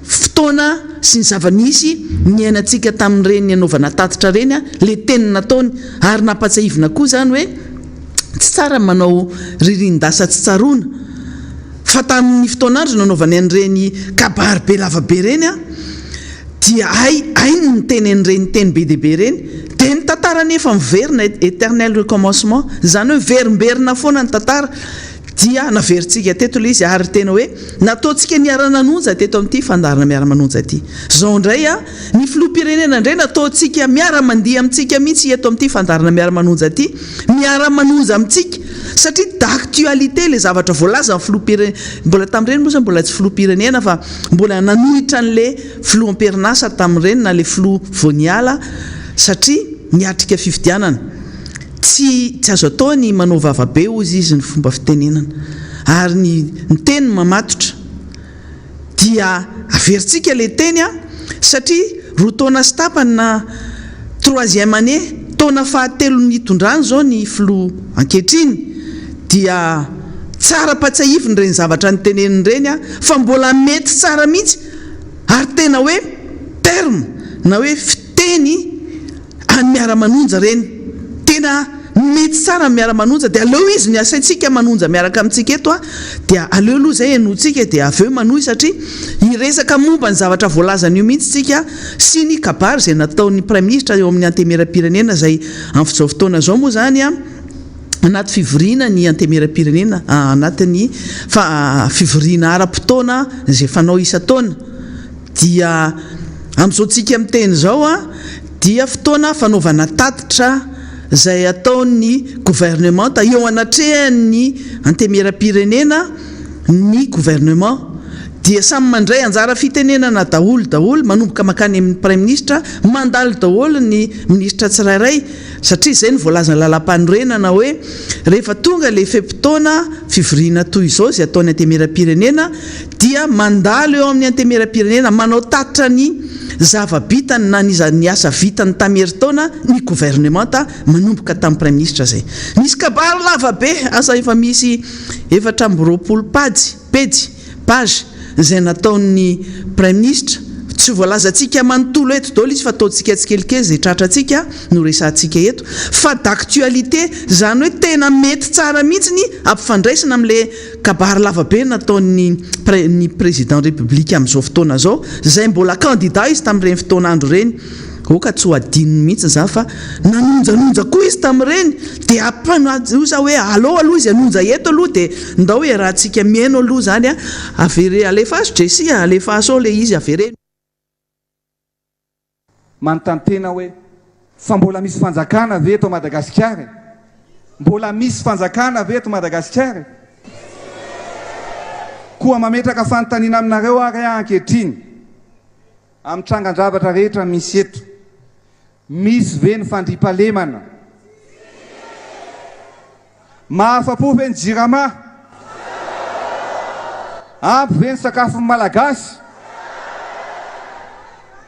fotoana sy ny zava-nisy niainantsika tamin'ireny anaovana tatitra reny a le teny nataony ary nampatsahivina koa zany hoe tsy tsara manao ririndasa tsy tsaroana fa tamin'ny fotoanandro nanaovany an'ireny kabary be lavabe reny a dia ainy ny teny an'ireny teny be deaibe reny dia ny tantara nefa miverina éternel recommencement zany hoe verimberina foana ny tantara dia naverintsika teto le izy ary tena hoe nataontsika niara-nanonja teto amin'ity fandarana miara-manonja ity zao indray a ny filoham-pirenena indray nataontsika miara-mandiha amintsika mihitsy eto amin'ity fandarana miara-manonja ity miara-manonja amintsika satria d'actualité le zavatra voalaza amin'ny filoham-pirenena mbola tamin'ireny moa mbola tsy filoham-pirenena fa mbola nanohitra an'le filoham-perinasa tamin'ireny na le filoha voaniala satria niatrika fifidianana tsy azo atao ny manao vavabe ozy izy ny fomba fitenenana ary ny teny mamatotra dia averintsika le teny a satria roa taona sy tapany na 3e année taona fahatelo ny tondrany zao ny filoha ankehitriny dia tsara patsahiviny reny zavatra ny teneniny reny a fa mbola mety tsara mihitsy ary tena hoe terme na hoe fiteny any miara-manonja reny tena mety tsara miara-manonja dia aleo izy ny asaintsika manonja miaraka amintsika eto a dia aleo aloha zay enotsika dia aveo manohy satria iresaka momba ny zavatra voalazana io mihitsy tsika sy ny kabary zay nataon'ny prime ministre eo amin'ny antemera-pirenena zay amin'ny fizao fotoana zao moa zany a anaty fivoriana ny antemera-pirenena anatin'ny fivoriana ara-potoana zay fanao isa-taona dia amin'izao tsika amin'ny teny zao a dia fotoana fanaovana tatitra zay ataon'ny gouvernement eo anatrehan'ny antemera-pirenena ny gouvernement dia samy mandray anjara fitenenana daholo manomboka makany amin'ny prime ministre mandalo daholo ny ministra tsirairay satria izay ny voalazana lalam-panorenana hoe rehefa tonga le fepitoana fivoriana toy izao zay ataon'ny antemera-pirenena dia mandalo eo amin'ny antemera-pirenena manao tatitra ny zava-bitany na ny asa vitany tameritaona ny gouvernement manomboka tamin'ny prime ministre zay misy kabary lavabe asa efa misy 420 page zay nataon'ny prime ministre tsy voalazantsika manontolo eto daholo izy fa ataontsika tsikelikely zay tratratsika no resantsika eto fa d'actualité zany hoe tena mety tsara mihitsy ny ampifandraisina amin'le kabary lavabe nataon'ny ny président république amin'izao fotoana zao zay mbola candidat izy tamin'ireny fotoanandro reny oka tsy ho adininy mihitsy za fa nanonjanonja koa izy tamin'ireny dia ampanoza hoe aloha izy anonja eto aloha dia ndao hoe rahantsika miaino aloha zany a avere alefa azo dresi alefa aso le izy avere manontany tena hoe fa mbola misy fanjakana ve eto Madagasikara mbola misy fanjakana ve eto Madagasikara koa mametraka fanontaniana aminareo ary ankehitriny amin'ny trangan-javatra rehetra misy eto misy ve ny fandriampahalemana mahafa-po ve ny jirama ampy ve ny sakafon'ny malagasy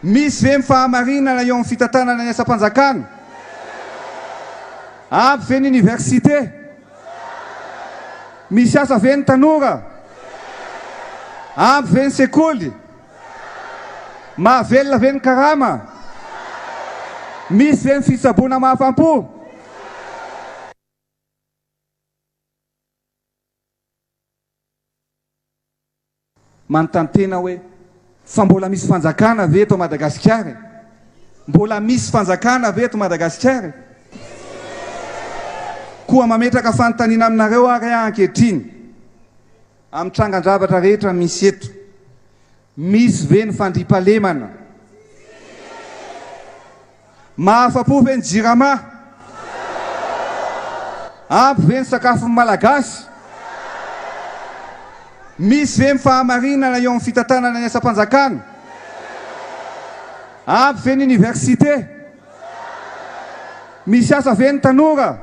misy ve ny fahamarinana eo amin'ny fitantanana ny asa-panjakana ampy ve ny université misy asa ve ny tanora ampy ve ny sekoly mahavelona ve ny karama misy ve ny fitsaboana mahafam-po manontany tena hoe fa mbola misy fanjakana ve eto Madagasikara mbola misy fanjakana ve eto Madagasikara koa mametraka fanontaniana aminareo ary ankehitriny amin'ny trangan-javatra rehetra misy eto misy ve ny fandriampahalemana mahafa-po ve ny jirama ampy ve ny sakafon'ny malagasy misy ve ny fahamarinana eo amin'ny fitantanana ny asa-panjakana ampy ve ny université misy asa ve ny tanora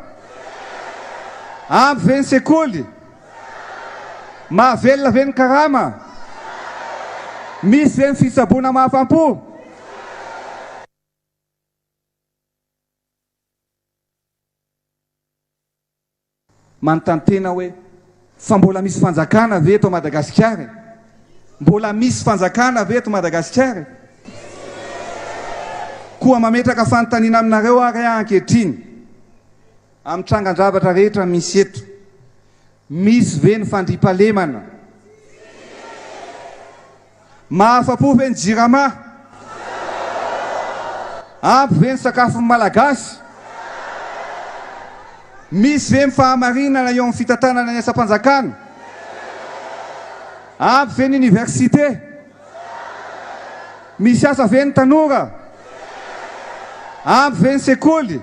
ampy ve ny sekoly mahavelona ve ny karama misy ve ny fitsaboana mahafam-po manontany tena hoe fa mbola misy fanjakana ve eto Madagasikara mbola misy fanjakana ve eto Madagasikara koa mametraka fanontaniana aminareo ary ankehitriny amin'ny trangan-javatra rehetra misy eto misy ve ny fandriampalemana mahafa-po ve ny jirama ampy ve ny sakafony malagasy misy ve ny fahamarinana eo amin'ny fitantanana ny asa-panjakana ampy ve ny université misy asa ve ny tanora ampy ve ny sekoly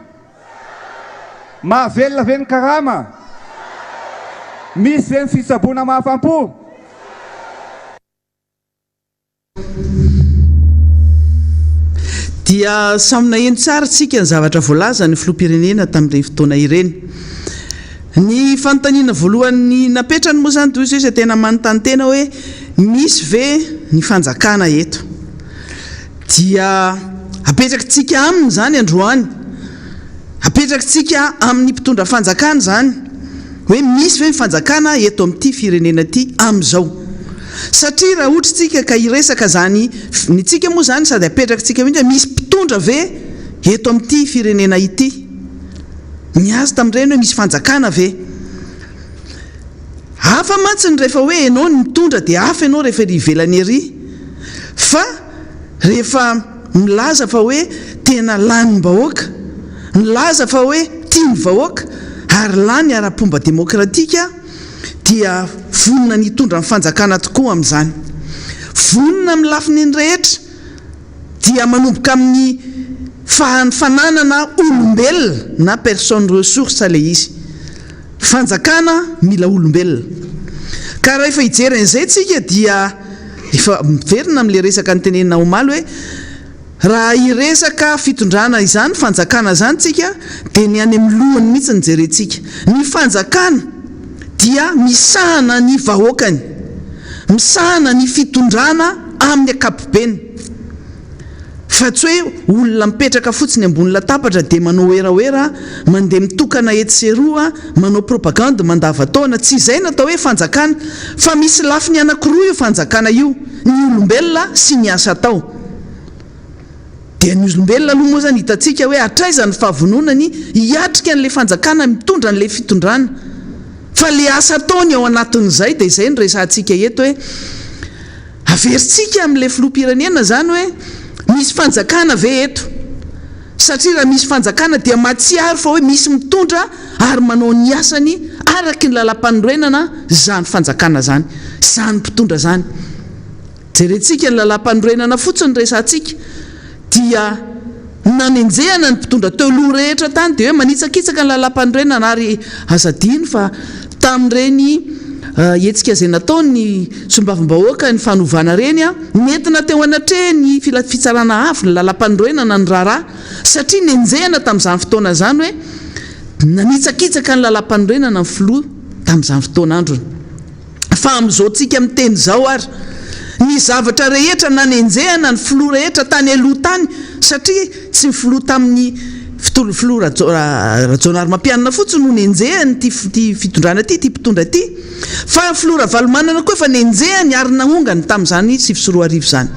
mahavelona ve ny karama misy ve ny fitsaboana mahafam-po dia samina eno tsara tsika ny zavatra voalaza ny filoham-pirenena tamin'ireny fotoana ireny ny fanontaniana voalohany napetrany moa zany toy izay tena manontany tena hoe misy ve ny fanjakana eto dia apetrakintsika aminy zany androany apetrakintsika amin'ny mpitondra fanjakana zany hoe misy ve ny fanjakana eto amin'ity firenena ity amin'izao satria raha ohatritsika ka iresaka zany ny tsika moa zany sady apetrakintsika mihitsy misy mpitondra ve eto amin'ity firenena ity ny azy tamin'ireny hoe misy fanjakana ve hafa mantsiny rehefa hoe ianao ny mitondra dia hafa ianao rehefa ivelany ery fa rehefa milaza fa hoe tena lany vahoaka milaza fa hoe tiany vahoaka ary lany ara-pomba demokratika dia vonina nitondra ny fanjakana tokoa amin'izany vonina amin'ny lafiny ny rehetra dia manomboka amin'ny fananana olombelona na personne ressource le izy fanjakana mila olombelona ka rehefa hijeren'izay tsika dia efa miverina amin'le resaka nytenenina omaly hoe raha iresaka fitondrana izany fanjakana zany tsika dia ny any amin'ny lohany mihitsy ny jerentsika ny fanjakana dia misahana ny vahoakany misahana ny fitondrana amin'ny akapobeny fa tsy hoe olona mipetraka fotsiny ambony latabatra dia manao oeraoera mandeha mitokana etseroa manao propagande mandavataona tsy izay natao hoe fanjakana fa misy lafiny anankiroa io fanjakana io ny olombelona sy ny asa atao dia ny olombelona aloha moa zany hitantsika hoe hatraizany fahavononany hiatrika an'le fanjakana mitondra an'le fitondrana fa le asa ataony ao anatin'izay dia izay ny resantsika eto hoe averintsika amin'le filoham-pirenena zany hoe misy fanjakana ve eto satria raha misy fanjakana dia matsiaro fa hoe misy mitondra ary manao ny asany araky ny lalam-panorenana zany fanjakana zany zany mpitondra zany jerentsika ny lalam-panorenana fotsiny resantsika dia nanenjehana ny mpitondra teo loha rehetra tany dia hoe manitsakitsaka ny lalam-panorenana ary azadiny fa tamin'ireny etsika izay natao ny sombavim-bahoaka ny fanovana reny a nentina teo anatre ny fitsarana avy ny lalam-panorenana ny raharaha satria nenjehana tamin'izany fotoana zany hoe nanitsakitsaka ny lalam-panorenana ny filoha tamin'izany fotoana androny fa amin'izao tsika miteny zao ary ny zavatra rehetra nanenjehana ny filoha rehetra tany aloha tany satria tsy ny filoha tamin'ny filoha rajonary mampianana fotsiny no nenjehany ty fitondrana ty mpitondra ty fa ny filoha ravalomanana koa efa nenjehany ary naongany tamin'izany sy fisyroa arivo zany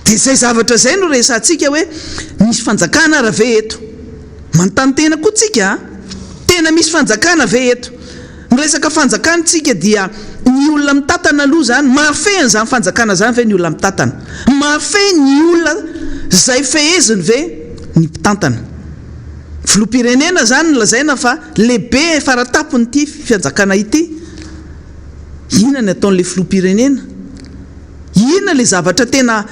dia zay zavatra zay no resantsika hoe misy fanjakana raha ve eto manontany tena koa tsika tena misy fanjakana ve eto miresaka fanjakana tsika dia ny olona mitatana aloha zany mahafehany zany fanjakana zany ve ny olona mitatana mahafehy ny olona zay feheziny ve ny mpitantana filoham-pirenena zany nolazaina fa lehibe faratapony ity fanjakana ity inona ny ataon'le filoham-pirenena inona le zavatra tena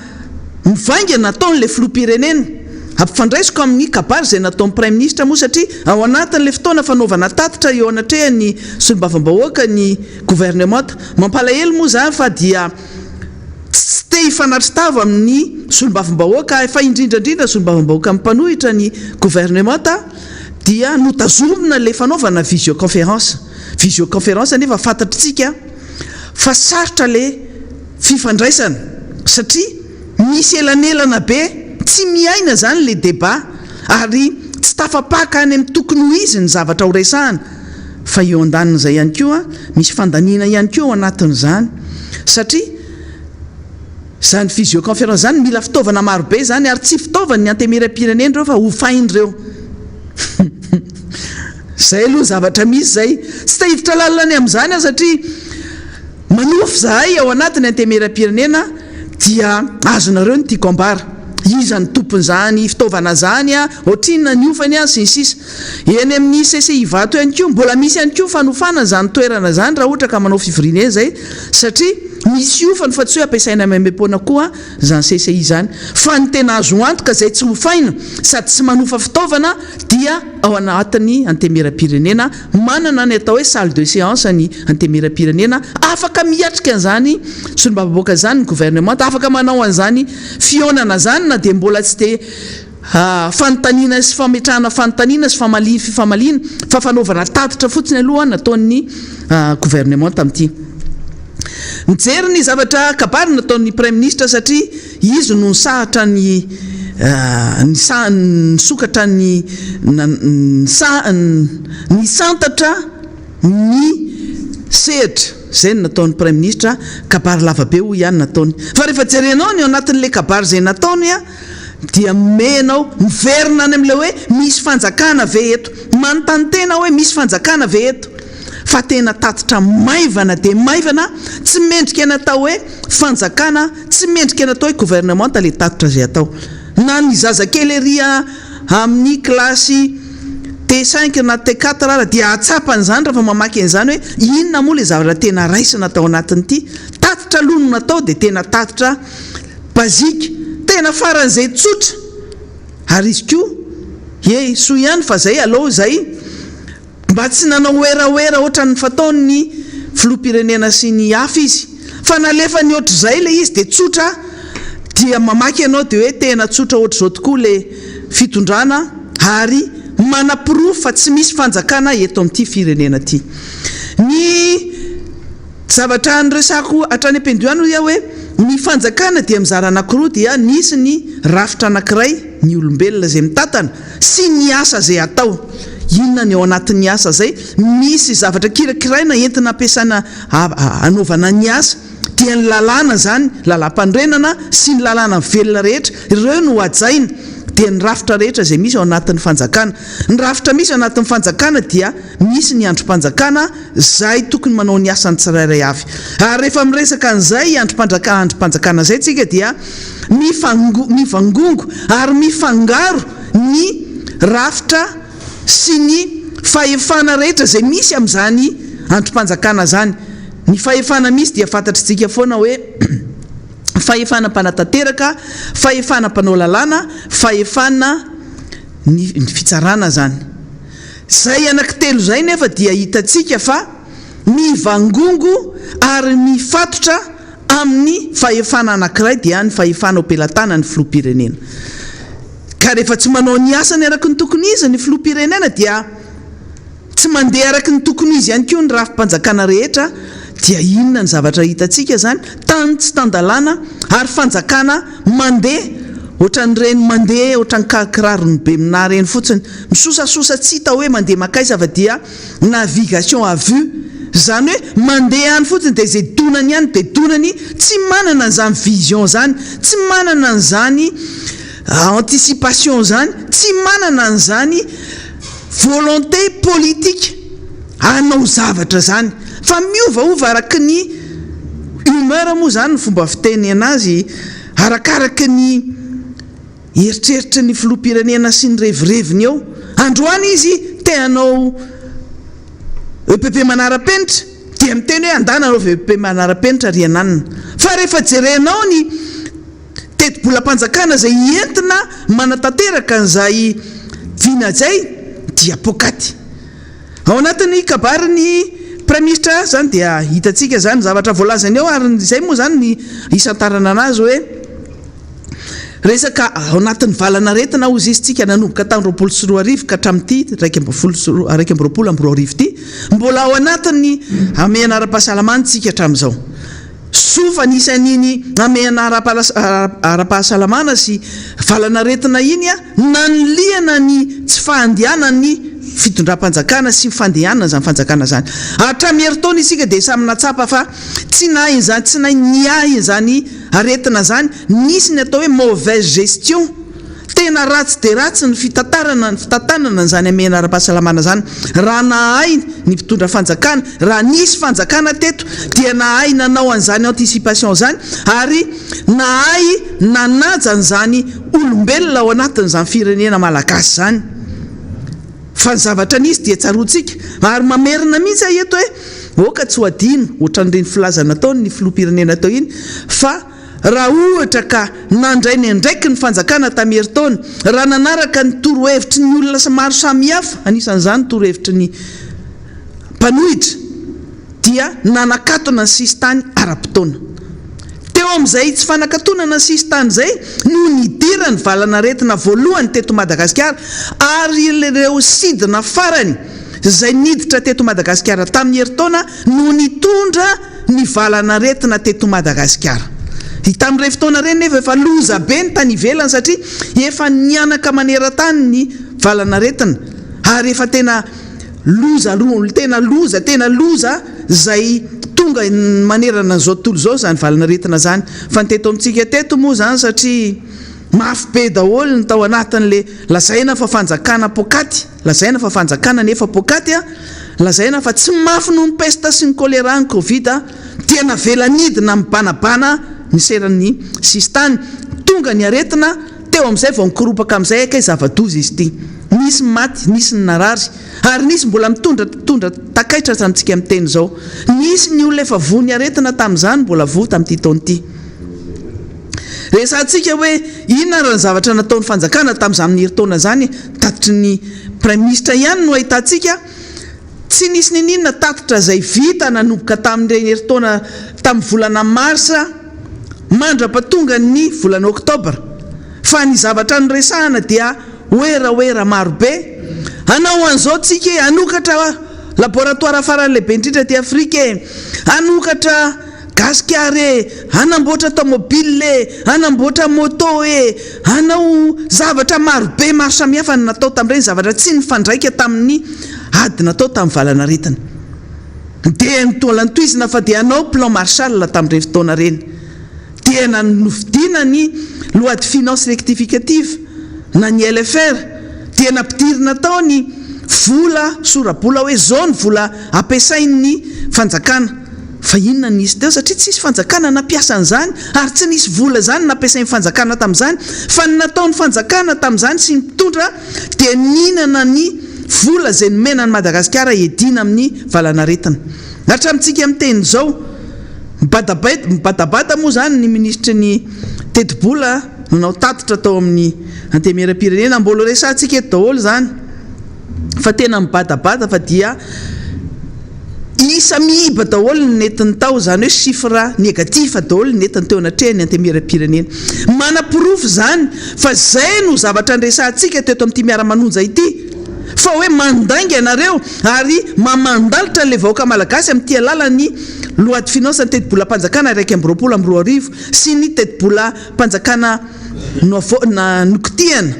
mivaingana ataon'le filoham-pirenena ampifandraisiko amin'ny kabary zay nataon'ny prime ministre moa satria ao anatin'le fotoana fanaovana tatitra eo anatrehany solombavam-bahoaka ny gouvernementa mampalahelo moa zany fa dia tsy te hifanatritavo amin'ny solombavam-bahoaka fa indrindrandrindra solombavam-bahoaka mimpanohitra ny gouvernementa dia notazomina le fanaovana visioconférence nefa fantatritsika fa sarotra le fifandraisana satria misy elanelana be tsy miaina zany le débat ary tsy tafapaka any amin'ny tokony ho izy ny zavatra ho resahana fa eo andanina izay ihany koa misy fandaniana ihany koa ao anatin'izany satria zany visioconférence zany mila fitaovana marobe zany ary tsy fitaovana ny antemeram-pirenena ireo fa hofain'ireo zay aloha zavatra misy zay tsy tahivitra lalana amin'izany aho satria manofy zahay ao anatin'ny antemeram-pirenena dia azonareo ny tiako ambara izany tompon'izany fitaovana zany a ohatrinona ny ofany a sy ny sisa eny amin'ny CCI vato ihany koa mbola misy ihany koa fanofana zany toerana zany raha ohatra ka manao fivoriana zay satria misy ofany fa tsy hoe ampiasaina memepona koa zany CCI zany fa ny tena azo antoka zay tsy hofaina sady tsy manofa fitaovana dia ao anatin'ny antemeram-pirenena manana ny atao hoe salle de séance ny antemeram-pirenena afaka miatrika an'izany solombababoaka zany ny gouvernement afaka manao an'izany fionana zany na dia mbola tsy dia fanontaniana sy fametrahana fanontaniana sy fifamaliana fa fanaovana tatitra fotsiny aloha nataon'ny gouvernement tamin'ity mijery ny zavatra kabary nataon'ny prime ministre satria izy no nisahatra ny sokatra ny santatra ny sehatra zay nataon'ny prime ministre kabary lavabe ho ihany nataony fa rehefa jerenao ny ao anatin'le kabary zay nataony a dia menao miverina any amin'le hoe misy fanjakana ve eto manontany tena hoe misy fanjakana ve eto fa tena tatitra maivana dia maivana tsy mendrika natao hoe fanjakana tsy mendrika natao hoe gouvernement le tatitra zay atao na ny zazakely eria amin'ny klasy T5 na T4 raha dia atsapany zany raha fa mamaky an'izany hoe inona moa le zavatra tena raisina atao anatin'ity tatitra lono natao dia tena tatitra bazika tena faran'izay tsotra ary izy koa soa ihany fa zay aloha zay mba tsy nanao oeraoera ohatran'ny fataon'ny filoham-pirenena sy ny hafa izy fa nalefa ny ohatr' zay le izy dia tsotra dia mamaky ianao dia hoe tena tsotra ohatr'izao tokoa le fitondrana ary manapirofo fa tsy misy fanjakana eto amin'ity firenena ity ny zavatra nyresako hatrany ampendoano ia hoe ny fanjakana dia mizara anankiroa dia nisy ny rafitra anankiray ny olombelona zay mitatana sy ny asa zay atao inona ny ao anatin'ny asa zay misy zavatra kirakiraina entina ampiasana anaovana ny asa dia ny lalàna zany lalam-pandrenana sy ny lalàna velona rehetra ireo no ajaina dia ny rafitra rehetra zay misy ao anatin'ny fanjakana ny rafitra misy ao anatin'ny fanjakana dia misy ny androm-panjakana zay tokony manao ny asany tsirairay avy ary rehefa miresaka an'izay androm-panjakana zay tsika dia mivangongo ary mifangaro ny rafitra sy ny fahefana rehetra zay misy amin'izany androm-panjakana zany ny fahefana misy dia fantatritsika foana hoe fahefana mpanatanteraka fahefana mpanao lalàna fahefana ny fitsarana zany zay anankitelo zay nefa dia hitatsika fa mivangongo ary mifatotra amin'ny fahefana anankiray dia ny fahefana opelatana ny filoham-pirenena ka rehefa tsy manao ny asany araky ny tokony izy ny filoham-pirenena dia tsy mandeha araky ny tokony izy ihany koa ny rafim-panjakana rehetra dia inona ny zavatra hitatsika zany tany tsy tandalana ary fanjakana mandeha ohatran'ireny mandeha ohatran'ny kakirarony be mina reny fotsiny misosasosa tsy hita hoe mandeha makaiza fa dia navigation à vue zany hoe mandeha any fotsiny dia zay donany ihany dia donany tsy manana an'izany vision zany tsy manana an'izany anticipation zany tsy manana an'izany volonté politique anao zavatra zany fa miovaova araky ny humeur moa zany ny fomba fiteny anazy arakaraky ny eritreritra ny filoham-pirenena sy ny revireviny eo androany izy teanao EPP manara-penitra dia miteny hoe andana anao EPP manara-penitra riananina fa rehefa jerenao ny teti-bolam-panjakana zay entina manatanteraka an'izay vinazay dia pokaty ao anatin'ny kabary ny prime ministre zany dia hitatsika zany zavatra voalazany eo ary zay moa zany ny isantarana anazy hoe resaka ao anatin'ny valana retina ozy izy tsika nanomboka tany 24 ka hatramin'ity 1 ity mbola ao anatin'ny amehana ara-pahasalamana tsika hatramin'izao sofa nisan'iny amehana ara-pahasalamana sy valana retina iny a nanoliana ny tsy fahandianany fitondram-panjakana sy fandehanana zany fanjakana zany hatramin'ny heritaona isika dia samy natsapa fa tsy nahy zany tsy nahy niahy zany aretina zany nisy ny atao hoe mauvaise gestion tena ratsy de ratsy ny fitantanana zany amena ara-pahasalamana zany raha nahay ny mpitondra fanjakana raha nisy fanjakana teto dia nahay nanao an'izany anticipation zany ary nahay nanaja an'izany olombelona ao anatin'izany firenena malagasy zany fa ny zavatra nisy dia tsarotsika ary mamerina mihitsy eto hoe oka tsy ho adino ohatran'ireny filazana taony ny filoham-pirenena tao iny fa raha ohatra ka nandray ny ndraiky ny fanjakana tameritaona raha nanaraka ny torohevitry ny olona maro samihafa anisan'izany torohevitry ny mpanohitra dia nanakatona ny sisy tany ara-potoana teo amin'izay tsy fanakatonana ny sisy tany zay no nidira ny valana retina voalohany teto Madagasikara ary ireo sidina farany zay niditra teto Madagasikara tamin'ny herintaona no nitondra ny valana retina teto Madagasikara. Tamin'ireny fotoana ireny nefa efa loza be ny tany ivelany satria efa nianaka maneran-tany ny valana retina ary efa tena loza zay tonga manerana an'izao tontolo zao zany valana retina zany fa ny teto amintsika teto moa zany satria mafy be daholo ny tao anatin'le lazaina fa fanjakana pokaty lazaina fa fanjakana nefa pokaty lazaina fa tsy mafy noho ny pesta sy ny choléra ny covid tena velanidina mibanabana ny seran'ny sistany tonga ny aretina teo amin'izay vao nikoropaka amin'izay akay zava-doza izy ity nisy maty nisy ny narary ary nisy mbola mitondra takaitra santsika amin'ny teny zao nisy ny olona efa voa ny aretina tamin'izany mbola voa tamin'ity taona ity resantsika hoe inona raha ny zavatra nataon'ny fanjakana tamin'izany amin'ny herintaona zany tatitry ny premier ministre ihany no ahitantsika tsy nisy ninona tatitra zay vita nanomboka tamin'ireny herintaona tamin'ny volana marsa mandra-patonga ny volana oktobra fa ny zavatra nyresahana dia oera marobe anao an'izao tsika anokatra laboratoire farany lehibe indrindra ty Afrika anokatra gasikare anamboatra tomobile anamboatra moto anao zavatra marobe maro samihafa ny natao tamin'ireny zavatra tsy nifandraika tamin'ny ady natao tamin'ny valana retina dia nitolantoizina fa dia anao plan Marshall tamin'ireny fotoana reny dia nanovidina ny loi de finance rectificative na ny LFR dia nampidirina tao ny vola sorabola hoe zao ny vola ampiasain'ny fanjakana fa inona nisy teo satria tsy nisy fanjakana nampiasa an'izany ary tsy nisy vola zany nampiasain'ny fanjakana tamin'izany fa ny nataon'ny fanjakana tamin'izany sy mitondra dia ninana ny vola zay nomena ny Madagasikara edina amin'ny valana retina hatramintsika amin'ny teny zao mibadabada moa zany ny ministra ny tetibola nanao tatitra tao amin'ny antemeram-pirenena mbola resantsika eto daholo zany fa tena mibadabada fa dia isa miiba daholo ny netiny tao zany hoe chiffre négatif daholo ny netiny teo anatrehany antemeram-pirenena manapirofo zany fa zay no zavatra nresantsika teto amin'ity Miara Manonja ity fa hoe mandainga ianareo ary mamandalitra le vahoaka malagasy amin'ity alalany loi de finance ny tetibola mpanjakana raiky amby roapolo amby roa arivo sy ny tetibola mpanjakana nokitiana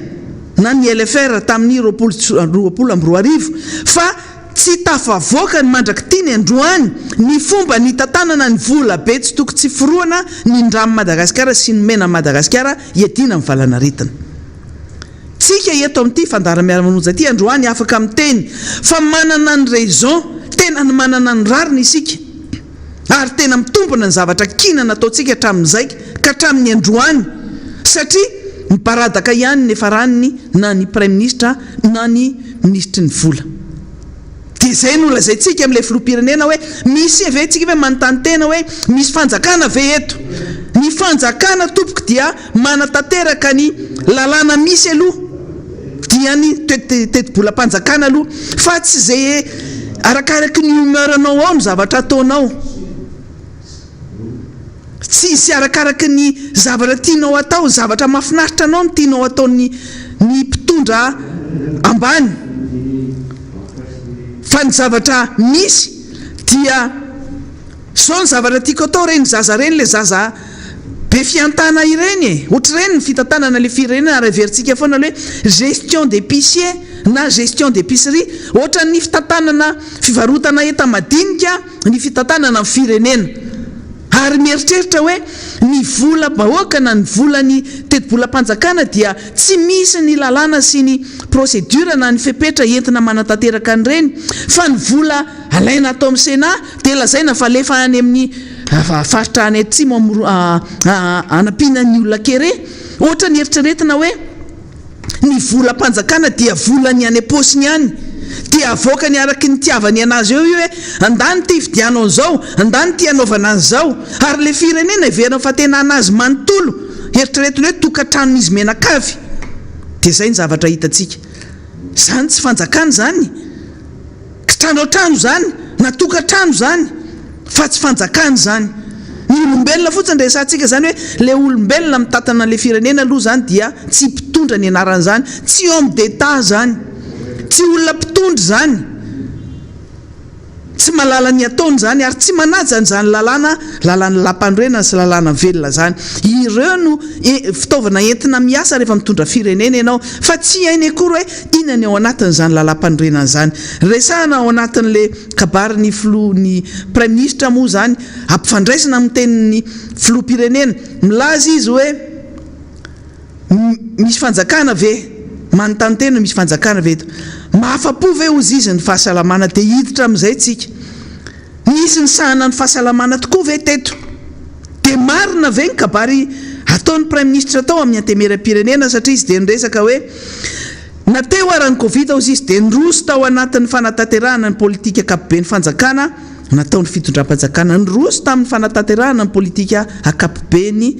na ny LFR tamin'ny roapolo amby roa arivo fa tsy tafavoaka ny mandrakitiny androany ny fomba ny tatanana ny vola be tsy toko tsy foroana ny ndramy Madagasikara sy ny mena Madagasikara iadina amin'ny valana retina tsika eto amin'ity fandara Miara Manonja ty androany afaka miteny fa manana ny raison tena ny manana ny rariny isika ary tena mitombona ny zavatra kina nataontsika hatramin'izay ka hatramin'ny androany satria miparadaka ihany ny faraniny na ny premier ministre na ny ministry ny vola dia zay no lazaintsika amin'ilay filoham-pirenena hoe misy ave tsika hoe manontany tena hoe misy fanjakana ve eto ny fanjakana tompoko dia manatanteraka ny lalàna misy aloha dia ny tetibola mpanjakana aloha fa tsy zay arakaraky ny humeranao ao ny zavatra ataonao tsy arakaraky ny zavatra tianao atao zavatra mahafinaritra anao ny tianao ataony ny mpitondra ambany fa ny zavatra misy dia zao ny zavatra tiako atao reny zaza reny le zaza be fiantana ireny ohatr'ireny ny fitantanana le firenena ary averintsika foana hoe gestion d'épicier na gestion d'épicerie ohatra ny fitantanana fivarotana enta madinika ny fitantanana amin'ny firenena ary mieritreritra hoe ny vola bahoaka na ny volany teti-bolam-panjakana dia tsy misy ny lalàna sy ny procédure na ny fepetra entina manatanteraka an'ireny fa ny vola alaina atao amin'ny Sénat dia lazaina fa lefa any amin'ny faritra any atsimo anampiana ny olona kere ohatra ny eritreretina hoe ny volam-panjakana dia volany any am-paosiny any dia avoakany araky ny tiavany anazy eo hoe andany ty fidianao an'izao andany ty anaovana an'izao ary le firenena iverina fa tena anazy manontolo eritreretiny hoe tokantrano izy menakavy dia zay ny zavatra hitantsika zany tsy fanjakana zany trano zany na tokantrano zany fa tsy fanjakana zany ny olombelona fotsiny resantsika zany hoe le olombelona mitatana le firenena aloha zany dia tsy mpitondra ny anaran'izany tsy homme d'état zany tsy olona mpitondry zany tsy malala ny ataony zany ary tsy manaja n'izany lalàna lampanirena sy lalàna velona zany ireo no fitaovana entina miasa rehefa mitondra firenena ianao fa tsy hainy akory hoe inona ny ao anatin'izany lalam-panorenana zany resahana ao anatin'le kabariny filohan'ny prime ministre moa zany ampifandraisana amin'ny tenin'ny filoham-pirenena milaza izy hoe misy fanjakana ve manontany tena misy fanjakana ve eto mahafa-po ve ozy izy ny fahasalamana dia hiditra amin'izay tsika nisy ny sahana ny fahasalamana tokoa ve teto dia marina ve ny kabary ataon'ny prime ministre tao amin'ny antemeram-pirenena satria izy dia niresaka hoe nateo arany covid ozy izy dia niroso tao anatin'ny fanatanterahana ny politika akapoben'ny fanjakana nataon'ny fitondram-panjakana niroso tamin'ny fanatanterahana ny politika akapobeny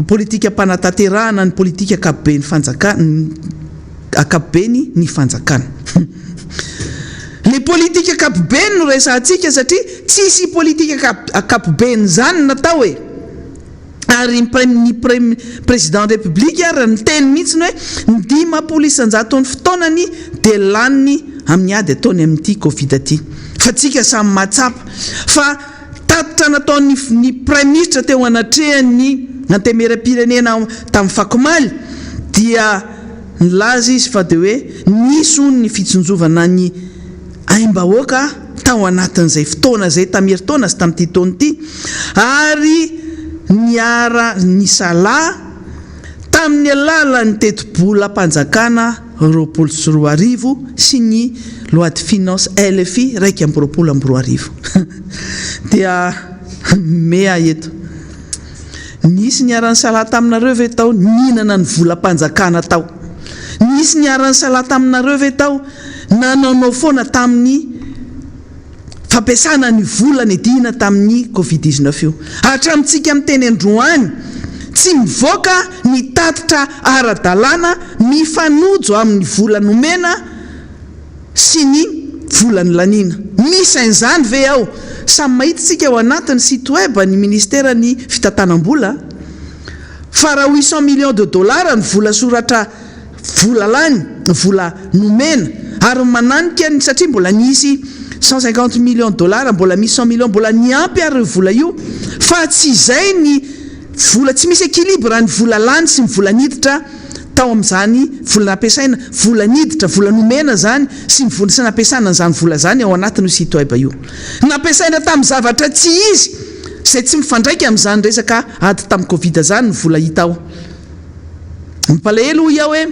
politika mpanatanterahana ny politika akapobeny fanjakana akapobeny ny fanjakana le politika akapobeny no resantsika satria tsisy politika akapobeny zany natao hoe ary ny président de république ary ny teny mihitsiny hoe ndimapolo isanjato ny fotoanany dia laniny amin'ny ady ataony amin'ity covid aty fa tsika samy mahatsapa fa tatitra nataon'ny prime ministre teo anatrehany antemeram-pirenena tamin'ny fakomaly dia nilaza izy fa dia hoe nisy ony ny fitsonjovana ny aim-bahoaka tao anatin'izay fotoana zay tamin'herintaona sy tamin'ity taona ity ary niara ny sala tamin'ny alalan'ny teti-bolam-panjakana 24 sy ny loi de finance LFI 1 dia mea eto nisy niara-ny sala taminareo ve tao ninana ny volam-panjakana tao nisy niara-ny sala taminareo ve tao nanaonao foana tamin'ny fampiasana ny volana edina tamin'ny covid-19 io hatramintsika amin'ny teny androany tsy mivoaka ny tatitra ara-dalàna mifanojo amin'ny volanomena sy ny volany lanina misy an'izany ve ao samy mahitsitsika ao anatin'ny site web ny ministera ny fitantanam-bola fa raha 800 millions de dollars ny vola soratra vola lany vola nomena ary mananika ny satria mbola nisy 150 millions de dollars mbola misy 100 millions mbola niampy ary vola io fa tsy izay ny vola tsy misy équilibre ny vola lany sy ny vola niditra tao amin'izany vola nampiasaina vola niditra vola nomena zany sy ny vola sy nampiasana n'izany vola zany ao anatin'ny site web io nampiasaina tamin'ny zavatra tsy izy zay tsy mifandraika amin'izany resaka ady tamin'ny covid zany ny vola hita ao mipalahelo iaho hoe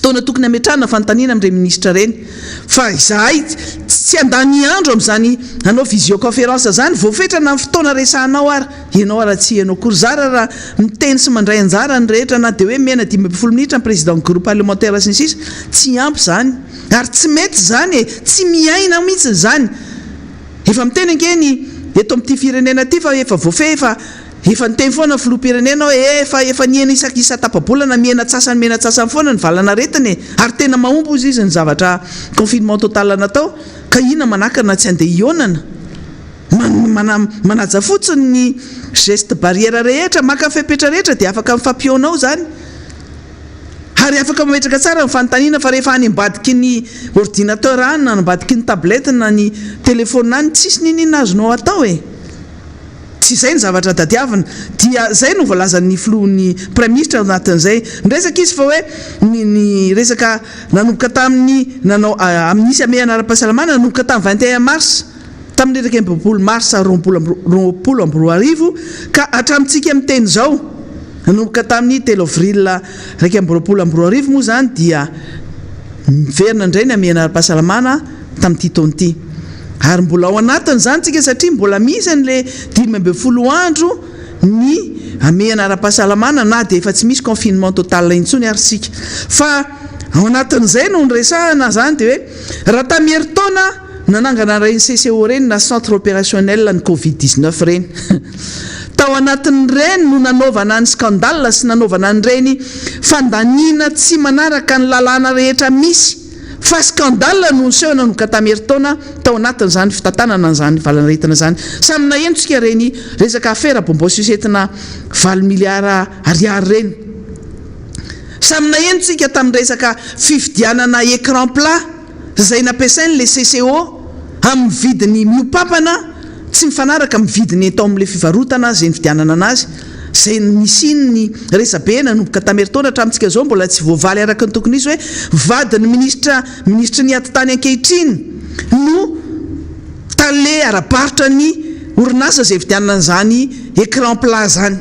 fotoana tokony ametrahana fanontaniana amin'ireny ministra reny fa izahay tsy andany andro amin'izany anao visioconférence zany voafetrana amin'ny fotoana resahanao ary ianao ara tsy ianao kory zara raha miteny sy mandray anjara ny rehetra na dia hoe mena 12 minitra ny président groupe parlementaire sy ny sisa tsy ampy zany ary tsy mety zany e tsy miaina mihitsy zany efa miteny ankeny eto amin'ity firenena ty fa efa voafe efa niteny foana filoham-pirenena hoe efa niena isa tapabolana mena tsasany foana ny valana retiny ary tena mahombo izy ny zavatra confinement total natao ka ina manakana tsy andeha ionana manaja fotsiny ny geste barrière rehetra maka fepetra rehetra dia afaka mifampionao zany ary afaka mametraka tsara ny fanontaniana fa rehefa any ambadiky ny ordinateur any na ambadiky ny tablette na ny telefona any tsisy ninina azonao atao e tsy izay ny zavatra tadiavina dia zay no voalazan'ny filohan'ny prime ministre anatin'izay niresaka izy fa hoe ny resaka nanomboka tamin'ny nanao amin'isy ame anara-pahasalamana nanomboka tamin'ny 21 mars tamin'ny raiky ambopolo marsa roapolo amby roa arivo ka hatramintsika amin'ny teny zao nanomboka tamin'ny 3 avril raiky amby roapolo amby roa arivo moa zany dia miverina indray ny amiana ara-pahasalamana tamin'ity taona ity ary mbola ao anatiny zany tsika satria mbola misy an'le 12 andro ny amiana ara-pahasalamana na dia efa tsy misy confinement total intsony ary sika fa ao anatin'izay no nyresahana zany dia hoe raha tamin'herintaona nanangana reny CCO reny na centre opérationnel ny Covid-19 reny tao anatin'ireny no nanaovana ny scandale sy nanaovana an'ireny fandaniana tsy manaraka ny lalàna rehetra misy fa scandale no nsehona no ka tamin'herintaona tao anatin'izany fitantanana n'izany valanretina zany samy naheno tsika reny resaka affaire bombo susetina 20 milliards ariary reny samy naheno tsika tamin'ny resaka fividianana écran plat zay nampiasain'le CCO amin'ny vidiny miopapana tsy mifanaraka amin'ny vidiny atao amin'le fivarotana zay nividianana anazy zay nisiny ny resabe nanomboka tamin'herintaona hatramintsika zao mbola tsy voavaly araka ny tokony izy hoe vadiny ministra ny atitany ankehitriny no tale araparitra ny orinasa zay vidianana an'izany écran plat zany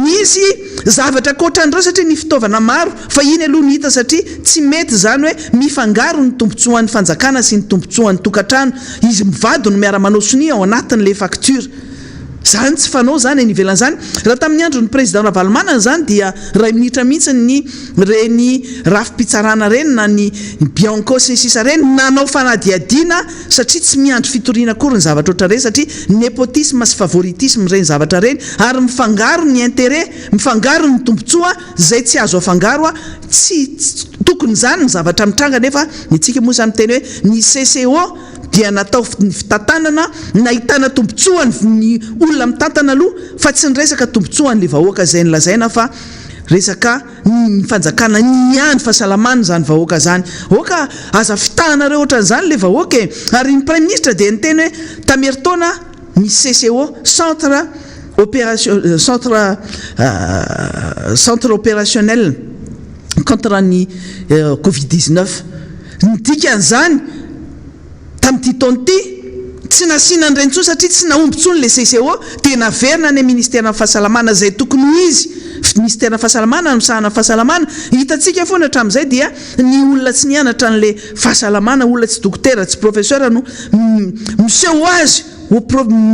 nisy zavatra koatran'ireo satria ny fitaovana maro fa iny aloha ny hita satria tsy mety zany hoe mifangaro ny tombotsoan'ny fanjakana sy ny tombotsoan'ny tokantrano izy mivady no miara manao sonia ao anatin'le facture zany tsy fanao zany anivelana zany raha tamin'ny andro ny président Ravalomanana zany dia ray minitra mihitsy ny reny rafi-pitsarana reny na ny Bianco sy ny sisa reny nanao fanadiadiana satria tsy miandro fitoriana akory ny zavatra oatra reny satria népotisme sy favoritisme reny zavatra reny ary mifangaro ny intérêt mifangaro ny tombotsoa zay tsy azo afangaro tsy tokony zany ny zavatra mitranga nefa nitsika moa zany miteny hoe ny CCO dia natao ny fitantanana nahitana tombotsoany ny olona mitantana aloha fa tsy nyresaka tombotsoan'le vahoaka zay nylazaina fa resaka ny fanjakana ny andro fahasalamana zany vahoaka zany oka aza fitahanareo ohatran'izany le vahoaka ary ny premier ministre dia niteny hoe tamin'herintaona ny CCO centre opérationnel contre ny Covid-19 ny dikan'izany tamin'ity taona ity tsy nasiana an'ireny intsony satria tsy naomby intsony le CCO dia naverina ny ministère fahasalamana zay tokony ho izy ministère fahasalamana misahana fahasalamana hitantsika foana hatramin'izay dia ny olona tsy nianatra an'le fahasalamana olona tsy dokotera tsy professeur no miseho azy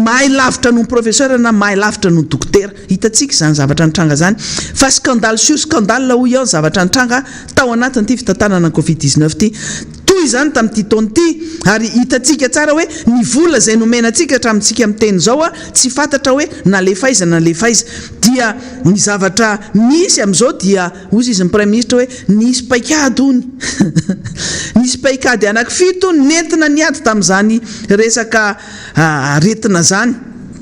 mahay lavitra no professeur na mahay lavitra no dokotera hitantsika zany zavatra nitranga zany fa scandale sur scandale ho iao zavatra nitranga tao anatin'ity fitantanana Covid-19 ity toy zany tamin'ity taona ity ary hitantsika tsara hoe ny vola zay nomenantsika hatramintsika miteny zao tsy fantatra hoe na le faiza na le faiza dia ny zavatra misy amin'izao dia ozy izy ny premier ministre hoe nisy paikady ony nisy paikady anankifito nentina niady tamin'izany resaka aretina zany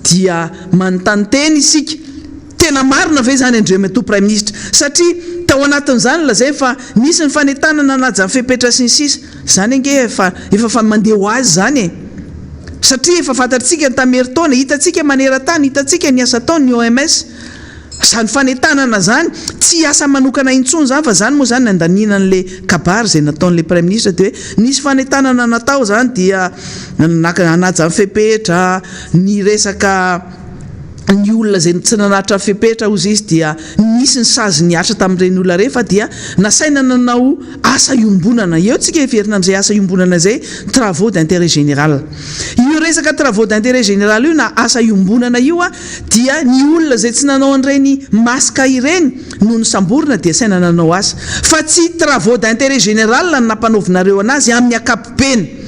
dia manontany teny isika tena marina ve zany andreo to premier ministre satria tao anatin'izany lazay fa nisy ny fanentanana naja ny fepetra sy ny sisa zany ange efa fa mandeha ho azy zany satria efa fantatritsika ny tamin'herintaona hitantsika maneran-tany hitantsika ny asa taony ny OMS zany fanentanana zany tsy asa manokana intsony zany fa zany moa zany nandanina an'le kabary zay nataon'le premier ministre dia hoe nisy fanentanana natao zany dia anaja ny fepetra ny resaka ny olona zay tsy nanatra fepetra ozy izy dia nisy ny sazy ny atra tamin'ireny olona reny fa dia nasaina nanao asa iombonana eo tsika everina amin'izay asa iombonana zay travaux d'intérêt général io resaka travaux d'intérêt général io na asa iombonana io dia ny olona zay tsy nanao an'ireny masika ireny no ny samborina dia saina nanao asa fa tsy travaux d'intérêt général ny nampanaovinareo anazy amin'ny akapobeny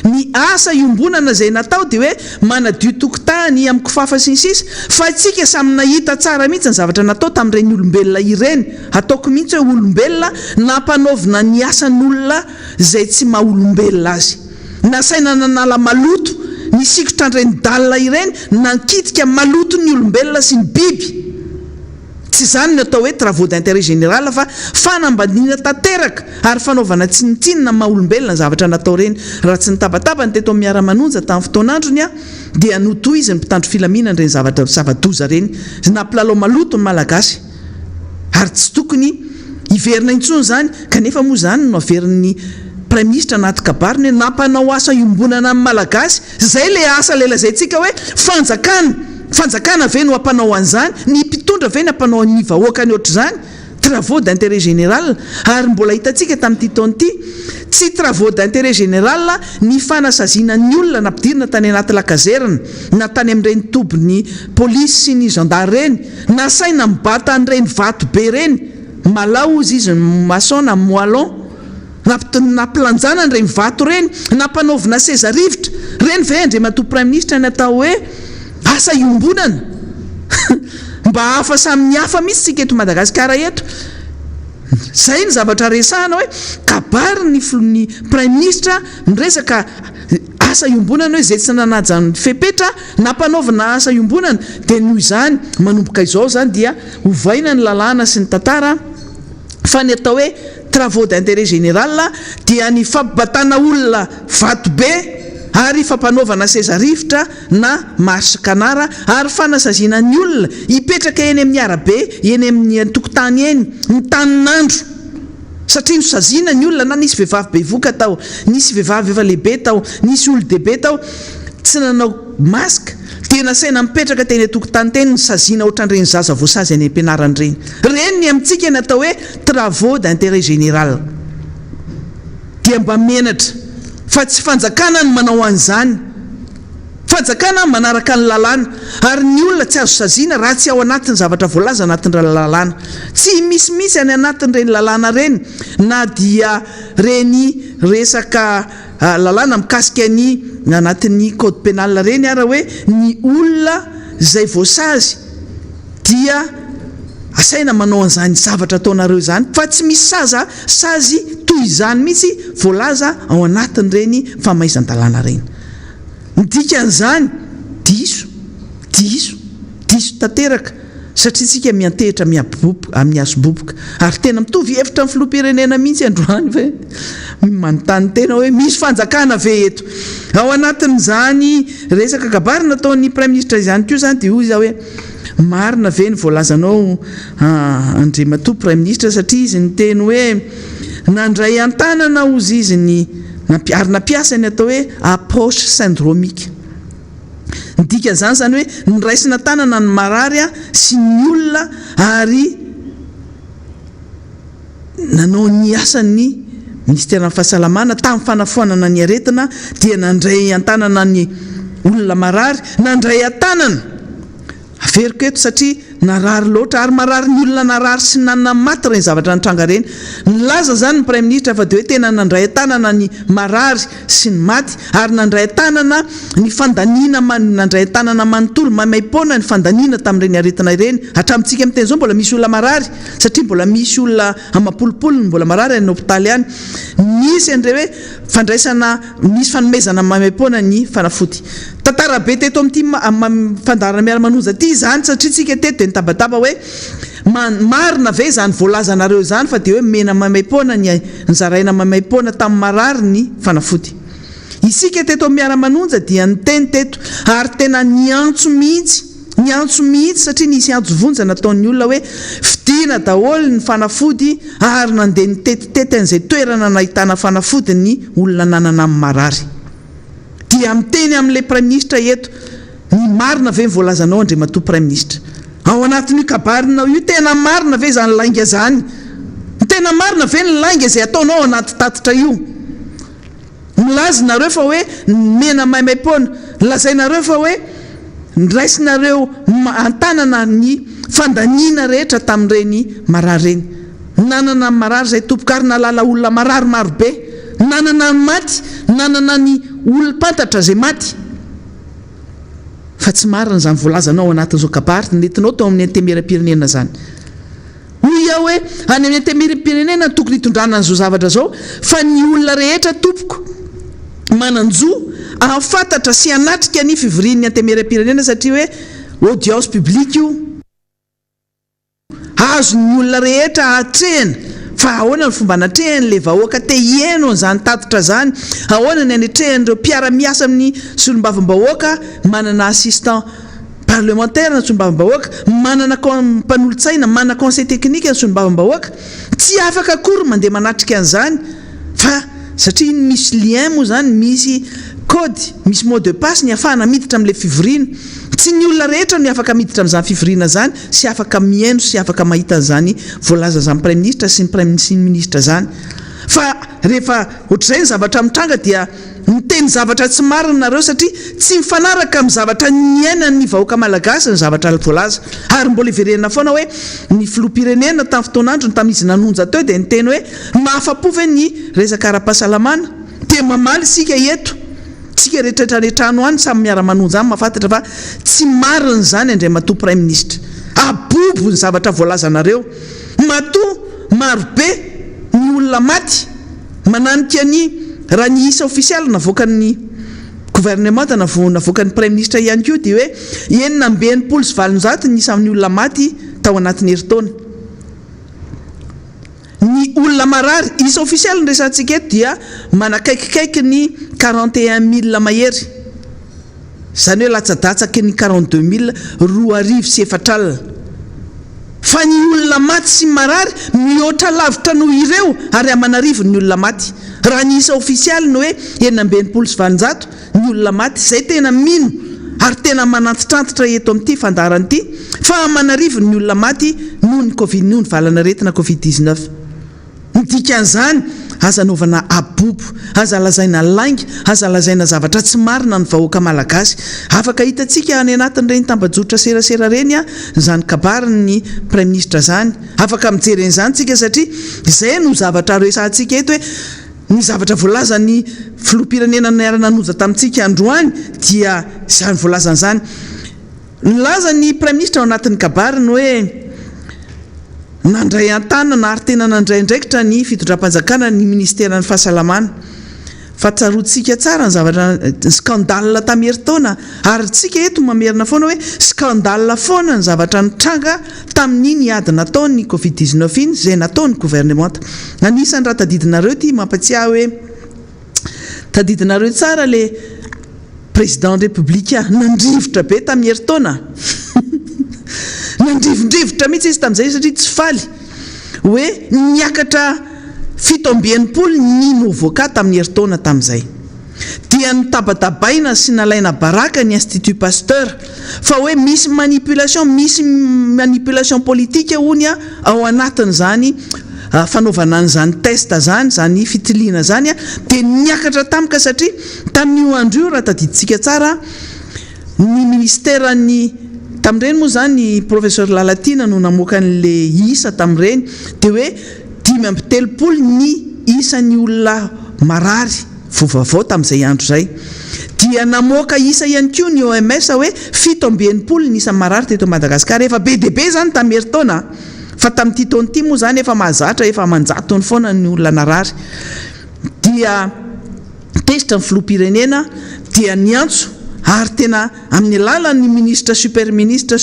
ny asa iombonana zay natao dia hoe manadio tokotany amin'ny kifafa sy ny sisa fa tsika samy nahita tsara mihitsy ny zavatra natao tamin'ireny olombelona ireny ataoko mihitsy hoe olombelona nampanaovina ny asan'olona zay tsy maha-olombelona azy nasaina nanala maloto ny sikotra an'ireny dalina ireny nankitika maloto ny olombelona sy ny biby tsy zany ny atao hoe travaux d'intérêt général fa fanambadiana tanteraka ary fanaovana tsinitsinina maha-olombelona zavatra natao reny raha tsy nitabataba ny teto Miara Manonja tamin'ny fotoanandrony dia notoy izy ny mpitandro filaminana reny zavatra savadoza reny nampilalao maloto ny malagasy ary tsy tokony hiverina intsony zany kanefa moa zany no averin'ny premier ministre anaty kabariny nampanao asa iombonana amin'ny malagasy zay le asa lelazayntsika hoe fanjakana ve no ampanao an'izany ny mpitondra ve ny ampanao ny vahoaka ny ohatr'izany travaux d'intérêt général ary mbola hitantsika tamin'ity taona ity tsy travaux d'intérêt général ny fanasazina ny olona nampidirina tany anaty lakazerina na tany amin'ireny tobiny polisy sy ny gendarme reny nasaina mibata an'ireny vato be reny malao izy maçon na moalon naplanjana n'ireny vato reny nampanaovina seza rivotra reny ve andriamatoa premier ministre ny atao hoe asa iombonana mba hafa samy hafa mihitsy tsika eto Madagasikara eto zay ny zavatra resahana hoe kabary ny premier ministre miresaka asa iombonana hoe zay tsy nanajany fepetra nampanaovana asa iombonana dia noho izany manomboka izao zany dia hovaina ny lalàna sy ny tantara fa ny atao hoe travaux d'intérêt général dia ny fampibatana olona vato be ary fampanaovana seza rivotra na marsy kanara ary fanasaziana ny olona hipetraka eny amin'ny arabe eny amin'ny tokotany eny ny tanin'andro satria nosaziana ny olona na nisy vehivavy be voka tao nisy vehivavy efa lehibe tao nisy olo-dehibe tao tsy nanao masika dia nasaina mipetraka teny tokotany teny nosaziana ohatran'ireny zaza voasazy any ampianarany reny reny ny amintsika ny atao hoe travaux d'intérêt général dia mba menatra fa tsy fanjakana ny manao an'izany fanjakana manaraka ny lalàna ary ny olona tsy azo saziana raha tsy ao anatin'ny zavatra voalaza anatin'ny lalàna tsy misimisy any anatin'ireny lalàna reny na dia reny resaka lalàna mikasika ny anatin'ny code pénal reny ara hoe ny olona zay voasazy dia asaina manao an'izany zavatra ataonareo izany fa tsy misy sazy toy izany mihitsy voalaza ao anatin'ireny famaizan-dalàna reny ny dikan'izany diso tanteraka satria tsika miantehitra amin'ny asoboboka ary tena mitovy hevitra amin'ny filoham-pirenena mihitsy androany hoe manontany tena hoe misy fanjakana ve eto ao anatin'izany resaka kabary nataon'ny premier ministre izany koa zany dia hoy izy hoe marina ve ny voalazanao andriamatoa premier ministre satria izy ny teny hoe nandray an-tanana ozy izy ary nampiasa ny atao hoe approche syndromique ny dikan'izany zany hoe niraisina tanana ny marary sy ny olona ary nanao ny asan'ny ministère ny fahasalamana tamin'ny fanafoanana ny aretina dia nandray an-tanana ny olona marary nandray an-tanana averiko eto satria narary loatra ary marary ny olona narary sy nanana maty reny zavatra nitranga reny nilaza zany ny premier ministre fa dia hoe tena nandray tanana ny marary sy ny maty ary nandray tanana ny fandaniana nandray tanana manontolo mamaim-poana ny fandaniana tamin'ireny aretina ireny hatramintsika amin'ny teny izao mbola misy olona marary satria mbola misy olona amapolopolony mbola marary any hôpitaly any misy an'ireo hoe fandraisana misy fanomezana mamaim-poana ny fanafody tantara be teto amin'ity fandarana Miara Manonja ty zany satria tsika teto de tabataba hoe marina ve zany voalazanareo zany fa dia hoe mena mamaim-poana ny zaraina mamaim-poana tamin'ny marary ny fanafody isika teto Miara Manonja dia ny teny teto ary tena niantso mihitsy satria nisy antso vonjy nataon'ny olona hoe fidina daholo ny fanafody ary nandeha ny tetitety an'izay toerana nahitana fanafody ny olona nanana amin'ny marary dia miteny amin'ilay premier ministre eto ny marina ve voalazanao andriamatoa premier ministre ao anatin'io kabarinao io tena marina ve zany lainga zany tena marina ve ny lainga izay ataonao anaty tatitra io milazanareo fa hoe mena maimaim-poana lazainareo fa hoe niraisinareo an-tanana ny fandaniana rehetra tamin'ireny marary reny nanana ny marary zay tompokary nalala olona marary marobe nanana ny maty nanana ny olom-pantatra zay maty fa tsy marina zany voalazanao anatin'izao kabary nentinao tao amin'ny antemeram-pirenena zany hoy aho hoe any amin'ny antemeram-pirenena tokony hitondrana an'izao zavatra zao fa ny olona rehetra tompoko mananjo afantatra sy anatrika ny fivorian'ny antemeram-pirenena satria hoe audience publique io azo ny olona rehetra atrehana fa ahoana ny fomba natrehany le vahoaka te hieno an'izany tatitra zany ahoana ny anetrehan'ireo mpiara-miasa amin'ny solombavam-bahoaka manana assistant parlementaire ny solombavam-bahoaka manana mpanolotsaina manana conseil technique ny solombavam-bahoaka tsy afaka akory mandeha manatrika an'izany fa satria misy lien moa zany misy code misy mot de passe ny afahana miditra amin'ilay fivoriana tsy ny olona rehetra ny afaka miditra amin'izany fivoriana zany sy afaka mihaino sy afaka mahita an'izany voalaza zany prime ministre sy ny ministre zany fa rehefa ohatr'izay ny zavatra mitranga dia miteny zavatra tsy marina nareo satria tsy mifanaraka amin'ny zavatra nyainan'ny vahoaka malagasy ny zavatra voalaza ary mbola iverenana foana hoe ny filoham-pirenena tamin'ny fotoanandro ny tamin'izy nanonja teo dia niteny hoe mahafa-po ve ny resaka ara-pahasalamana dia mamaly sika eto tsika rehetrarehetrano any samy miara manonja any mahafantatra fa tsy marina zany indray matoa prime ministre abobo ny zavatra voalaza nareo matoa marobe ny olona maty mananika ny raha ny isa ofisialy navoakan'ny gouvernement navoakan'ny prime ministre ihany koa dia hoe enina amby enimpolo sy valonjato ny isa amin'ny olona maty tao anatin'ny herintaona ny olona marary isa ofisialy ny resantsika eto dia manakaikikaiky ny 41 000 mahery zany hoe latsadatsaky ny 42 000 roa arivo sy efatralina fa ny olona maty sy marary mihoatra lavitra noho ireo ary amanarivo ny olona maty raha ny isa ofisialy ny hoe enina amby enimpolo sy valonjato ny olona maty zay tena mino ary tena manantitrantitra eto amin'ity fandarana ity fa amanarivo ny olona maty noho ny covid noho ny valana retina covid-19 nidikan'izany aza naovana abobo aza lazaina lainga aza lazaina zavatra tsy marina ny vahoaka malagasy afaka hitantsika any anatin'ireny tambajotra serasera reny a zany kabariny prime ministre zany afaka mijery an'izany tsika satria izay no zavatra resantsika eto hoe ny zavatra voalaza ny filoham-pirenena niara-nanonja tamintsika androany dia zany voalazan'izany nilaza ny prime ministre ao anatin'ny kabariny hoe nandray an-tanana ary tena nandray ndraikitra ny fitondram-panjakana ny ministeran'ny fahasalamana fa tsarotsika tsara ny zavatra scandale tamin'ny herintaona ary tsika eto mamerina foana hoe scandale foana ny zavatra nitranga tamin'iny ady nataony covid-19 iny zay nataony gouvernement anisany raha tadidinareo ty mampatsiahy hoe tadidinareo tsara le président république nandrivotra be tamin'ny herintaona nandrivondrivotra mihitsy izy tamin'izay satria tsy faly hoe niakatra 7 ny novoka tamin'ny herintaona tamin'izay dia nitabatabaina sy nalaina baraka ny institut pasteur fa hoe misy manipulation politique honya ao anatin'izany fanaovana an'izany testa zany zany fitiliana zany a dia niakatra tamika satria tamin'io andro io raha tadiditsika tsara ny ministerany tamin'ireny moa zany ny professeur Lalatina no namoaka an'le isa tamin'ireny dia hoe 5 ny isan'ny olona marary vovavao tamin'izay andro zay dia namoaka isa ihany koa ny OMS hoe 7 ny isan'ny marary teto Madagasikara efa be dia be zany tamin'ny herintaona fa tamin'ity taona ity moa zany efa mahazatra efa manjatony foana ny olona narary dia tesitra ny filoham-pirenena dia niantso ary tena amin'ny alalan'ny ministre super ministre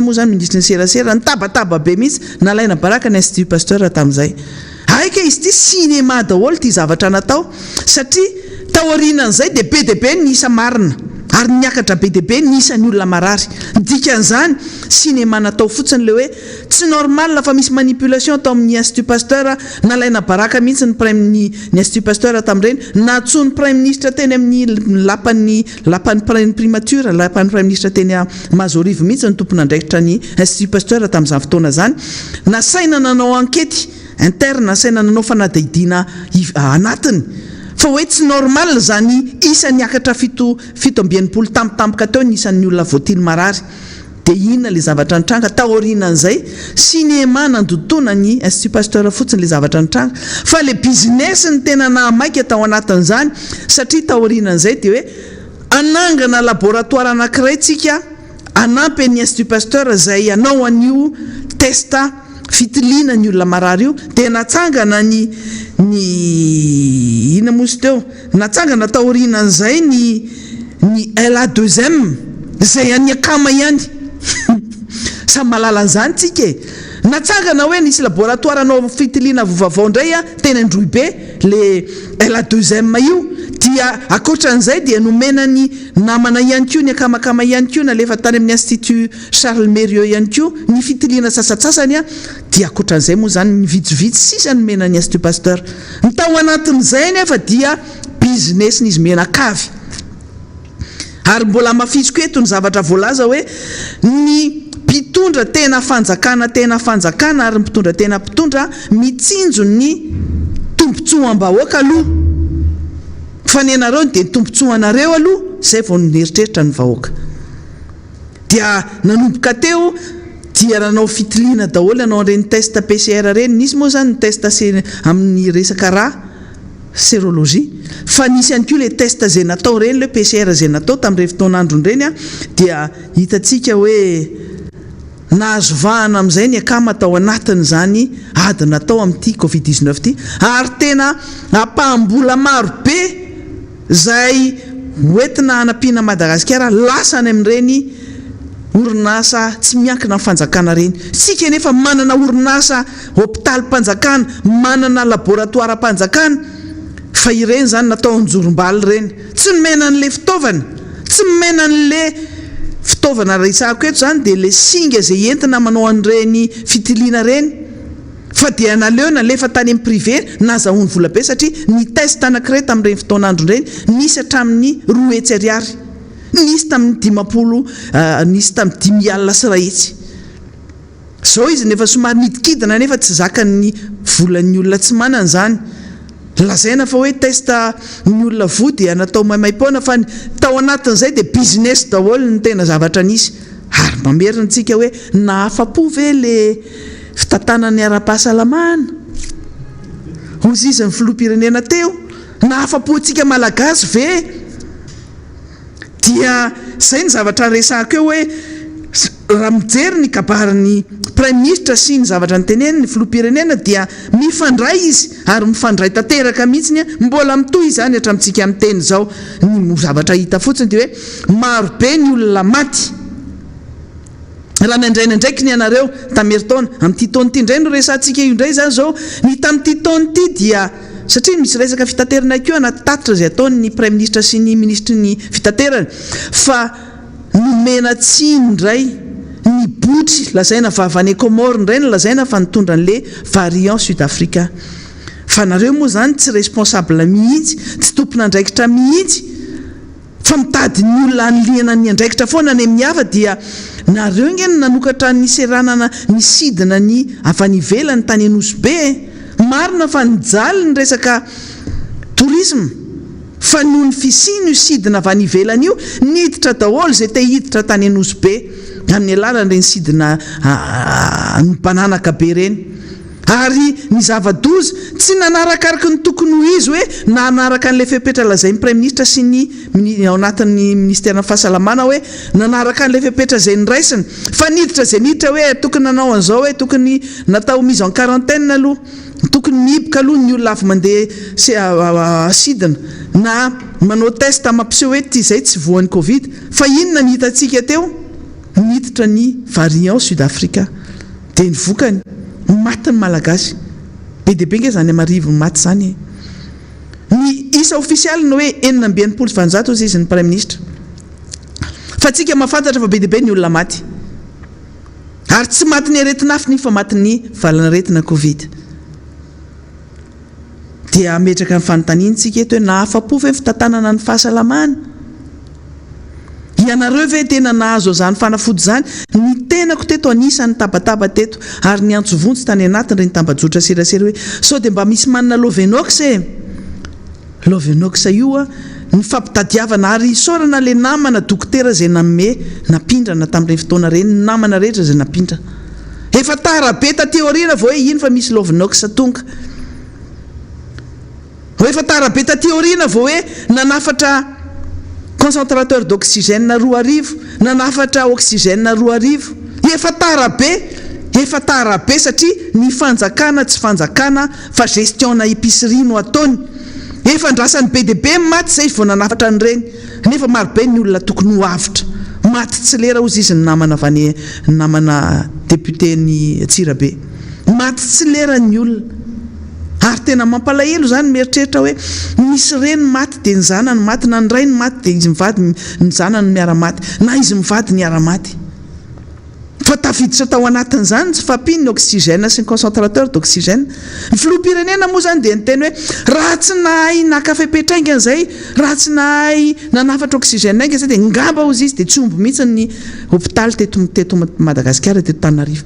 moa zany ministre ny serasera nitabataba be mihitsy nalaina baraka ny institut pasteur tamin'izay aika izy ty cinéma daholo ty zavatra natao satria taorianan'izay dia be dia be ny isa marina ary niakatra be dia be ny isan'ny olona marary dikan'izany cinéma natao fotsiny le hoe tsy normal fa misy manipulation atao amin'ny institut pasteur nalaina baraka mihitsy ny institut pasteur tamin'ireny natsoany prime ministre teny amin'ny lapan'ny primature lapan'ny prime ministre teny mazorivo mihitsy ny tompona andraikitra ny institut pasteur tamin'izany fotoana zany nasaina nanao enquête interne nasaina nanao fanadahidina anatiny fa hoe tsy normal zany isan'ny akatra 7 tampotampoka teo ny isan'ny olona voatily marary dia inona le zavatra nitranga taorianan'izay cinéma nandotona ny institut pasteur fotsiny le zavatra nitranga fa le business ny tena nahamaika tao anatin'izany satria taorianan'izay dia hoe anangana laboratoire anankiray tsika anampy ny institut pasteur zay anao an'io testa fitiliana ny olona marary io dia natsangana ny ina mosy teo natsangana taorianan'izay ny LA2M zay aniakama ihany samy malala an'izany tsika e natsangana hoe nisy laboratoire anao fitiliana vovavao indray a tena indroy be le LA2M io dia akoatran'izay dia nomenany namana ihany koa ny akamakama ihany koa nalefa tany amin'ny institut Charles Mérieux ihany koa ny fitiliana sasatsasany a dia akoatran'izay moa zany ny vitsivitsy sisa nomenany Institut Pasteur ny tao anatin'izay nefa dia business n'izy menakavy ary mbola mafisiko eto ny zavatra voalaza hoe ny mpitondra tena fanjakana ary mpitondra tena mpitondra mitsinjo ny tombontsoam-bahoaka aloha fa ny anareo dia tombontsoanareo aloha zay vao neritreritra ny vahoaka dia nanomboka teo dia nanao fitiliana daholo nanao reny test PCR reny nisy moa zany ny test amin'ny resaka raha sérologie fa nisy ihany koa le test zay natao reny le PCR zay natao tamin'ireny fotoanandrony reny a dia hitantsika hoe nahazo vahana amin'izay ny akama tao anatin'izany ady natao amin'ity Covid-19 ty ary tena ampaham-bola maro be zay hoentina hanampiana Madagasikara lasany amin'ireny orinasa tsy miankina amin'ny fanjakana reny sika nefa manana orinasa hôpitaly mpanjakana manana laboratoire mpanjakana fa ireny zany natao anjorom-baly reny tsy nomena an'le fitaovana tsy nomena an'le fitaovana resako eto zany dia le singa zay entina manao an'ireny fitiliana reny fa dia naleo nalefa tany amin'ny privé nazahoany vola be satria ny test anankiray tamin'ireny fotoanandro reny nisy hatramin'ny 2 hetsy ariary nisy tamin'ny 50 nisy tamin'ny 5 alina sy 1 hetsy zao izy nefa somary nidikidina nefa tsy zakany volan'ny olona tsy manana zany lazaina fa hoe testa ny olona vody natao maimaimpona fa tao anatin'izay dia business daholo ny tena zavatra nisy ary mamerina antsika hoe nahafa-po ve le fitantanany ara-pahasalamana ozy izy ny filoham-pirenena teo nahafa-po antsika malagasy ve dia zay ny zavatra resako eo hoe raha mijery ny kabarin'ny prime ministre sy ny zavatra nyteneny ny filoham-pirenena dia mifandray izy ary mifandray tanteraka mihitsiny mbola mitohy izany hatramintsika amin'ny teny zao ny zavatra hita fotsiny dia hoe maro be ny olona maty raha nandraina ndraiky ny anareo tameritaona amin'ity taona ity indray no resantsika io indray zany zao ny tamin'ity taona ity dia satria misy resaka fitaterana keo anaty tatitra zay ataony prime ministre sy ny ministre ny fitaterana fa nomena tsiny indray ny botry lazaina vavany Comore indray no lazaina fa nitondra an'le variant sud-africain fa nareo moa zany tsy responsable mihitsy tsy tompona andraikitra mihitsy fa mitady ny olona anliana ny andraikitra foana ny amin'ny hafa dia nareo ngeny nanokatra ny seranana ny sidina ny avany ivelany tany Anosy be marina fa nijaly ny resaka tourisme fa noho ny fisiny io sidina avany ivelany io niditra daholo zay te hiditra tany Anosy be amin'ny alalan'ireny sidina ny bananaka be reny ary ny zava-doza tsy nanarakaraka ny tokony ho izy hoe nanaraka an'le fepetra lazain'ny prime ministre sy ny ao anatin'ny ministèrena fahasalamana hoe nanaraka an'le fepetra zay nyraisiny fa niditra zay niditra hoe tokony nanao an'izao hoe tokony natao mise en quarantaine aloha tokony mihiboka aloha ny olona avy mandeha sidina na manao test mampiseho hoe ty zay tsy voan'ny Covid fa inona ny hitantsika teo niditra ny variant sud-africain dia ny vokany maty ny malagasy be dia be nge zany amarivo maty zany ny isa ofisialy ny hoe 970 izy ny prime ministre fa tsika mahafantatra fa be dia be ny olona maty ary tsy maty ny aretinafiny fa maty ny valanaretina Covid dia ametraka ny fanontaniantsika eto hoe nahafa-po ve fitantanana ny fahasalamana ianareo ve tena nahazo zany fanafody zany ny tenako teto anisany tabataba teto ary ny antsovontsy tany anatiny reny tambajotra serasera hoe sao dia mba misy manana lovenox lovenox io a ny fampitadiavana ary isorana le namana dokotera zay nanome napindrana tamin'ireny fotoana reny ny namana rehetra zay napindra efa tara be tateorina vao hoe iny fa misy lovenox tonga efa tara be tateorina vao hoe nanafatra concentrateur d'oxygène 2 arivo nanafatra oxygène 2 arivo efa tara be satria ny fanjakana tsy fanjakana fa gestion na épicerie no ataony efa ndrasany be dia be maty zay vao nanafatra an'ireny nefa maro be ny olona tokony ho avitra maty tsy lera ozy izy ny namana député ny Tsirabe maty tsy lera ny olona ary tena mampalahelo zany mieritreritra hoe misy reny maty dia ny zanany maty na ny ray ny maty dia izy mivady ny zanany miara-maty na izy mivady ny ara-maty fa tafiditra tao anatin'izany tsy fampiny ny oxygène sy ny concentrateur d'oxygène. Ny filoham-pirenena moa zany dia nyteny hoe raha tsy nahay nakafe-petraingana zay, raha tsy nahay nanafatra oxygène aingana zay dia ngamba ozy izy dia tsy omby mihitsy ny hôpitaly teto Madagasikara teto Tanarivo.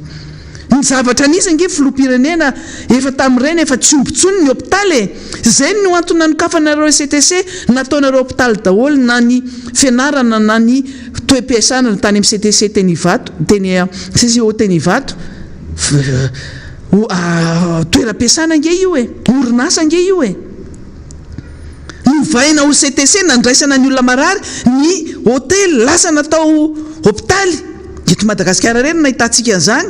Ny zavatra nisy nge filoham-pirenena efa tamin'ireny efa tsy ombontsony ny hôpitaly zay no antony nanokafanareo CTC nataonareo hôpitaly daholo na ny fianarana na ny toe-piasana tany amin'ny CTC teny Ivato teny CCO teny Ivato toeram-piasana nge io e orinasa nge io e nivaina ho CTC nandraisana ny olona marary ny hôtely lasa natao hôpitaly eto Madagasikara reny nahitantsika an'izany.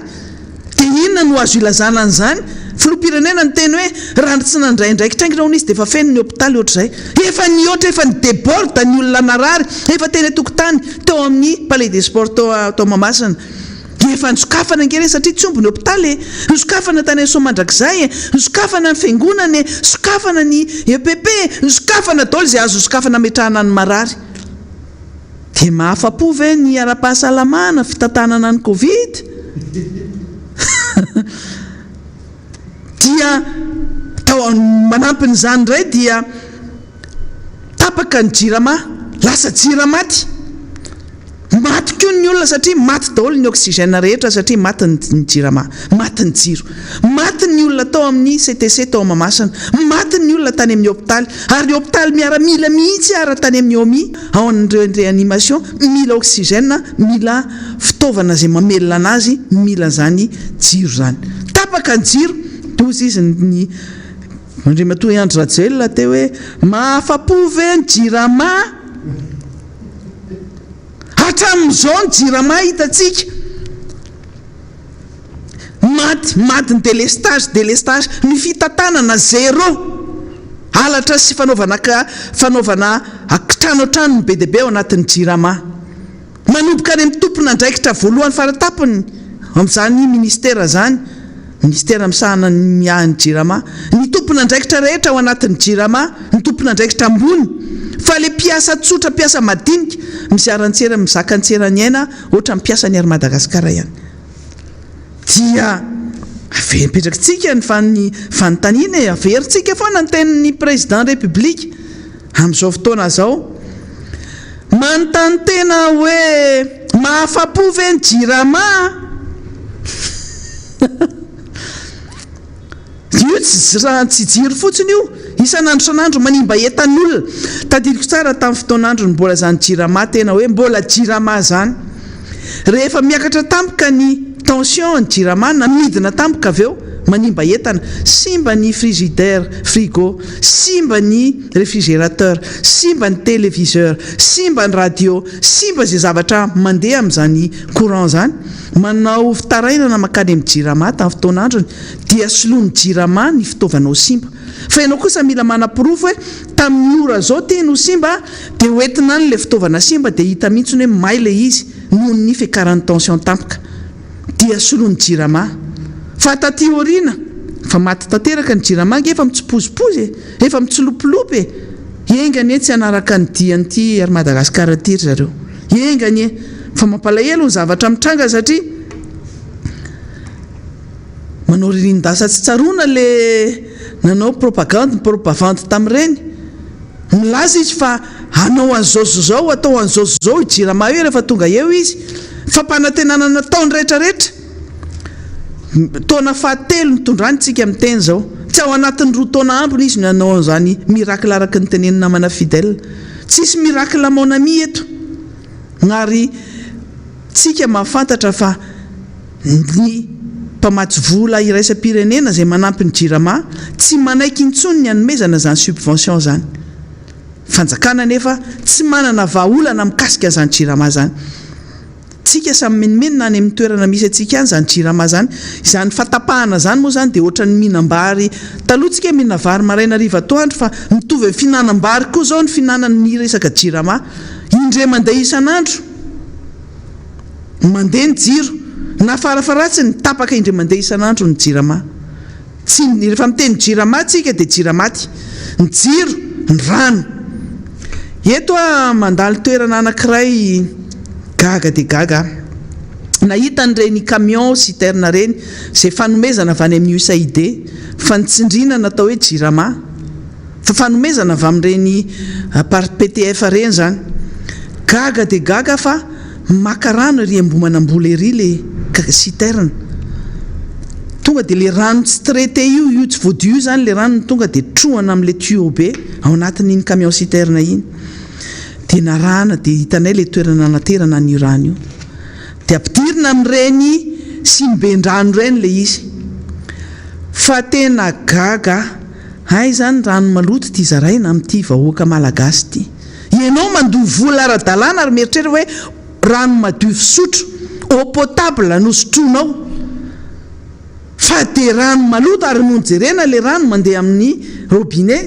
Dia inona no azo ilazana an'izany? Filoham-pirenena ny teny hoe raha tsy nandray ndraikitraingina hono izy dia efa feno ny hôpitaly ohatr'izay. Efa ny oatra efa ny déborde ny olona narary efa teny tokotany teo amin'ny palais des sports tao Mahamasina. Efa nisokafana ngereny satria tsy omby ny hôpitaly nisokafana tany amin'ny Somandrakizay nisokafana ny fiangonana nisokafana ny EPP nisokafana daholo izay azo sokafana ametrahana ny marary. Dia mahafa-po ve ny ara-pahasalamana fitantanana ny Covid? Dia tao manampin'izany indray dia tapaka ny jirama lasa jiramaty maty koa ny olona satria maty daholo ny oxygène rehetra satria maty ny jirama, maty ny jiro, maty ny olona tao amin'ny CTC tao Mahamasina, maty ny olona tany amin'ny hôpitaly ary ny hôpitaly miara-mila mihitsy ara tany amin'ny OMI ao amin'ireo réanimation mila oxygène, mila fitaovana izay mamelona anazy, mila zany jiro zany. Tapaka ny jiro tozy izy ny Andriamatoa Andry Rajoelina teo hoe mahafa-po ve ny jirama? Hatramin'izao ny jirama hitantsika maty ny délestage ny fitantanana zéro halatra sy fanaovana trano trano be dia be ao anatin'ny jirama manomboka any amin'ny tompona andraikitra voalohany faratapony amin'izany ministera zany ministera misahana ny jirama ny tompona andraikitra rehetra ao anatin'ny jirama ny tompona andraikitra ambony fa le mpiasa tsotra mpiasa madinika miziarantsera mizaka antsera ny aina ohatra mpiasa ny ary Madagasikara ihany dia avemipetrakintsika ny fanontaniana averintsika foana ny tenin'ny président république amin'izao fotoana zao manontany tena hoe mahafa-po ve ny jirama? Io tsy jiro fotsiny io isan'andro manimba entan'olona. Tadidiko tsara tamin'ny fotoan'andro mbola zany jirama tena hoe mbola jirama zany. Rehefa miakatra tampoka ny tension ny jirama na midina tampoka avy eo manimba entana, simba ny frigo, simba ny réfrigérateur, simba ny téléviseur, simba ny radio, simba zay zavatra mandeha amin'izany courant zany. Manao fitarainana makany amin'ny jirama tamin'ny fotoan'androny dia soloany jirama ny fitaovana ho simba. Fa ianao kosa mila manapirofo hoe tamin'ny ora zao teny ho simba dia hoentina ny le fitaovana simba dia hita mihitsy hoe may le izy noho ny fiakaran'ny tension tampoka dia soloany jirama. Fa taty orina fa maty tanteraka ny jirama efa mitsipozipozy efa mitsilopilopy engany tsy anaraka ny dian'ity ary Madagasikara ty zareo engany fa mampalahelo ny zavatra mitranga satria manao ririndasa tsy tsarona le nanao propagande tamin'ireny milaza izy fa hanao an'izao atao an'izao i jirama io rehefa tonga eo izy fa mpanantenana nataony rehetrarehetra taona fahatelo nitondranytsika amin'ny teny zao tsy ao anatin'ny roa taona ambiny izy nanao an'izany miracle araka ny teneny namana fidèle tsisy miracle mon ami eto ngary tsika mahafantatra fa ny mpamatsy vola iraisam-pirenena izay manampy ny jirama tsy manaiky intsony ny hanomezana zany subvention zany fanjakana nefa tsy manana vahaolana mikasika zany jirama zany. Tsika samy menimenina any amin'ny toerana misy atsika any zany jirama zany izany fatapahana zany moa zany dia ohatra ny mihinam-bary taloha tsika mihinana vary maraina hariva atoandro fa mitovy amin'ny fihinanam-bary koa zao ny fihinanany ny resaka jirama indray mandeha isan'andro mandeha ny jiro na farafaratsiny tapaka indray mandeha isan'andro ny jirama tsy rehefa miteny jirama tsika dia jiramaty ny jiro ny rano eto a mandalo toerana anankiray gaga dia gaga nahita n'ireny camion citerne reny izay fanomezana avy any amin'ny USAID fa nitsindriana natao hoe jirama fa fanomezana avy amin'ireny par PTF reny zany gaga dia gaga fa maka rano ery ambomanambola ery le citerne tonga dia le rano tsy traité io tsy voadio zany le rano tonga dia trohana amin'le tuyau be ao anatin'iny camion citerne iny dia narana dia hitanay le toerana naterana ny rano io dia ampidirina amin'ireny simben-drano ireny le izy fa tena gaga hay zany rano maloto ity zaraina amin'ity vahoaka malagasy ity ianao mandoha vola ara-dalàna ary mieritreritra hoe rano madio fisotro eau potable no sotroinao fa dia rano maloto ary no jerena le rano mandeha amin'ny robinet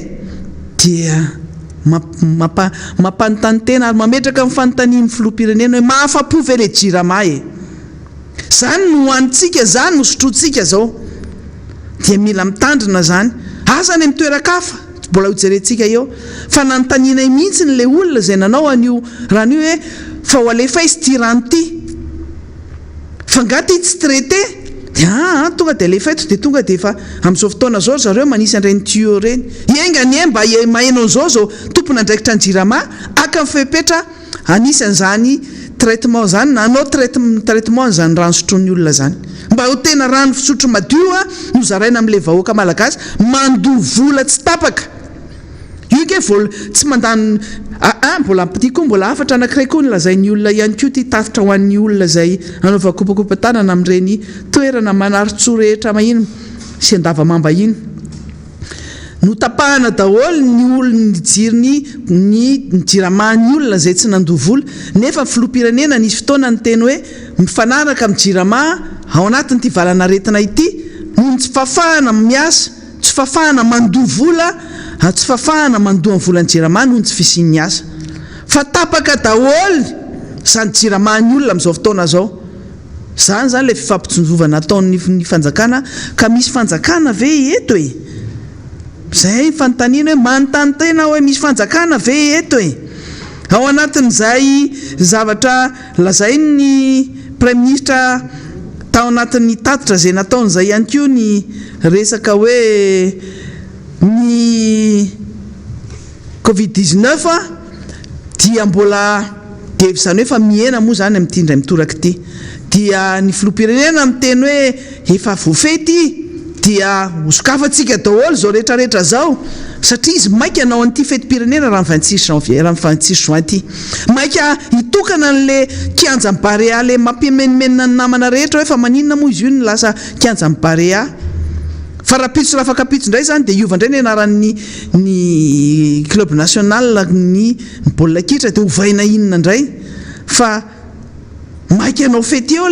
dia mampanontany tena ary mametraka amin'ny fanontanian'ny filoham-pirenena hoe mahafa-po ve le jirama e zany no hoanitsika zany no sotrotsika zao dia mila mitandrina zany azany amin'ny toeran-kafa mbola hojerentsika eo fa nanontanianay mihitsy le olona izay nanao an'io rano io hoe fa ho alefa izy ty rano ty fa ngaty tsy traité dia tonga dia alefa eto dia tonga dia efa amin'izao fotoana zao zareo manisy an'ireny tuyau reny iengany mba mahainao zao tompona andraikitra ny jirama aka mifepetra anisy an'izany traitement zany na anao traitement zany rano sotroan'ny olona zany mba ho tena rano fisotro madio a no zaraina amin'le vahoaka malagasy mandoha vola tsy tapaka io ke vola tsy mandany mbola ampity koa mbola afatra anankiray koa nolazain'ny olona ihany koa ty tafitra ho an'ny olona zay anaova kopakopa-tanana amin'ireny toerana manaritso rehetra mahino sy andavamamba iny no tapahana daholo ny olona jiriny ny jirama-ny olona zay tsy nandoha vola nefa filoham-pirenena nisy fotoana ny teny hoe mifanaraka amin'ny jirama ao anatin'ity valana retina ity no tsy fafahana miasa tsy fafahana mandoha vola tsy fafahana mandoha amin'ny volan'ny jirama no tsy fisian'ny asa fa tapaka daholo zany jirama-ny olona amin'izao fotoana zao zany le fifampitsonjovana ataon'ny fanjakana ka misy fanjakana ve eto e zay fanontaniana hoe manontany tena hoe misy fanjakana ve eto e ao anatin'izay zavatra lazainy premier ministre tao anatin'ny tatitra zay nataon'izay ihany koa ny resaka hoe ny Covid-19 dia mbola dia izany hoe fa miena moa zany amin'ity indray mitoraka ity dia ny filoham-pirenena miteny hoe efa voafety dia hosokafantsika daholo zao rehetrarehetra zao satria izy maika anao an'ity fetim-pirenena raha ny 26 janvier raha ny 26 juin ity maika hitokana an'le kianja ny barea le mampimenimena ny namana rehetra hoe fa maninona moa izy io ny lasa kianja ny barea fa rapitso raha fakapitso indray zany dia iova indray ny anaran'ny club national ny baolina kitra dia hovaina inona indray fa maika anao fety eo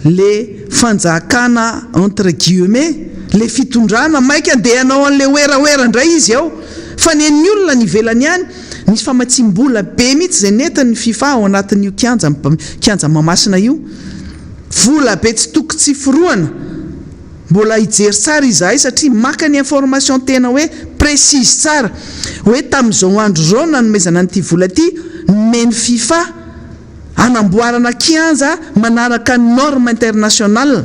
le fanjakana entre guillemets le fitondrana maika andeha anao an'le oeraoera indray izy ao fa ny an'ny olona ny ivelany ihany misy famatsim-bola be mihitsy zay nentin'ny FIFA ao anatin'io kianja mamasina io vola be tsy toko tsy foroana mbola hijery tsara izahay satria maka ny information tena hoe précise tsara hoe tamin'izao andro zao nanomezana an'ity vola ity meny FIFA anamboarana kianja manaraka norme internationale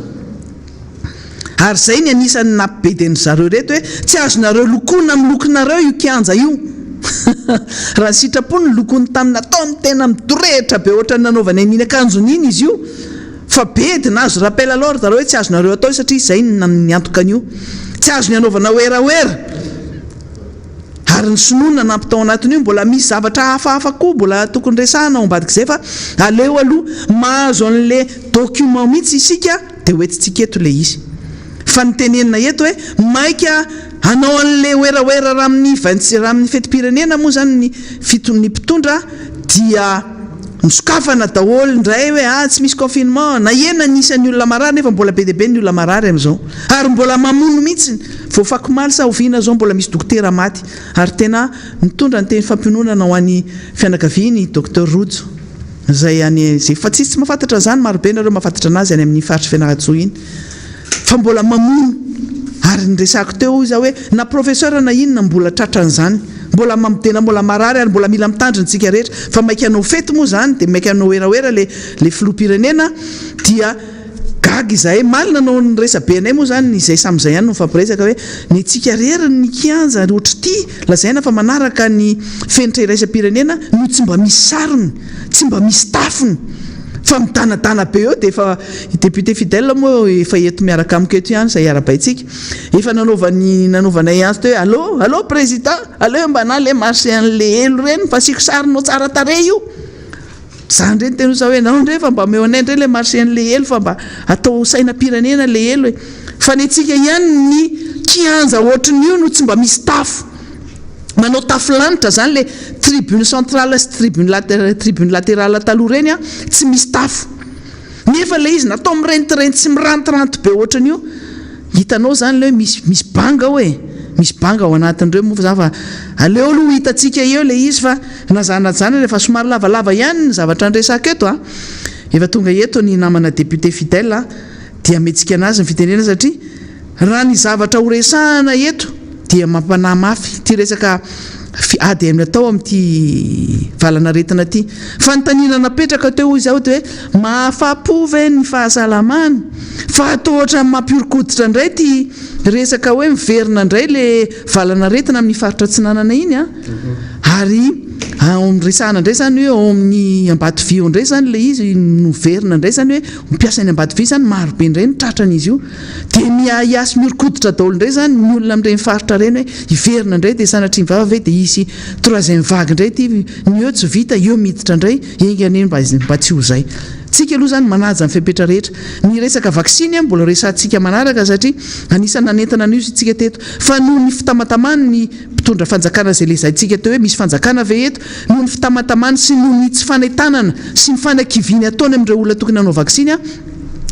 ary zay ny anisan'ny nampibedeny zareo reto hoe tsy azonareo lokona amin'ny lokonareo io kianja io raha ny sitrapo ny lokony tamina taony tena midorehitra be ohatra ny nanaovana niny akanjon'iny izy io fa bedina azo rappel alors zareo hoe tsy azonareo atao satria zay ny antokan'io tsy azo ny anaovana oeraoera ary ny sononina nampitao anatin'io mbola misy zavatra hafahafa koa mbola tokony resahana ao ambadik'izay fa aleo aloha mahazo an'le document mihitsy isika dia hoentitsika eto le izy fa nytenenina eto hoe maika anao an'le oeraoera raha amin'ny fetim-pirenena moa zany ny fiton'ny mpitondra dia misokafana daholo indray hoe tsy misy confinement na ena nisan'ny olona marary nefa mbola be dia be ny olona marary amin'izao ary mbola mamono mihitsy voafakomaly sa oviana zao mbola misy dokotera maty ary tena mitondra ny teny fampiononana ho an'ny fianakaviany docteur Rojo zay zay fa tsy mahafantatra zany marobe nareo mahafantatra anazy any amin'ny faritry Fianarantsoa iny fa mbola mamono ary nyresako teo izy hoe na professeur na inona mbola tratran'izany mbola tena mbola marary ary mbola mila mitandryntsika rehetra fa maika anao fety moa zany dia maika anao eraoera le filoham-pirenena dia gaga izahay malina anao ny resabe anay moa zany izay sam'izay ihany no mifampiresaka hoe ny tsika rery ny kianja ohatry ty lazaina fa manaraka ny fenitra iraisam-pirenena no tsy mba misy sarony tsy mba misy tafony fa midanadana be eo dia efa député fidèle moa efa eto miaraka amiko eto ihany izay arabaitsika efa nanaovanay azy teo hoe allô président allô mba le marché an'le elo reny fa siko sarinao tsara tare io zany reny tenosa hoe nao ndre fa mba meo anay ndre le marché an'le elo fa mba atao sainam-pirenena le elo e fa ny atsika ihany ny kianja ohatrin'io no tsy mba misy tafo manao tafilanitra zany le tribune centrale sy tribune latérale taloha reny a tsy misy tafo nefa le izy natao mirentireny tsy mirantiranty be ohatran'io hitanao zany le hoe misy banga hoe misy banga ao anatin'ireo moa zany fa aleo aloha hitatsika eo le izy fa nazanajana rehefa somary lavalava ihany ny zavatra andresaka eto a efa tonga eto ny namana député fidèle dia metsika anazy ny fitenena satria raha ny zavatra horesahana eto dia mampanahy mafy ty resaka ADM atao amin'ity valana retina ty fanontaniana napetraka teo izy ao dia hoe mahafapo ve ny fahasalamana fa atao ohatra mampiorokoditra indray ty resaka hoe miverina indray le valana retina amin'ny faritra tsinanana iny ary ao resahana indray zany hoe ao amin'ny Ambatovia indray zany le izy noverina indray zany hoe mpiasa ny Ambatovia zany marobe indray ny tratran'izy io dia hiasy miorokoditra daholo indray zany ny olona amin'ireny faritra reny hoe hiverina indray dia sanatria mivava ve dia hisy troisième vague indray ty ny eo tsy vita eo miditra indray enganeny mba tsy ho zay tsika aloha zany manaja ny fepetra rehetra ny resaka vaksiny mbola resantsika manaraka satria anisany nanentana an'io tsika teto fa noho ny fitamatamany ny mpitondra fanjakana zay lezaintsika teo hoe misy fanjakana ve eto noho ny fitamatamany sy noho ny tsy fanaitanana sy ny fanakiviany ataony amin'ireo olona tokony hanao vaksiny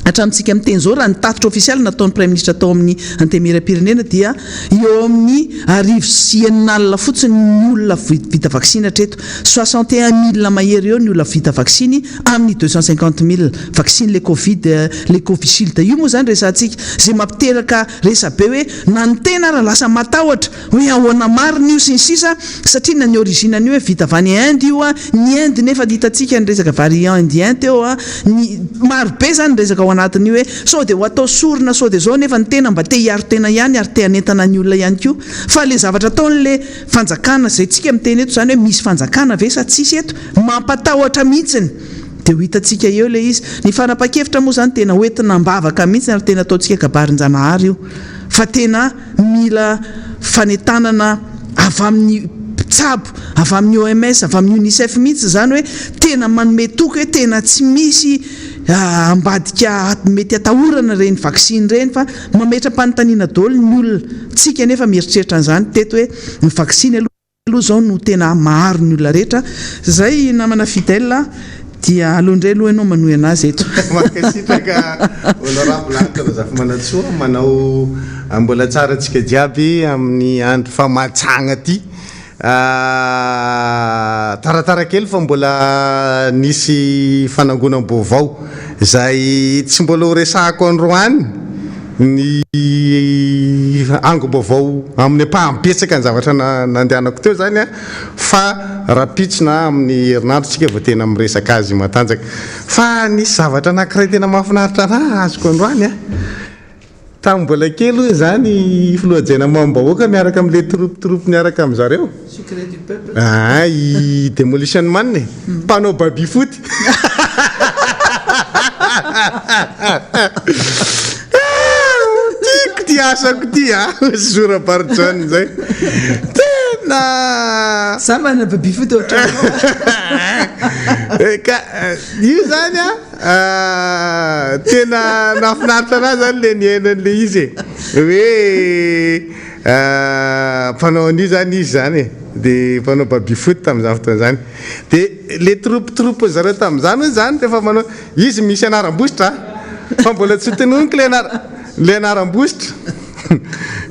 hatramintsika miteny zao raha ny tatitra ofisialy nataon'ny premier ministre tao amin'ny antemera-pirenena dia eo amin'ny arivo sy enin'alina fotsiny ny olona vita vaksiny hatreto 61 000 mahery eo ny olona vita vaksiny amin'ny 250 000 vaksiny le covishield io moa zany resantsika zay mampiteraka resabe hoe na ny tena raha lasa matahotra hoe ahoana marina io sy ny sisa satria na ny originany hoe vita avany Inde io ny Inde nefa hitatsika ny resaka variant indien teo ny marobe zany resaka ao anatiny hoe sao dia ho atao sorina sao dia zao nefa ny tena mba te hiaro tena ihany ary te hanentana ny olona ihany koa fa le zavatra ataon'le fanjakana zay tsika miteny eto zany hoe misy fanjakana ve sa tsisy eto mampatahotra mihitsiny dia ho hitantsika eo le izy ny fanapa-kevitra moa zany tena hoentina mbavaka mihitsiny ary tena ataontsika kabarin-janahary io fa tena mila fanentanana avy amin'ny tsabo avy amin'ny OMS avy amin'ny UNICEF mihitsy zany hoe tena manome toky hoe tena tsy misy ambadika mety atahorana reny vaksiny reny fa mametra-panontaniana daholo ny olona tsika nefa mieritreritra an'izany teto hoe ny vaksiny aloha zao no tena maharo ny olona rehetra zay namana fidèle dia alohandray aloha ianao manohy anazy eto makasitraka honorable ankarazafy manatsoa manao mbola tsara antsika jiaby amin'ny andro famatsagna ty taratara kely fa mbola nisy fanangonam-baovao zay tsy mbola ho resahako androany ny angom-baovao amin'ny ampahampetsaka ny zavatra nandehanako teo zany fa rapitsina amin'ny herinandro tsika vao tena miresaka azy matanjaka fa nisy zavatra anankiray tena mahafinaritra raha azoko androany tamin'ny mbola kely zany filohajaina mambahoaka miaraka amin'le troupe miaraka amin'zareo i demolition man mpanao baby foot tiako ty asako ty zorabarodrany zay tena samana baby foot ka io zany tena nafinaritra anazy zany le niainan'le izy hoe mpanao an'io zany izy zany dia mpanao baby foot tamin'izany fotoana zany dia le troupe zareo tamin'izany zany rehefa manao izy misy anaram-bositra fa mbola tsy tononiko le anaram-bositra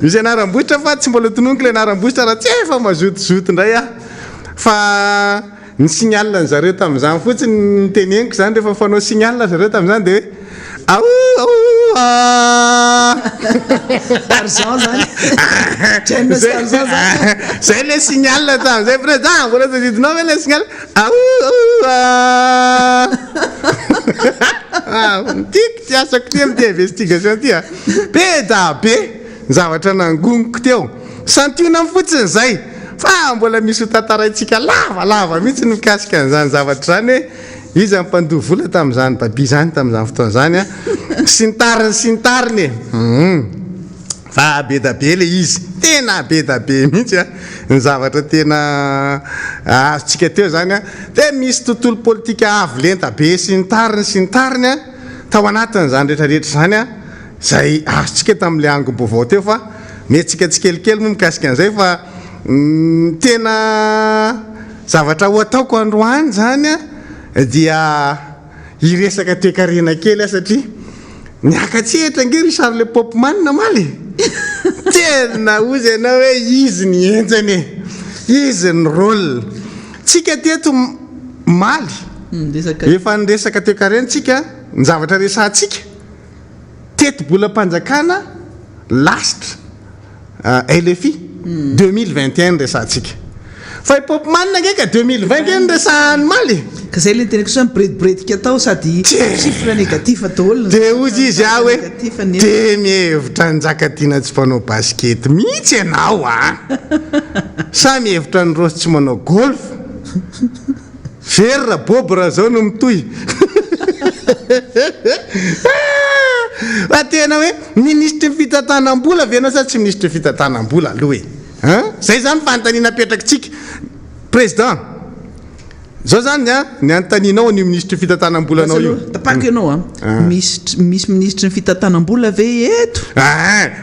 misy anaram-bositra fa tsy mbola tononiko le anaram-bositra raha tsy efa mazotozoto indray fa ny signal ny zareo tamin'izany fotsiny ny teneniko zany rehefa fanao signal zareo tamin'izany dia hoe argent zany argent zany zay le signal tam'izay président mbola tadidinao ve le signal tiako tsy asako ty am'ty investigation ty a be da be zavatra nangoniko teo santiona fotsiny zay fa mbola misy ho tantaraitsika lavalava mihitsy ny mikasika an'izany zavatra zany hoe izy ampandoha vola tam'izany babi zany tam'izany fotoana zany a sy ny tariny fa be da be le izy tena be da be mihitsy a ny zavatra tena azotsika teo zany a de misy tontolo politika avo lenta be sy ny tariny a tao anatin'izany rehetrarehetra zany a zay azotsika tamin'le angom-baovao teo fa metsika tsikelikely moa mikasika an'izay fa tena zavatra ho ataoko androany zany a dia iresaka toekarena kely a satria niakatsehatra nge Richard le Popman namaly tena ozy ianao hoe izy ny enjany izy ny rôle tsika teto maly efa niresaka toekarena tsika ny zavatra resantsika teto bola mpanjakana lasitra LFI 2021 resantsika fa Popman ndraika 2020 ny resahany maly ka zay le teneko so mibredibrediky atao sady chiffre négatif atao olona de ozy izy ah hoe te mihevitra njaka tiana tsy mpanao baskety mihitsy ianao a sa mihevitra ny rosy tsy manao golf verra boby raha zao no mitohy fa tena hoe ministre ny fitantanam-bola ve anao sa tsy ministre ny fitantanam-bola aloha e zay zany fanontaniana apetrakitsika président zao zany a ny anontaninao ny ministre fitantanam-bolanao io tapaka ianao a misy ministre ny fitantanam-bola ve eto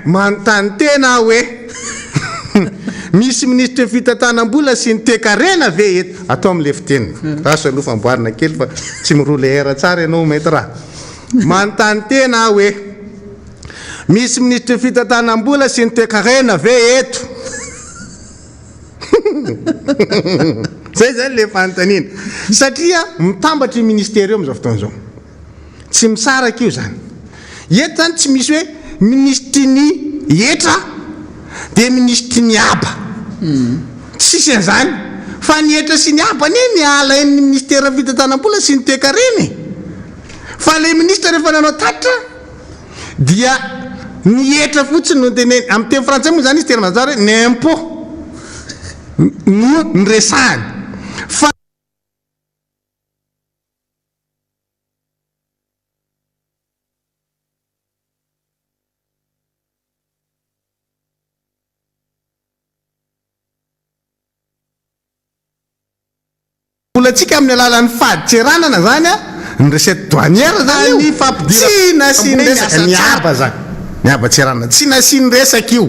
manontany tena hoe misy ministre ny fitantanam-bola sy ny toekarena ve eto atao am'le fiteniny raso aloha famboarina kely fa tsy mirola era tsara ianao mety raha manontany tena hoe misy ministre ny fitantanam-bola sy ny toekarena ve eto zay zany le fanontaniana satria mitambatra ministère io am'izao fotoana zao tsy misaraka io zany eto zany tsy misy hoe ministre ny etra de ministre ny aba tsisy an'izany fa ny etra sy ny aba ne miala ny ministère fitantanam-bola sy ny toekareny fa le ministre rehefa nanao tatra dia ny etra fotsiny no tene amin'ny teny frantsay moa zany izy tena mazara hoe n'impôt no ny resahany fa volatsika amin'ny alalan'ny faditseranana zany a ny recette douanière zany tsy nasiany resaka miaba zany miaba tseranana tsy nasiany resaka io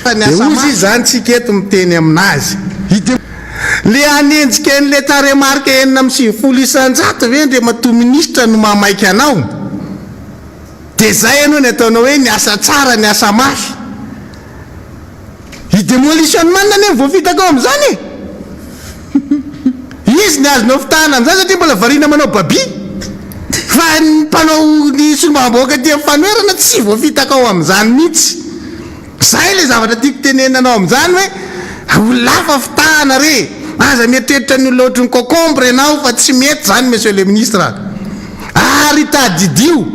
ozy zany tsika eto miteny aminazy le anenjika n'le taremarka enina amin'ny sivifolo isanjato ve ndre matoa ministra no mamaiky anao de zay ianao ny ataonao hoe ny asa tsara ny asa mafy i demolitionnement ane voafitaka ao am'izany izy ny azonao fitahana am'izany satria mbola variana manao babi fa ny mpanao ny solombaboaka dia fanoerana tsy voafitaka ao am'izany mihitsy zay le zavatra tiako tenenanao am'izany hoe olafa fitahana re aza mietreritra ny loatra ny concombre ianao fa tsy mety zany monsieur le ministre ary tadidio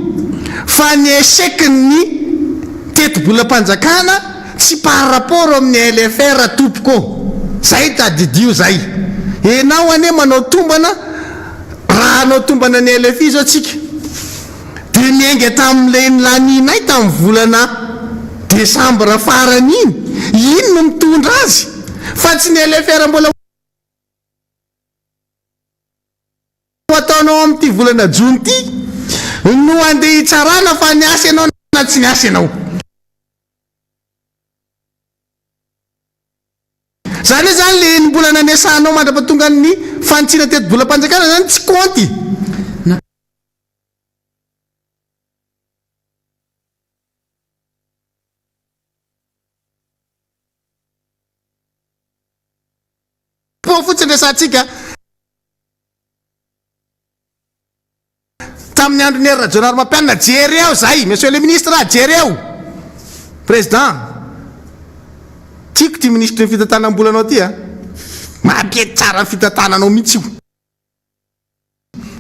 fa ny échec ny teti-bola mpanjakana tsy par rapport amin'ny LFR tompoko zay tadidio zay enao ane manao tombana raha anao tombana ny LFI zao tsika de miainga tamin'le laninay tamin'ny volana desambra farany iny no mitondra azy fa tsy ny LFR mbola ataonao amin'ity volana jony ty no andeha hitsarana fa ny asa ianao na tsy ny asa ianao zany hoe zany le mbola nanesanao mandra-patonga ny fanitsina teti-bola mpanjakana zany tsy konty po fotsiny resantsika tamin'ny andro ny hery Jona Alarobia jery eo zay monsieur le ministre jery eo président tiako ty ministre ny fitantanam-bolanao ty mampety tsara ny fitantananao mihitsy io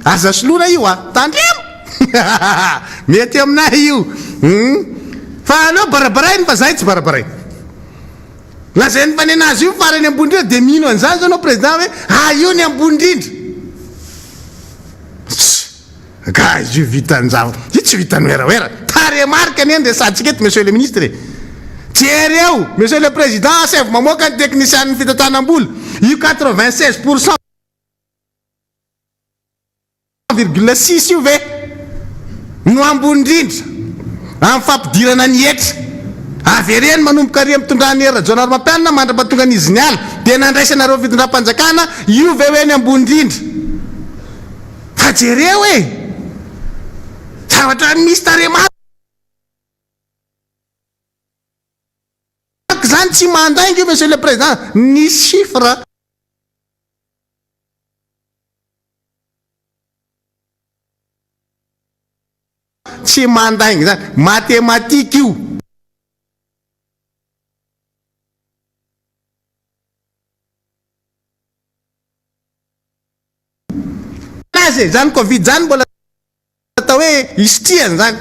aza soloana io tandremo mety aminahy io fa anao barabarainy fa zay tsy barabarainy lazay ny fany anazy io farany ambony indrindra dia mino an'izany zao anao président hoe io ny ambony indrindra ka izy io vitany zavatra io tsy vitany oeraoera taremarika ny eny resantsika eto monsieur le ministre jery eo monsieur le président sève mamoaka ny technicien ny fitantanam-bola io 96% ,6 io ve no ambony indrindra amin'ny fampidirana ny etra avereny manomboka ary mitondran'ny hery Jona Alarobia mandra-pahatonga an'izy ny ala dia nandraisanareo fitondram-panjakana io ve hoe ny ambony indrindra fa jery eo zavatra misy taremaka zany tsy mandainga io monsieur le président ny chiffre tsy mandainga zany mathématique io azy zany covid zany mbola atao hoe istriany zany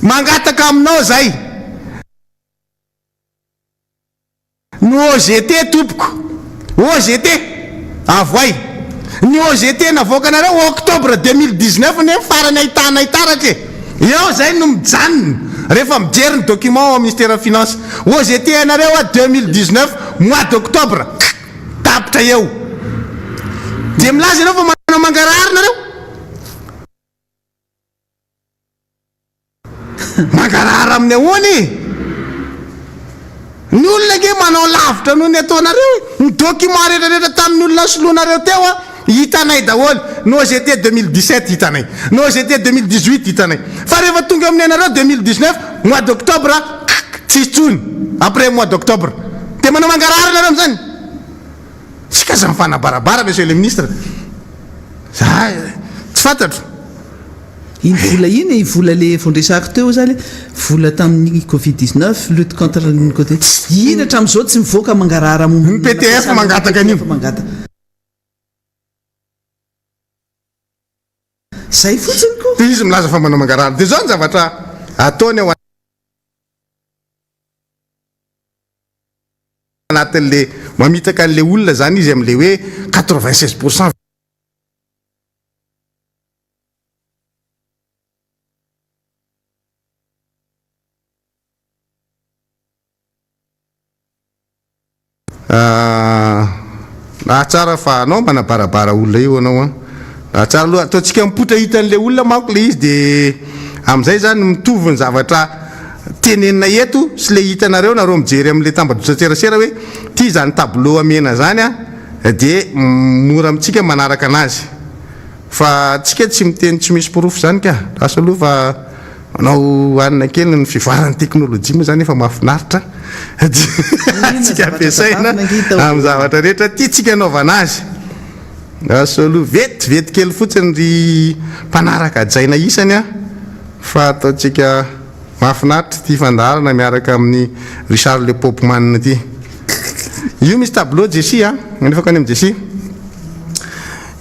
mangataka aminao zay ny OGT tompoko OGT avoay ny OGT navoaka anareo octobre 2019 ny farany ahitana hitaratra eo zay no mijanona rehefa mijery ny document au ministère finance OGT anareo 2019 mois d'octobre tapitra eo dia milaza anao fa manao mangarary nareo mangarary amin'ny ahoany ny olona ke manao lavitra noho ny ataonareo ny document rehetrarehetra tamin'ny olona soloanareo teo hitanay daholo ny OGT 2017 hitanay ny OGT 2018 hitanay fa rehefa tonga amin'ny anareo 2019 mois d'octobre tsisy tsony après mois d'octobre dia manao mangarary nareo am'zany tsy kaza mifanabarabara monsieur le ministre za tsy fantatro iny vola iny vola le fondresako teo zany vola tamin'ny covid-19 lutte contre ny côté iny hatramin'izao tsy mivoaka mangarara ny PTF mangataka an'io zay fotsiny ko dia izy milaza fa manao mangarara dia zao ny zavatra ataony ao anatin'le mamitaka an'le olona zany izy amin'le hoe 96% tsara fa anao manabarabara olona io anao tsara aloha ataontsika mipotra hitan'le olona manko le izy dia amin'izay zany mitovy ny zavatra tenenina eto sy le hitanareo nareo mijery amin'le tambadrosaserasera hoe ty zany tableau amena zany dia mora amintsika manaraka anazy fa tsika tsy miteny tsy misy porofo zany ka asa aloha fa manao anina kely ny fivoaran'ny teknôlôjia moa zany efa mahafinaritra tsika ampiasaina amin'ny zavatra rehetra ty tsika anaovana azy asa aloha vetivety kely fotsiny ry mpanaraka ajaina isany fa ataontsika mahafinaritra ty fandarana miaraka amin'ny Richard le Popman ty io misy tableau Jesy nefa any amin'ny Jesy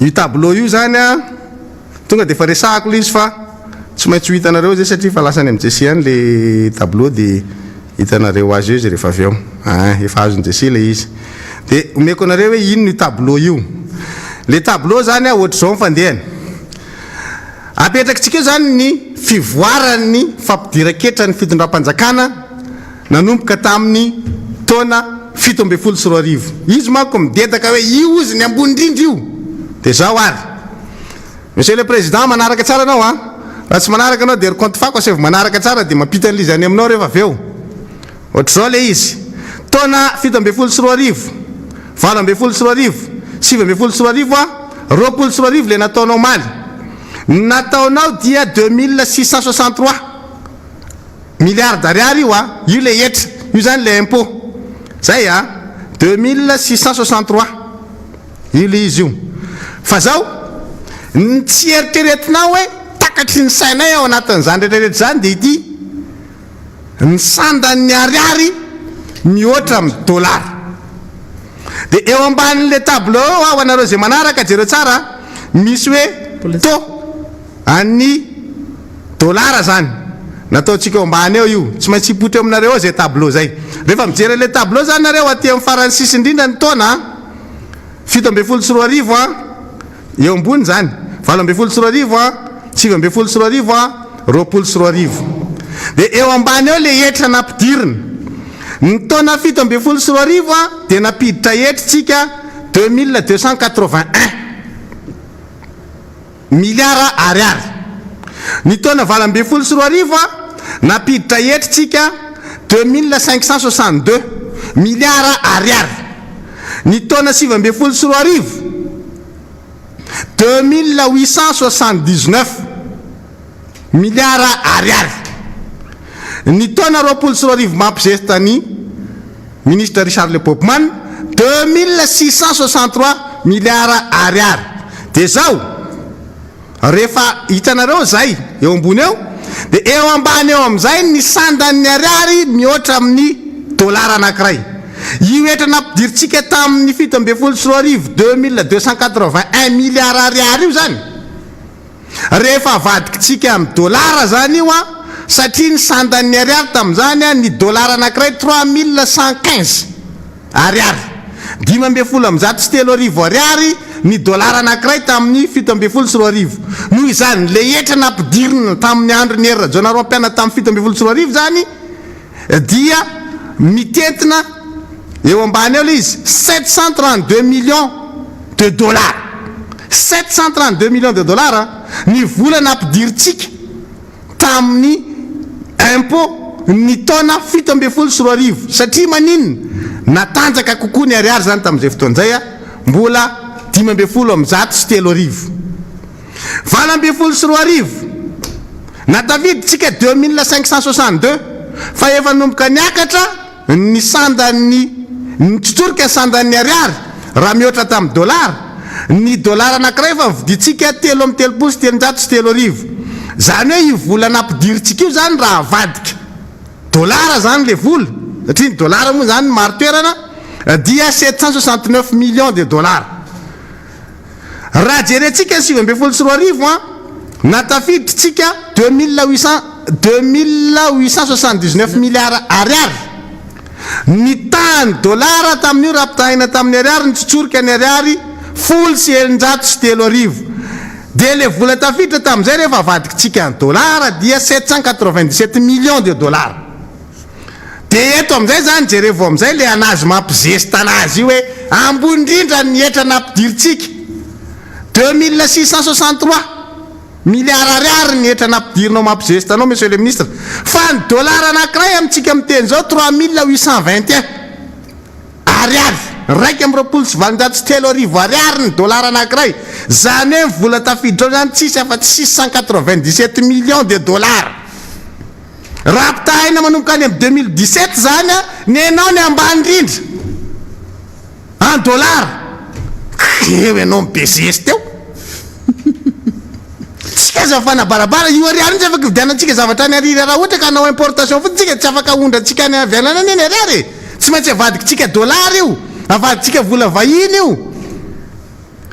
io tableau io zany tonga dia efa resahako le izy fa tsy maintsy ho hitanareo zay satria fa lasany amin'ny Jesy any le tableau dia hitanareo azy eo izy rehefa avy eo efa azony Jesy le izy dia omeko anareo hoe ino ny tableau io le tableau zany ohatr'izao mifandehany apetrakitsika eo zany ny fivoarany fampidiran-ketra ny fitondram-panjakana nanomboka tamin'ny taona 17 izy manko midedaka hoe io izy ny ambony indrindra io dia zao ary monsieur le président manaraka tsara anao raha tsy manaraka anao dia recompte fako asevy manaraka tsara dia mampita an'le zany aminao rehefa avy eo ohatr'izao le izy taona 17 20 7 le nataonao maly nataonao dia 2663 milliards d'ariary io le etra io zany le impôt zay 2663 io le izy io fa zao ny tsy eritreretinao hoe tak takatry ny sainay ao anatin'izany rehetrarehetra zany dia ity ny sandan'ny ariary mihoatra amin'ny dolara. Dia eo ambanin'le tableau ao anareo zay manaraka jereo tsara misy hoe taux an'ny dolara zany nataontsika eo ambany eo io tsy maintsy hipotra eo aminareo ao zay tableau zay. Rehefa mijery le tableau zany nareo aty amin'ny farany sisy indrindra ny taona 7.4 a eo ambony zany 8.4 a 7.4 a 2.4. Dia eo ambany eo le hetra nampidirina ny taona 7.4 a dia napiditra hetritsika 2281 milliards ariary. Ny taona 8.4 a napiditra hetritsika 2562 milliards ariary. Ny taona 7.4 2879 milliards ariary. Ny taona 2.4 mampizesta ny ministre Richard Le Popman 2663 milliards ariary. Dia zao rehefa hitanareo zay eo ambony eo dia eo ambany eo amin'izay ny sandan'ny ariary mihoatra amin'ny dolara anankiray. Io etra nampidiritsika tamin'ny 7.4 2281 milliards ariary io zany rehefa avadikitsika amin'ny dolara zany io a satria ny sandan'ny ariary tamin'izany a ny dolara anankiray 3115 ariary 513 ariary ny dolara anankiray tamin'ny 7.4 noho izany le hetra nampidirina tamin'ny andro ny herina Jona rompiana tamin'ny 7.4 zany dia mitentina eo ambany eo le izy 732 millions de dollars 732 millions de dollars ny vola nampidiritsika tamin'ny impôt ny taona 7.4 satria maninona natanjaka kokoa ny ariary zany tamin'izay fotoan'izay a mbola 5.3 20.4 nataviditsika 2562 fa efa nomboka niakatra ny sandan'ny nitsotsorika sandan'ny ariary raha mihoatra tamin'ny dolara. Ny dolara anankiray efa viditsika 3.3 zany hoe io vola nampidiritsika io zany raha avadika dolara zany le vola satria ny dolara moa zany maro toerana dia 769 millions de dollars. Raha jerentsika 7.4 a natafiditsika 2879 milliards ariary. Ny tany dolara tamin'io raha pitahina tamin'ny ariary nitsotsorika ny ariary 703. Dia le vola tafiditra tamin'izay rehefa avadikitsika ny dolara dia 797 millions de dollars. Dia eto amin'izay zany jerevo amin'izay le anazy mampizesta anazy io hoe ambony indrindra ny hetra nampidiritsika 2663 milliards ariary ny hetra nampidirinao mampizestanao monsieur le ministre. Fa ny dolara anankiray amintsika miteny zao 3821 ariary raiky amin'ny 703 ariary ny dolara anankiray. Zany hoe vola tafiditra zany tsisy afa-tsy 697 millions de dollars. Raha pitahina manomboka any amin'ny 2017 zany a ny enao ny ambany indrindra en dollars eo enao mibezesy teo tsika zavafanabarabarana io ariary tsy afaka vidianantsika zavatra ny ariry raha ohatra ka anao importation fotsika tsy afaka ondratsika ny avianana ny ariary tsy maintsy avadikitsika dollara io avaditsika vola vahiny io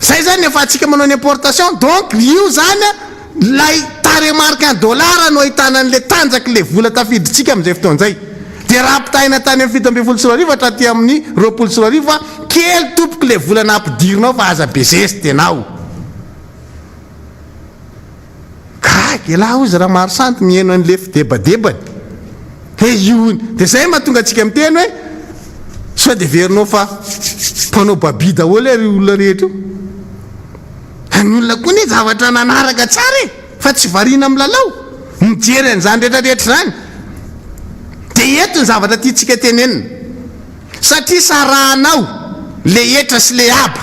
zay zany efatsika manao ny importation. Donc io zany lay taremarque en dollars no ahitana an'le tanjaky le vola tafiditsika amin'izay fotoan'izay. Dia raha pitahina tany amin'ny 7.4 hatraty amin'ny 2.4 kely tompoky le vola nampidirinao fa aza bezesy tenao. Kaky laha ozy raha maro santy mihaino an'le fidebadebany io dia zay mahatonga atsika miteny hoe sao dia verinao fa mpanao babi daholo ary olona rehetra io. Ny olona koa ny zavatra nanaraka tsara fa tsy variana amin'ny lalao mijery an'izany rehetrarehetra zany. Dia eto ny zavatra tiatsika tenenina satria sarahanao le hetra sy le aba.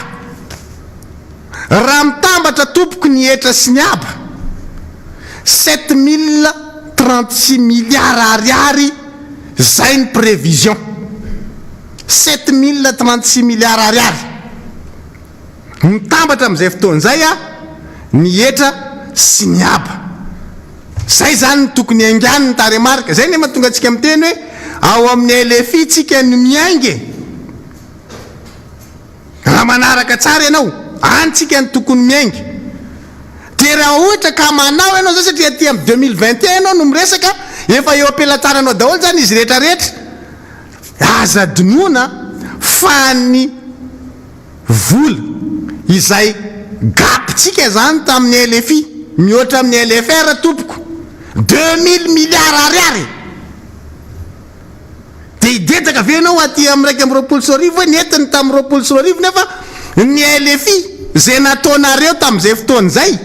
Raha mitambatra tompoky ny hetra sy ny aba 7036 milliards ariary zay ny prévision 7036 milliards ariary mitambatra amin'izay fotoan'izay a ny hetra sy ny aba. zay zany ny tokony aingan'ny taremarika zay nefa tonga antsika miteny hoe ao amin'ny elefi tsika ny miaingy raha manaraka tsara ianao antsika ny tokony miaingy de raha ohatra ka manao ianao zay satria ty amin'ny 2021 ianao no miresaka efa eo ampelatsaranao daholo zany izy rehetrarehetra aza dinoana fa ny vola izay gapitsika zany tamin'ny LFI mihoatra amin'ny LFR tompoko 2000 milliards ariary de idetaka ve ianao aty amin'ny raiky amin'ny roapolo sy arivo netiny tamin'ny roapolo sy arivo nefa ny LFI zay nataonareo tamin'izay fotoana zay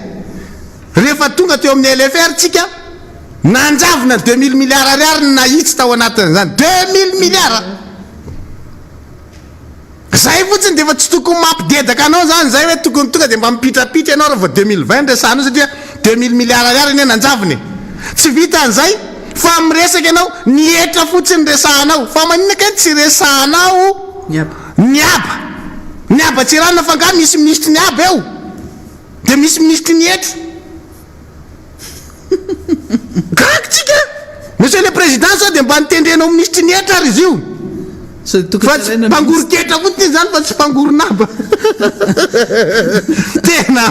rehefa tonga teo amin'ny LFR tsika nanjavona 2000 milliards ariary nahitsy tao anatin'izany 2000 milliards zay fotsiny de fa tsy tokony mampidedaka anao zany zay hoe tokony tonga de mba mipitrapitra ianao rehefa 2020 resanao satria 2000 milliards ariary ne nanjavony tsy vita an'izay fa miresaka ianao nietra fotsiny resahanao fa manina kay tsy resahanao niaba tsy ranona fa nga misy ministry niaba eo de misy ministry nietra kakitsika monsieur le président sao de mba nitendrenao ministry nietra ary izy io fa tsy mpangoroketra fotsiny zany fa tsy mpangoronaba tena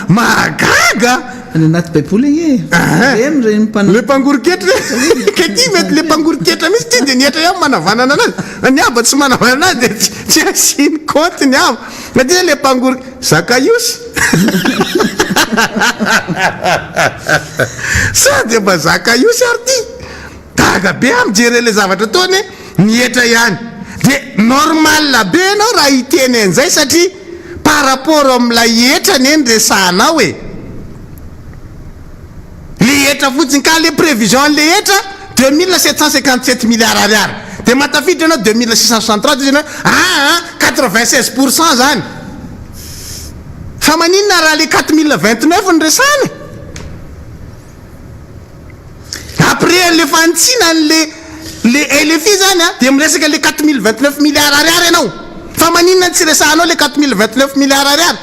mahagaga any anaty baiboly igny le mpangoroketra ka ty mety le mpangoroketra misy ty de nietra ihany manavanana anazy niaba tsy manavanana anazy de tsy asiny compte niaba natya le mpangoro zakaiosy sa de mba zakaiosy ary ty gaga be amijere le zavatra ataony nietra ihany de normal be anao raha iteny an'izay satria par rapport am'ilay etrany eny resahanao e le etra fotsiny ka le prévision le etra 2757 milliards ariary de matafiditra anao 2663 izy anao 96% zany fa maninona raha le 4029 ny resahany après le fantsina le LFI zany de miresaka le 4029 milliards ariary ianao fa maninona tsy resahanao le 4029 milliards ariary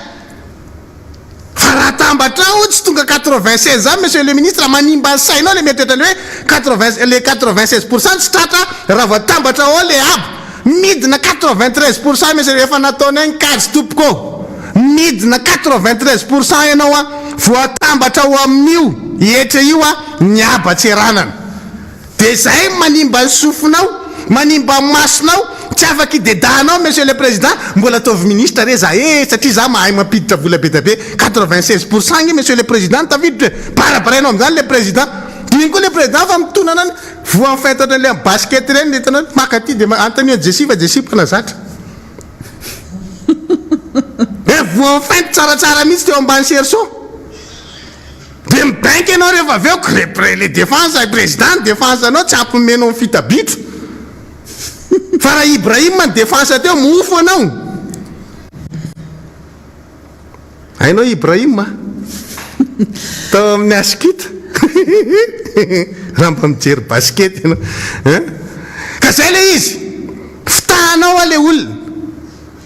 fa raha tambatrao tsy tonga 96 zany monsieur le ministre manimba sainao le mietratra le hoe le 96% tsy tratra raha voatambatra ao le aby midina 93% monsieur efa nataonay ny kajy tompoko midina 93% ianao a voatambatra ao amin'io etra io a niaba tsy ranana de zay manimba ny sofinao manimba masonao tsy afaky dedanao monsieur le président mbola ataovy ministre re za satria za mahay mampiditra vola be da be 96% igny monsieur le président tafiditra barabarainao am'zany le président igny koa le président fa mitona anany voa fentatra le am basket reny le tanao maka ty de antony jesi mpanazatra e voa fent tsaratsara mihitsy teo ambany serso de mibanky anao rehefa aveo crépre le défense président défense anao tsy ampimenao ny fitabitra fa raha Ibrahima ny défense teo mofo anao hainao Ibrahima tao amin'ny askita raha mba mijery basket ianao ka zay le izy fitahanao a le olona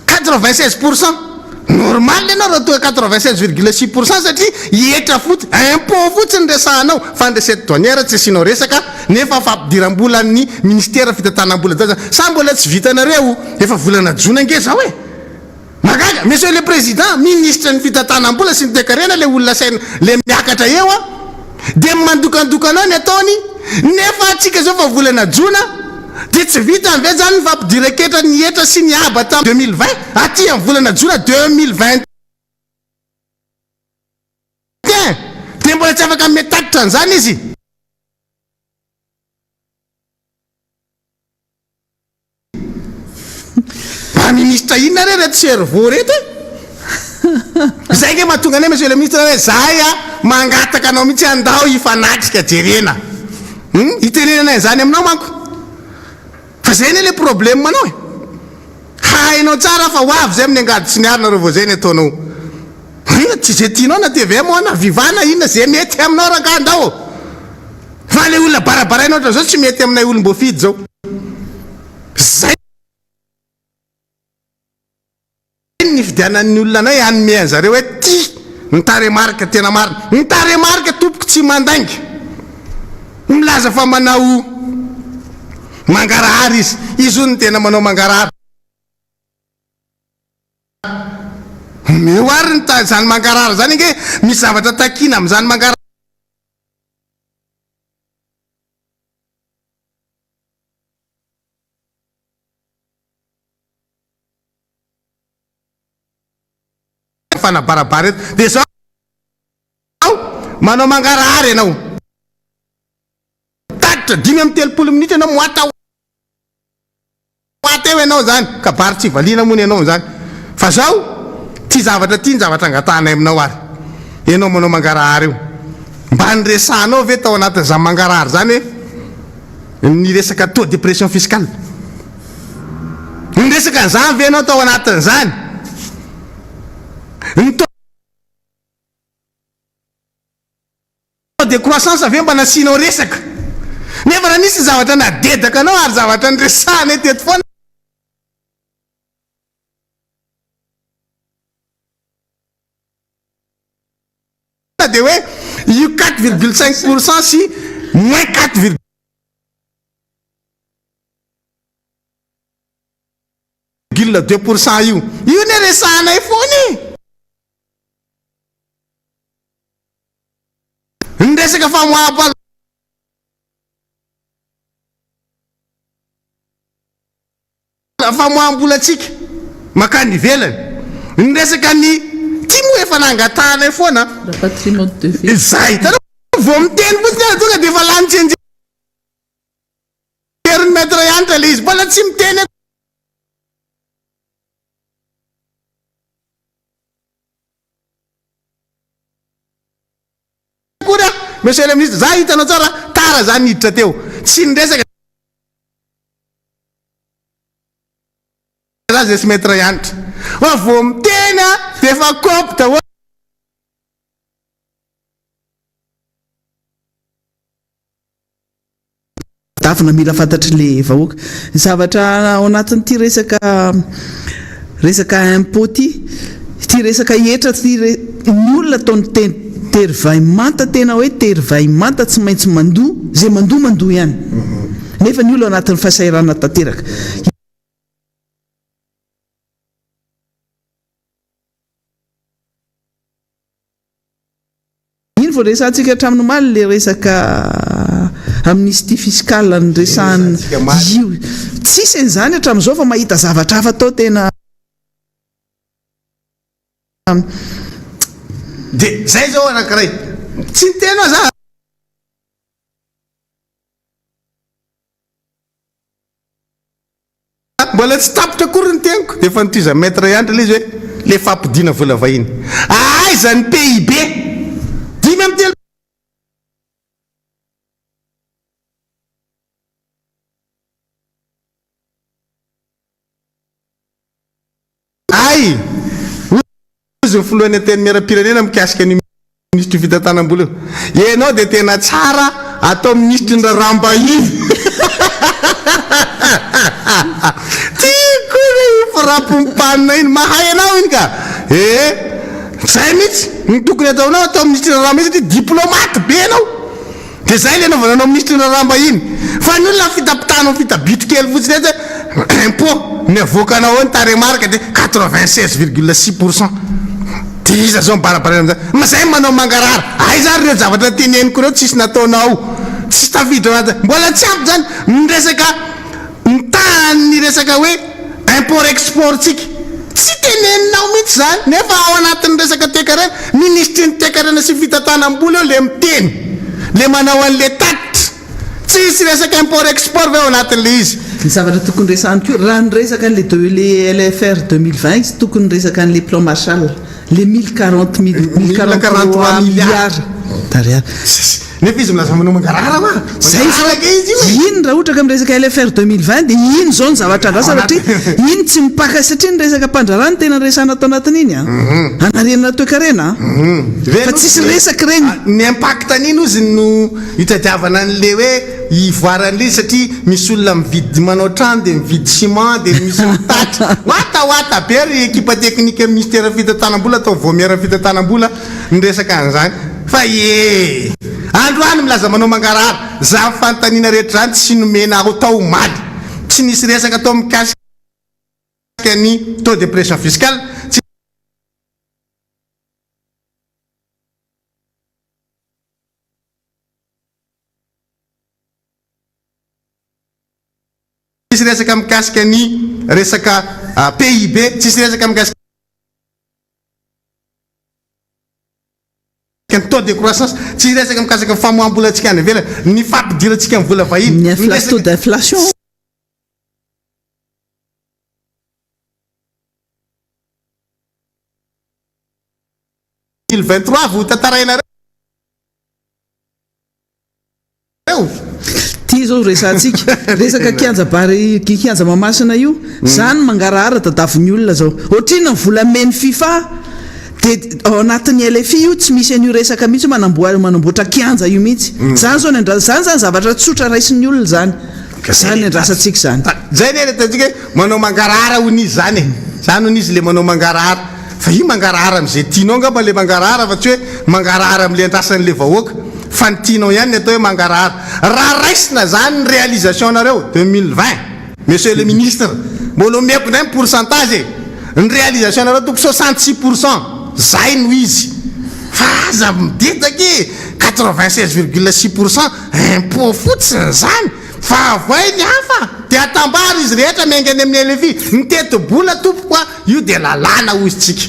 96% normal ianao raha toa 96,6% satria ietra fotsiny impôt fotsiny resahanao fandreseto douanière tsy asinao resaka nefa fampidiram-bola amin'ny ministère fitantanam-bola da sa mbola tsy vitanareo efa volana jona nge zao e magaga monsieur le président ministre ny fitantanam-bola sy ny toekarena le olona saina le miakatra eo a de mandokandokanao ny ataony nefa atsika zao fa volana jona de tsy vita am've zany fampidireketra ny etra sy ny aba tam 2020 aty am volana jona 2020 de mbola tsy afaka metatitra an'izany izy mba ministre inona re reto cerveau reto zay ke mahatonga ane monsieur le ministre hoe zay a mangataka anao mihitsy andao ifanatrika jerena itenenana zany aminao manko fa zay ne le problème manao e hainao tsara fa hoavy zay amin'ny angady sy niarina reo vao zay ny ataonao tsy zay tianao na tv moa na vivana inona zay mety aminao raha ka andao fa le olona barabarainao otra zao tsy mety aminay olom-boafidy zao zay ny fidianan'ny olona anay anome an'zareo hoe ty nitaremarika tena marina nitaremarika tompoko tsy mandainga milaza fa manao mangarahary izy io ny tena manao mangarahary mioary ny zany mangarahary zany nge misy zavatra takina am'izany mangarahary fanabarabara eto de zao manao mangarahary ianao tatitra 5 minitra ianao moata eo ianao zany ka bary tsy valiana moa ny ianao zany fa zao ty zavatra ty ny zavatra angatanay aminao ary ianao manao mangarahary io mba nyresanao ve tao anatin'izany mangarahary zany hoe ny resaka taux de pression fiscale ny resaka an'izany ve ianao tao anatin'izany ny taux de croissance ave mba nasianao resaka nefa raha nisy zavatra nadedaka anao ary zavatra nyresahana teto foana de hoe io 4,5% sy moins 4,2% io ny resahanay foany ny resaka famoaham-pal famoaham-bolatsika makany ivelany ny resaka ny ty moa efa nangatanay foana zay hitanao vo miteny fotsiny tonga de efa lanitsenjery metre ianitra le izy mbola tsy miteny koa monsieur le ministre za hitanao tsara tara zany hiditra teo tsy nyresaka za zay sy metre ianitra fa vo miteny de efa copta dafina mila fantatry le vahoaka zavatra ao anatin'ity resaka impôt ty resaka etra ty ny olona ataony terivay manta tena hoe terivay manta tsy maintsy mandoa zay mandoa ihany nefa ny olona anatin'ny fahasairana tanteraka iny vo resantsika hatramin'ny omaly le resaka amnistie fiscale ny resahany io tsisy an'izany hatramin'izao fa mahita zavatra hafa tao tena de zay zao anankiray tsy nitena za mbola tsy tapitra akory ny teniko de efa nitiza metre ianitra le izy hoe le fampidina vola vahiny aiza ny PIB 5 ay izy nyfoloany teny miara-pirenena mikasika ny ministre fitantanam-bola ianao de tena tsara atao ministre ny rarambahiny tiako firampompanina iny mahay anao iny ka zay mihitsy ny tokony ataonao atao ministre ny rarambahiny satria diplomate be anao de zay le anaovanao anao ministre ny rarambahiny fa ny olona fitapitanao fitabity kely fotsiny etsy impôt ny avoakanao eo ny taremarika de 96,6% de iza zao mibarabara am'zay ma zay manao mangarahary ay zany reo zavatra teneniko reo tsisy nataonao tsisy tafiditra anazy mbola tsy ampy zany nyresaka nytany ny resaka hoe import export tsika tsy teneninao mihitsy zany nefa ao anatin'ny resaka tekarena ministre ny tekarena sy fitantanam-bola eo le miteny le manao an'le tatitra tsisy resaka import export ve ao anatin'le izy ny zavatra tokony resahany ko raha nyresaka an'le LFR 2020 sy tokony resaka an'le plan Marshall le 1040 milliards d'ariary nefa izy milaza manao mangarahara ma zay iny raha ohatra ka miresaka LFR 2020 de iny zao ny zavatra andrasa satria iny tsy mipaka satria ny resaka mpandrarany tena resana atao anatin' iny anarenana toekarena fa tsisy resaky reny ny impact an'iny ozy no hitadiavana an'le hoe ivoaran'le satria misy olona mividy manao trano de mividy ciment de misy mitatra wata be ry équipe technique ministère fitantanam-bola atao vo miara fitantanam-bola ny resaka an'izany fa androany milaza manao mangarahara za fanontaniana rehetra zany tsy nomena aho tao maly tsy nisy resaka atao mikasika ny taux de pression fiscale tsisy resaka mikasika ny resaka PIB tsisy resaka mikasika taux de croissance tsy resaka mikasaka famoambolantsika any ivelany ny fampidirantsika amin'ny vola vahiny ny taux d'inflation 2023 vo tantarainareo ty zao resantsika resaka kianja mamasina io zany mangarahara tadaviny olona zao ohatrina ny volameny FIFA de ao anatin'ny LFI io tsy misy an'io resaka mihitsy manamboatra kianja io mihitsy zany zao zany zavatra tsotra raisin'ny olona zany andrasantsika zany zay ne retantsika manao mangarahara honizy zany zany honizy le manao mangarahara fa io mangarahara am'izay tianao ngamba le mangarahara fa tsy hoe mangarahara am'le andrasan'le vahoaka fa ny tianao ihany ny atao hoe mangarahara raha raisina zany ny réalisation nareo 2020 monsieur le ministre mbola omeko ndray pourcentage ny réalisation nareo toko 66% zay no izy fa aza midetaky 96,6% impôt fotsiny zany fa avoay ny hafa de atambara izy rehetra miaingany amin'ny LFI nitety-bola tompoka io de lalàna ozytsika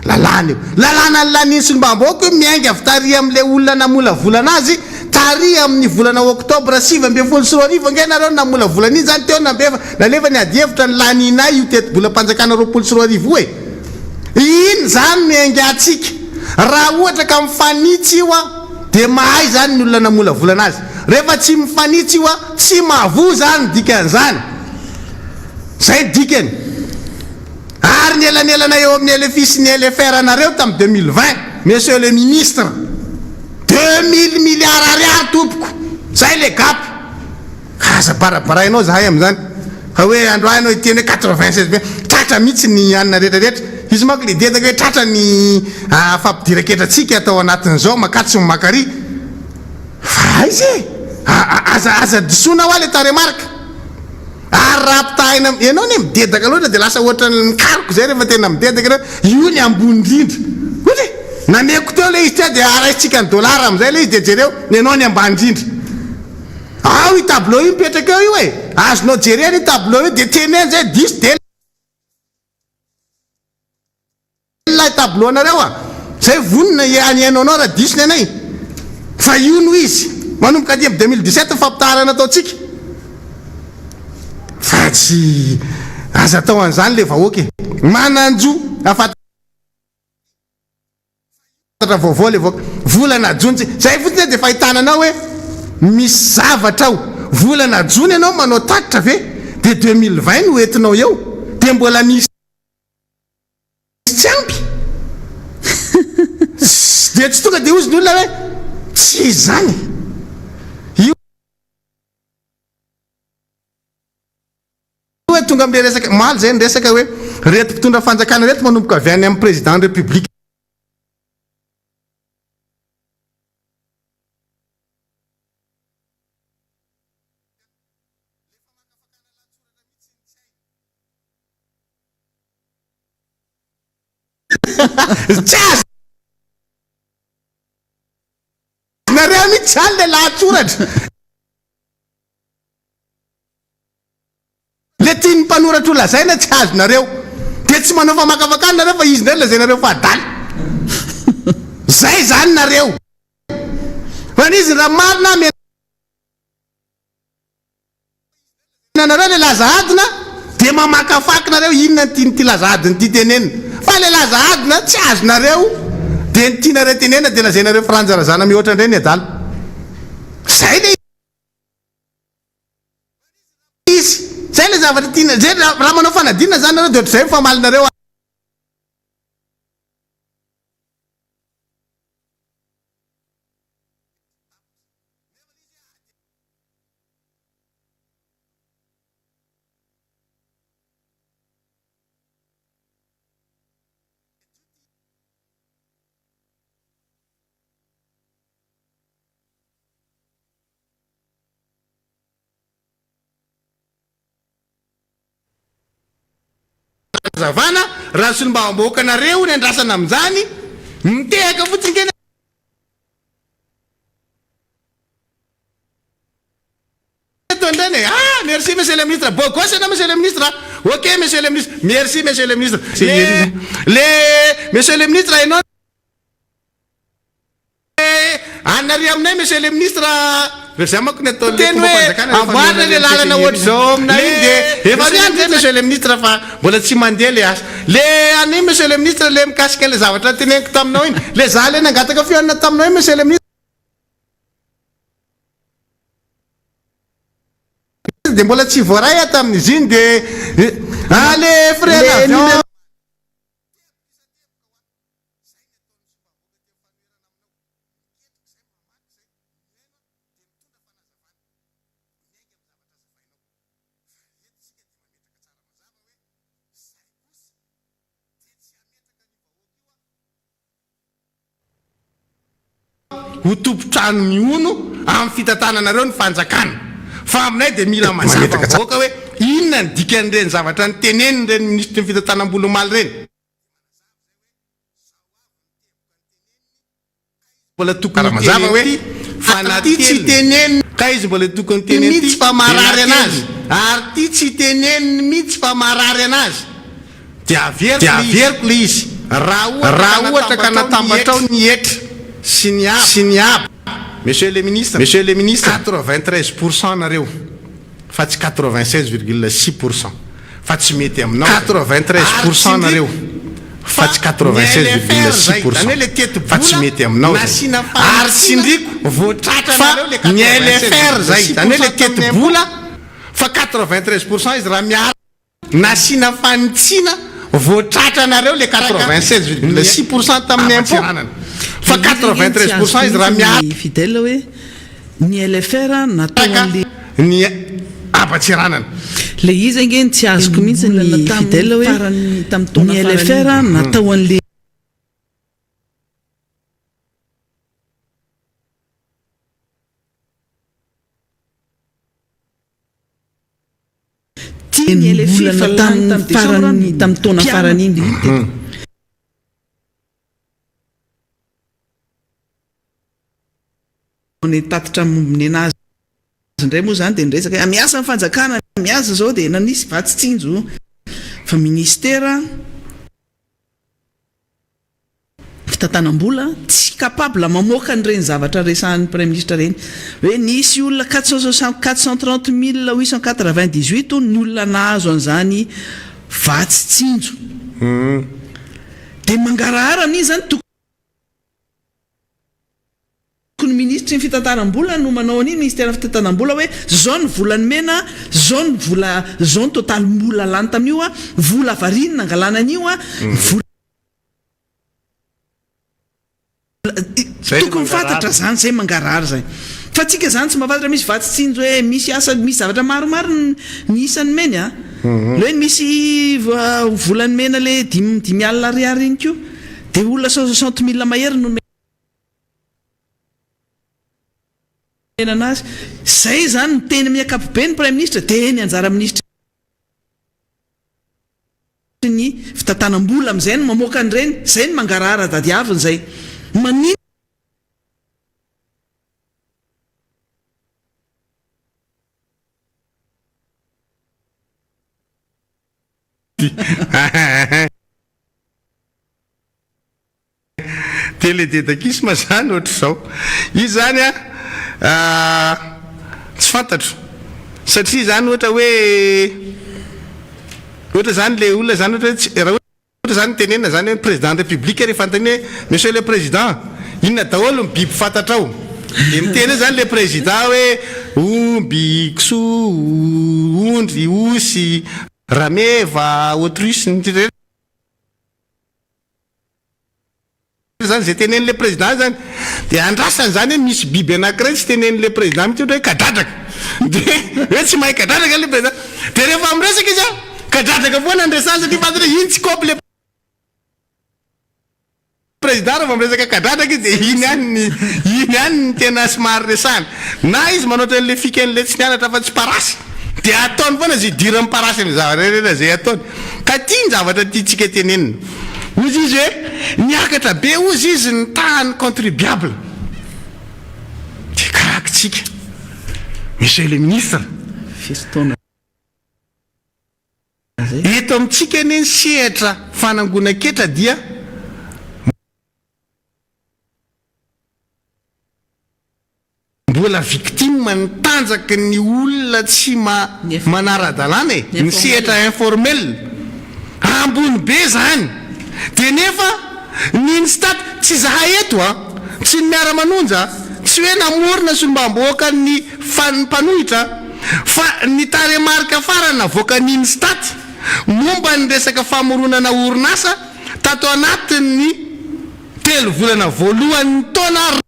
lalàna io lalàna ny laninso mba mboko io miaingy avy tary am'le olona namola volana azy tary amin'ny volana oktobra 7 nge nareo namola volana iny zany teo nalefa ny adievitra ny lanina io tety-bola mpanjakana 24 e iny zany miaingy atsika raha ohatra ka mifanitsy io a de mahay zany ny olona namola volana azy rehefa tsy mifanitsy io a tsy mahavo zany dikan'zany zay dikany ary ny elanelana eo amin'ny LFI sy ny LFR anareo tamy 2020 monsieur le ministre 2000 milliards ariary tompoko zay le gapy aza barabarainao zahay am'zany fa hoe androanao iteny hoe 96 tratra mihitsy ny anina rehetrarehetra izy mako le dedaka hoe tratra ny fampidiran-ketratsika atao anatin'izao makatry ny makary fa izy aza disona ho a le taremarika ary raha mpitahina ianao ny midedaka loatra de lasa ohatra ny kariko zay rehefa tena midedaka reo io ny ambony indrindra ohatry nameko teo le izy tia de araitsika ny dollara am'izay le izy de jereo ianao ny ambany indrindra ao i tableau io mipetraka eo io e azonao jereny i tableau io de teneny zay dis de la tableau anareo a zay vonina anyanao raha disony anay fa io no izy manomboka ady 2017 fampitaharana ataotsika fa tsy aza atao an'izany le vahoaka e mananjo afatra vaovao le vahoaka volana jony zay fotsiny de fahitananao hoe misy zavatra ao volana jony ianao manao tatitra ve de 2020 no entinao eo de mbola misy tsy ampy de tsy tonga de ozy ny olona hoe tsy zany io hoe tonga am'le resaka maly zay ny resaka hoe reto mpitondra fanjakana reto manomboka avy any amin'ny président de république nareo mihitsy zany le lahatsoratra le tiany mpanoratra olona zay na tsy azonareo de tsy manao famakafakany nareo fa izy ndray lazay nareo fa adaly zay zany nareo fa nizy raha marina menareo le lazaadina de mamakafaky nareo inona ny tiany ty lazaadiny ty tenenina fa le lazaadina tsy azonareo de ny tianareo tenena de lazay nareo faranjarazana mihoatra indray ny adaly zay le izy zay le zavatra tiana zay raha manao fanadinina zany nareo de ohatrazay mifamalinareo zavana raha solomba amboakanareo ny andrasana amin'izany mitehaka fotsiny keny merci monsieur le ministre bon gossana monsieur le ministre ok monsieur le ministre merci monsieur le ministre monsieur le ministre hainao anary aminay monsieur le ministre zay manko ny ataoteny hoe amboarina le lalana ohatry zao aminay iny de efa niany zay monsieur le ministre fa mbola tsy mandeha le asa le any monsieur le ministre le mikasika le zavatra teneniko taminao iny le za le nangataka fianana taminao iny monsieur le ministre de mbola tsy voaray tamin'izy iny de le frère ho tompotrano miono amin'ny fitantananareo ny fanjakana fa aminay de mila mazava vahoaka hoe inona ny dikan'ireny zavatra ny teneniny reny ministre ny fitantanam-bolomaly reny mbola tokony mazava hoe fanaty tsy teneniny ka izy mbola tokony teneniny mihitsy fa marary anazy ary ty tsy teneniny mihitsy fa marary anazy de averiko le izy raha ohatra ka natambatrao ny etra sy ny aby monsieur le ministre 93% nareo fa tsy 96,6% fa tsy mety aminao 93% nareo fa tsy 96,6% fa tsy mety aminao ary sindriko voatratrareo le ny LFR zay zany hoe le teti-bola fa 93% izy raha miara nasina fanitsina voatratrareo le 96,6% tamin'ny impôt fa 93% izy raha miara fidèle hoe ny LFR natao ny ampatsiranana le izy angeny tsy azoko mihitsy ny fidèle hoe ny LFR natao an'le tiany LFR tamin'ny taona farany iny ny tatitra mombony anazy indray moa zany de niresaka miasa amin'ny fanjakana miasa zao de nanisy vatsitsinjo fa ministera fitantanam-bola tsy capable mamoaka an'ireny zavatra resahan'ny premier ministre reny hoe nisy olona 430,898 ny olona nahazo an'izany vatsitsinjo de mangarahara amin'iny zany ny ministre ny fitantaram-bola no manao an'iny ministère fitantaram-bola hoe zao ny volany mena zao ny vola zao ny totaly mbola lany tamin'io a vola varinina angalana an'io a tokony fantatra zany zay mangarahara zay fa tsika zany tsy mahafantatra misy vatsitsinjo hoe misy asa misy zavatra maromaro ny isany meny a le hoe misy volany mena le 10,000 ariary iny ko de olona 60,000 mahery no anazy zay zany ny teny amin'ny akapobe ny premier ministre de ny anjara ministre ny fitantanam-bola amin'izay no mamoaka an'ireny zay ny mangarahara dadiaviny zay manino télédédakisme zany ohatra zao izy zany tsy fantatro satria zany ohatra zany le olona zany ohatra zany tenenina zany hoe président de république rehefa anteny hoe monsieur le président inona daholo ny biby fantatrao de miteny zany le président hoe omby kisoa ondry osy rameva autruche zany zay tenen'le président zany de andrasany zany hoe misy biby anankiray tsy tenen'le président mitsy hoe kadradraka de hoe tsy mahay kadradraka le président de rehefa miresaka izy a kadradraka foana andresany satria fantatra iny tsy kopy le président rehefa miresaka kadradraka izy de iny any ny tena somary resany na izy manoatra an'le fikan'le tsy nianatra fa tsy parasy dia ataony foana zay idirany parasy ny zavarehetra zay ataony ka tia ny zavatra tiatsika tenenina ozy izy hoe niakatra be ozy izy ny tahany contribuable dia karakitsika monsieur le ministre eto amintsika eny sehatra fanangonan-ketra dia mbola victime ny tanjaky ny olona tsy manara-dalàna e ny sehatra informel ambony be zany dia nefa niny staty tsy zahay eto a tsy ny Miara Manonja tsy hoe namorona sombam-boaka ny mpanohitra fa ny taremarika farany navoaka niny staty momba ny resaka famoronana orinasa tato anatin'ny 3 volana voalohan'ny taona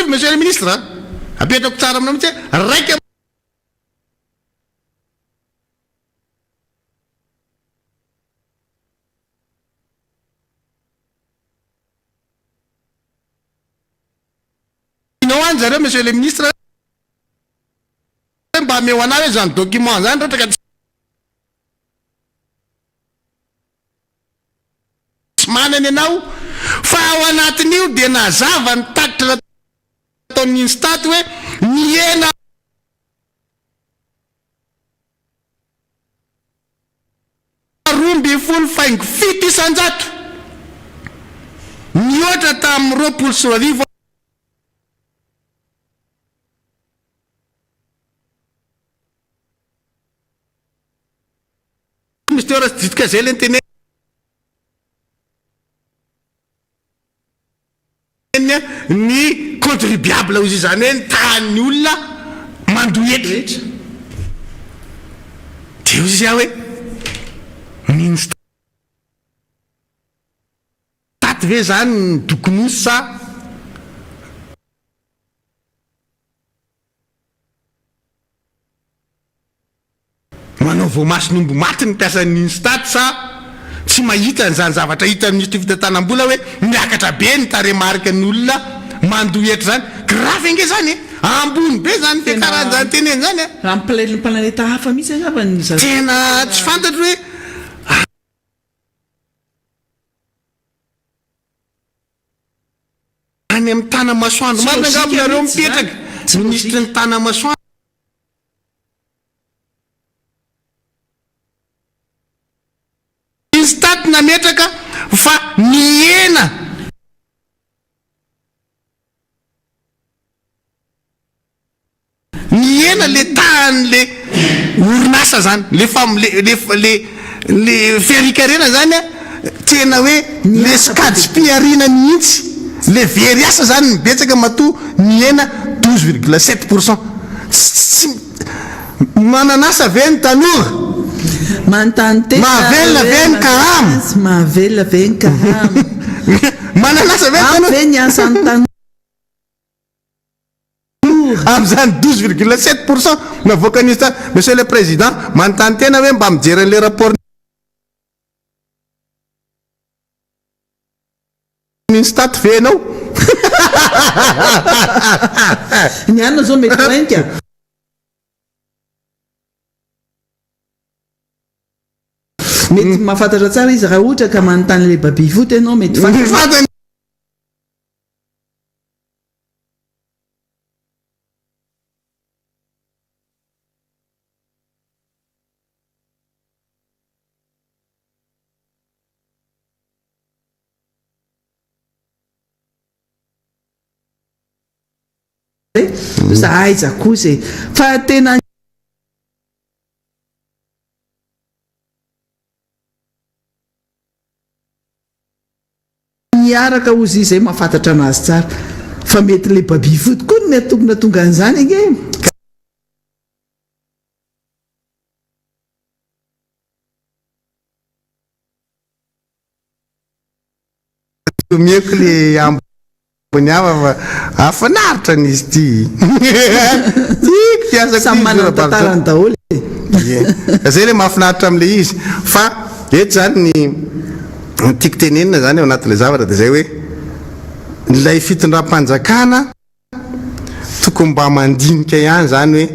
monsieur le ministre apetako tsara aminao mitsy raika inao any zareo monsieur le ministre mba ameo anao hoe zany document zany rehetra ka tsy manany ianao fa ao anatin'io dia nazava ny tatitra taon'iny staty hoe niena romby folo faingo 700 nioatra tamin'ny 24 mistera sy ditika zay le nytene ny contribuable ozy zany hoe ny tahany olona mandohetra dia ozy izy hoe niny staty ve zany ny dokonosy sa manao voamasonombo maty ny piasan'iny staty sa tsy mahita nyzany zavatra hita ministre fitatanam-bola hoe miakatra be ny taremarika ny olona mandohetra zany grave nge zany e ambony be zany fiakaran zany teneny zany e raha mipalailiny planeta hafa mihitsy azavany tena tsy fantatro hoe any amin'ny tana masoandro marina angambonareo mipetraka ministre ny tana masoandro staty nametraka fa niena le tahany le orinasa zany le fiarikarena zany a tena hoe le skadspiarina mihitsy le very asa zany mibetsaka matoa niena 12,7%. Tsy mananasa ve ny tanora mahavelona ve ny karama mahavelona ve ny karama mananasa ve ny asan'ny tanora am'izany 12,7% navoaka ny staty monsieur le président manontany tena hoe mba mijeran'le rapport ny staty ve anao ny anona zao mety rainka mety mahafantatra tsara izy raha ohatra ka manontany le baby foty ianao mety fantatra za aiza kosa fa tena miaraka ozy izay mahafantatra anazy tsara fa mety le baby foty koa ny atokona tonga an'izany enge mieko le ambony ava fa afanaritra n'izy ty samy manana tantarany daholo zay le mahafinaritra am'le izy fa eto zany ny tiako tenenina zany ao anatin'le zavatra dia zay hoe nilay fitondram-panjakana tokony mba mandinika ihany zany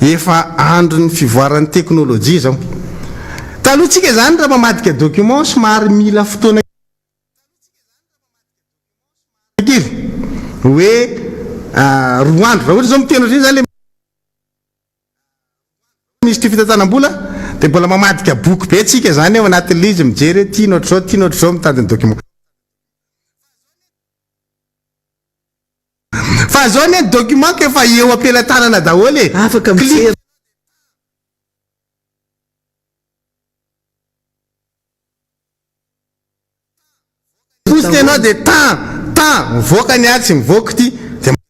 hoe efa andro ny fivoaran'ny teknôlôjia zao talohantsika zany raha mamadika document somary mila fotoana kely hoe roa andro raha ohatra zao miteno zay zany le misy ty fitantanam-bola dia mbola mamadika boky be tsika zany ao anatin'le izy mijery tiana ohatr'izao mitadiny document fa zao ny document ka efa eo ampelantanana daholo afaka mijery posiny ianao dia temps mivoaka ny atsy mivoaka ty dia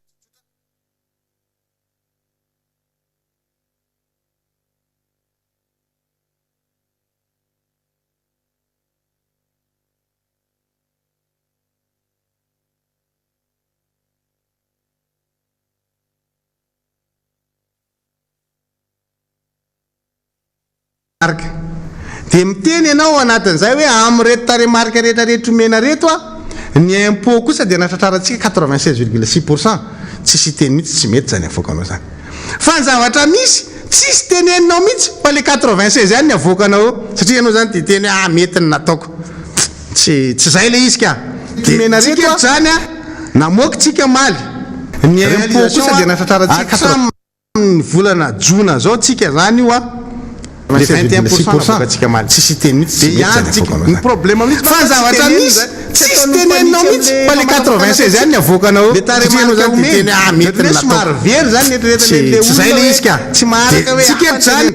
dia miteny ianao anatin'izay hoe amin'ny reto taremarika rehetrarehetra omena reto a ny impôt kosa dia natratrarantsika 96,6% tsisy teny mihitsy tsy mety zany avoakanao zany fa ny zavatra misy tsisy teneninao mihitsy fa le 96 zany ny avoakanao satria ianao zany dia teny mety ny nataoko tsy zay le izy ka dia mena reto zany a namoakytsika maly ny impôt kosa dia natratrarantsika ny volana jona zao tsika zany io a le 21% tsika maly tsisy teny mihitsy ny problème mihitsy fa zavatra misy tsisy teneninao mihitsy fa le 96 zany ny avoakanao le taremanao zany teny mety ny somary very zany netreretra tsy zay le izy ka tsy maharaka hoe tsika zany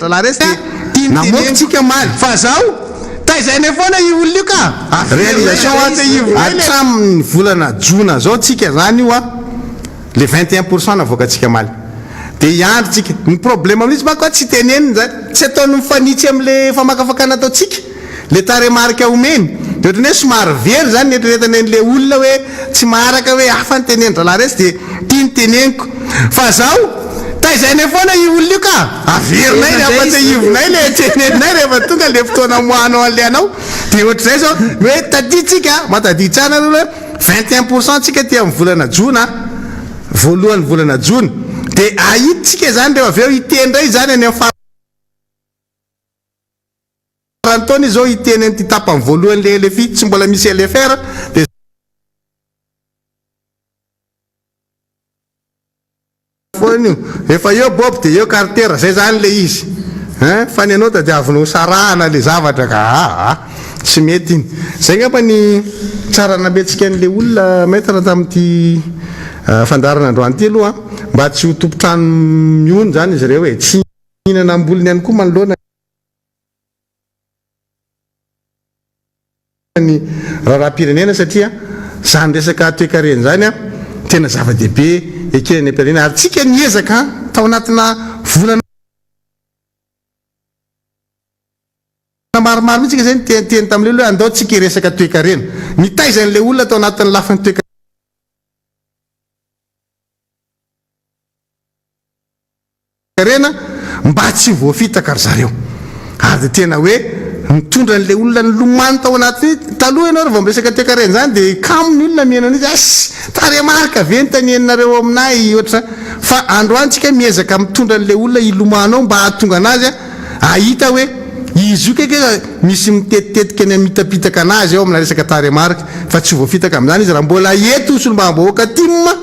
namoaky tsika maly fa zao taizainy foana io olona io ka réalisation hatramin'ny volana jona zao tsika zany io a le 21% navoakantsika maly dia iandrotsika ny problème amin'izy manko tsy teneniny zany tsy ataony mifanitsy amin'le famakafakana ataotsika le taremarika omeny dia ohatrany hoe somary very zany netreretana n'le olona hoe tsy maharaka hoe hafa ny teneny dralaresy dia tia ny teneniko fa zao taizainy foana io olona io ka averinay rehefa tsy ivonay le teneninay rehefa tonga le fotoana moanao an'le anao dia ohatr'izay zao hoe taditsika matadiy tsara aloha hoe 21% tsika ty amin'ny volana jona voalohany volana jona dia ahiditsika zany rehefa avy eo itendray zany any amin'ny farantony zao iteny ny ty tapany voalohany le LFI tsy mbola misy LFR dia foan'io efa eo bob dia eo cartera zay zany le izy fa ny anao tadiavinao sarahana le zavatra ka tsy mety iny zay ngapa ny tsara nametsika an'le olona maître tamin'ity fandarana androany ty aloha mba tsy ho tompotrano miony zany izy reo hoe tsy hinana amboliny ihany koa manoloana ny raharam-pirenena satria zany resaka toekareny zany a tena zava-dehibe ekenany am-pirenena ary tsika niezaka tao anatina volana maromaro mihitsika zany teny tam'le olo hoe andao tsika iresaka toekarena nitaizan'le olona tao anatin'ny lafiny toekarena rena mba tsy voafitaka ry zareo ary dia tena hoe mitondra an'le olona ny lomany tao anatiny taloha ianao rehefa miresaka toekarena zany dia kamony olona mihaina an'izy asy taremarika ve ny taneninareo aminay ohatra fa androantsika miezaka mitondra an'le olona ilomanao mba hahatonga anazy a ahita hoe izy io keka misy mitetitetika ny amitapitaka anazy ao amina resaka taremarika fa tsy voafitaka amin'izany izy raha mbola eto solomba mbahoaka timma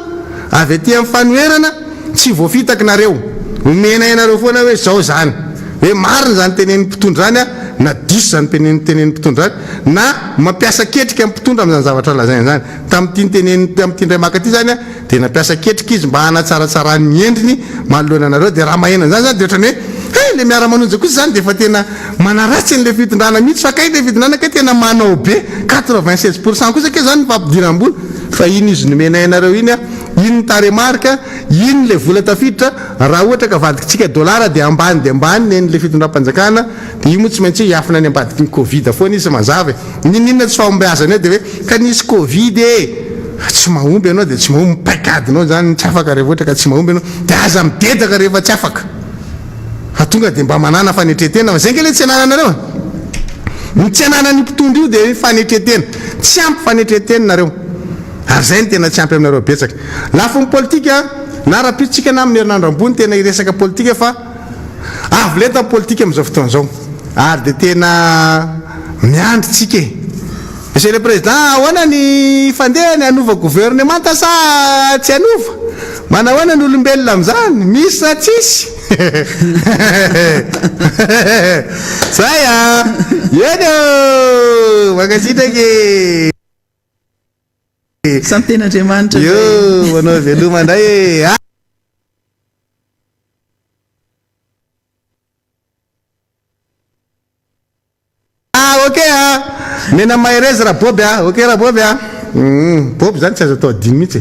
avy aty amin'ny fanoerana tsy voafitaka nareo omena ianareo foana hoe zao zany hoe marina zany tenen'ny mpitondra zany a na diso zany tenen'ny mpitondra zany na mampiasa ketrika amin'ny mpitondra amin'izany zavatra lazaina zany tamin'ity ndray maka ty zany a dia nampiasa ketrika izy mba hanatsaratsarany ny endriny manoloana anareo dia raha mahenana zany zany dia ohatrany hoe le miara manonja kosa zany dia efa tena manaratsy an'le fitondrana mihitsy fa kay le fitondrana ka tena manao be 96% kosa ke zany nyfampidiram-bola fa iny izy nomena ianareo iny a iny ny taremarika iny le vola tafiditra raha ohatra ka vadikitsika dolara dia ambany nen'le fitondram-panjakana dia io moa tsy maintsy hiafina any ambadiky ny covid foana izy mazava ninina tsy fahombiazana eo dia hoe ka nisy covid tsy mahomby ianao dia tsy mahomby mipaikadinao zany tsy afaka rehefa ohatra ka tsy mahomby ianao dia aza midedaka rehefa tsy afaka fa tonga dia mba manana fanetretena fa zay nge le tsy anananareo ny tsy ananany mpitondra io dia fanetretena tsy ampy fanetretena nareo ary zay ny tena tsy ampy aminareo betsaka lafo ny politika na raha-pitsika na amin'ny herinandro ambony tena iresaka politika fa avy leta politika amin'izao fotoana zao ary dia tena miandritsika monsieur le président ahoana ny fandehany anova gouvernemanta sa tsy anova mana ahoana ny olombelona amin'izany misy sa tsisy zay eny makasitraky santen'andriamanitra yo manao veloma ndray ok mena maherezy raha boby ok raha boby boby zany tsy azo atao adiny mihitsy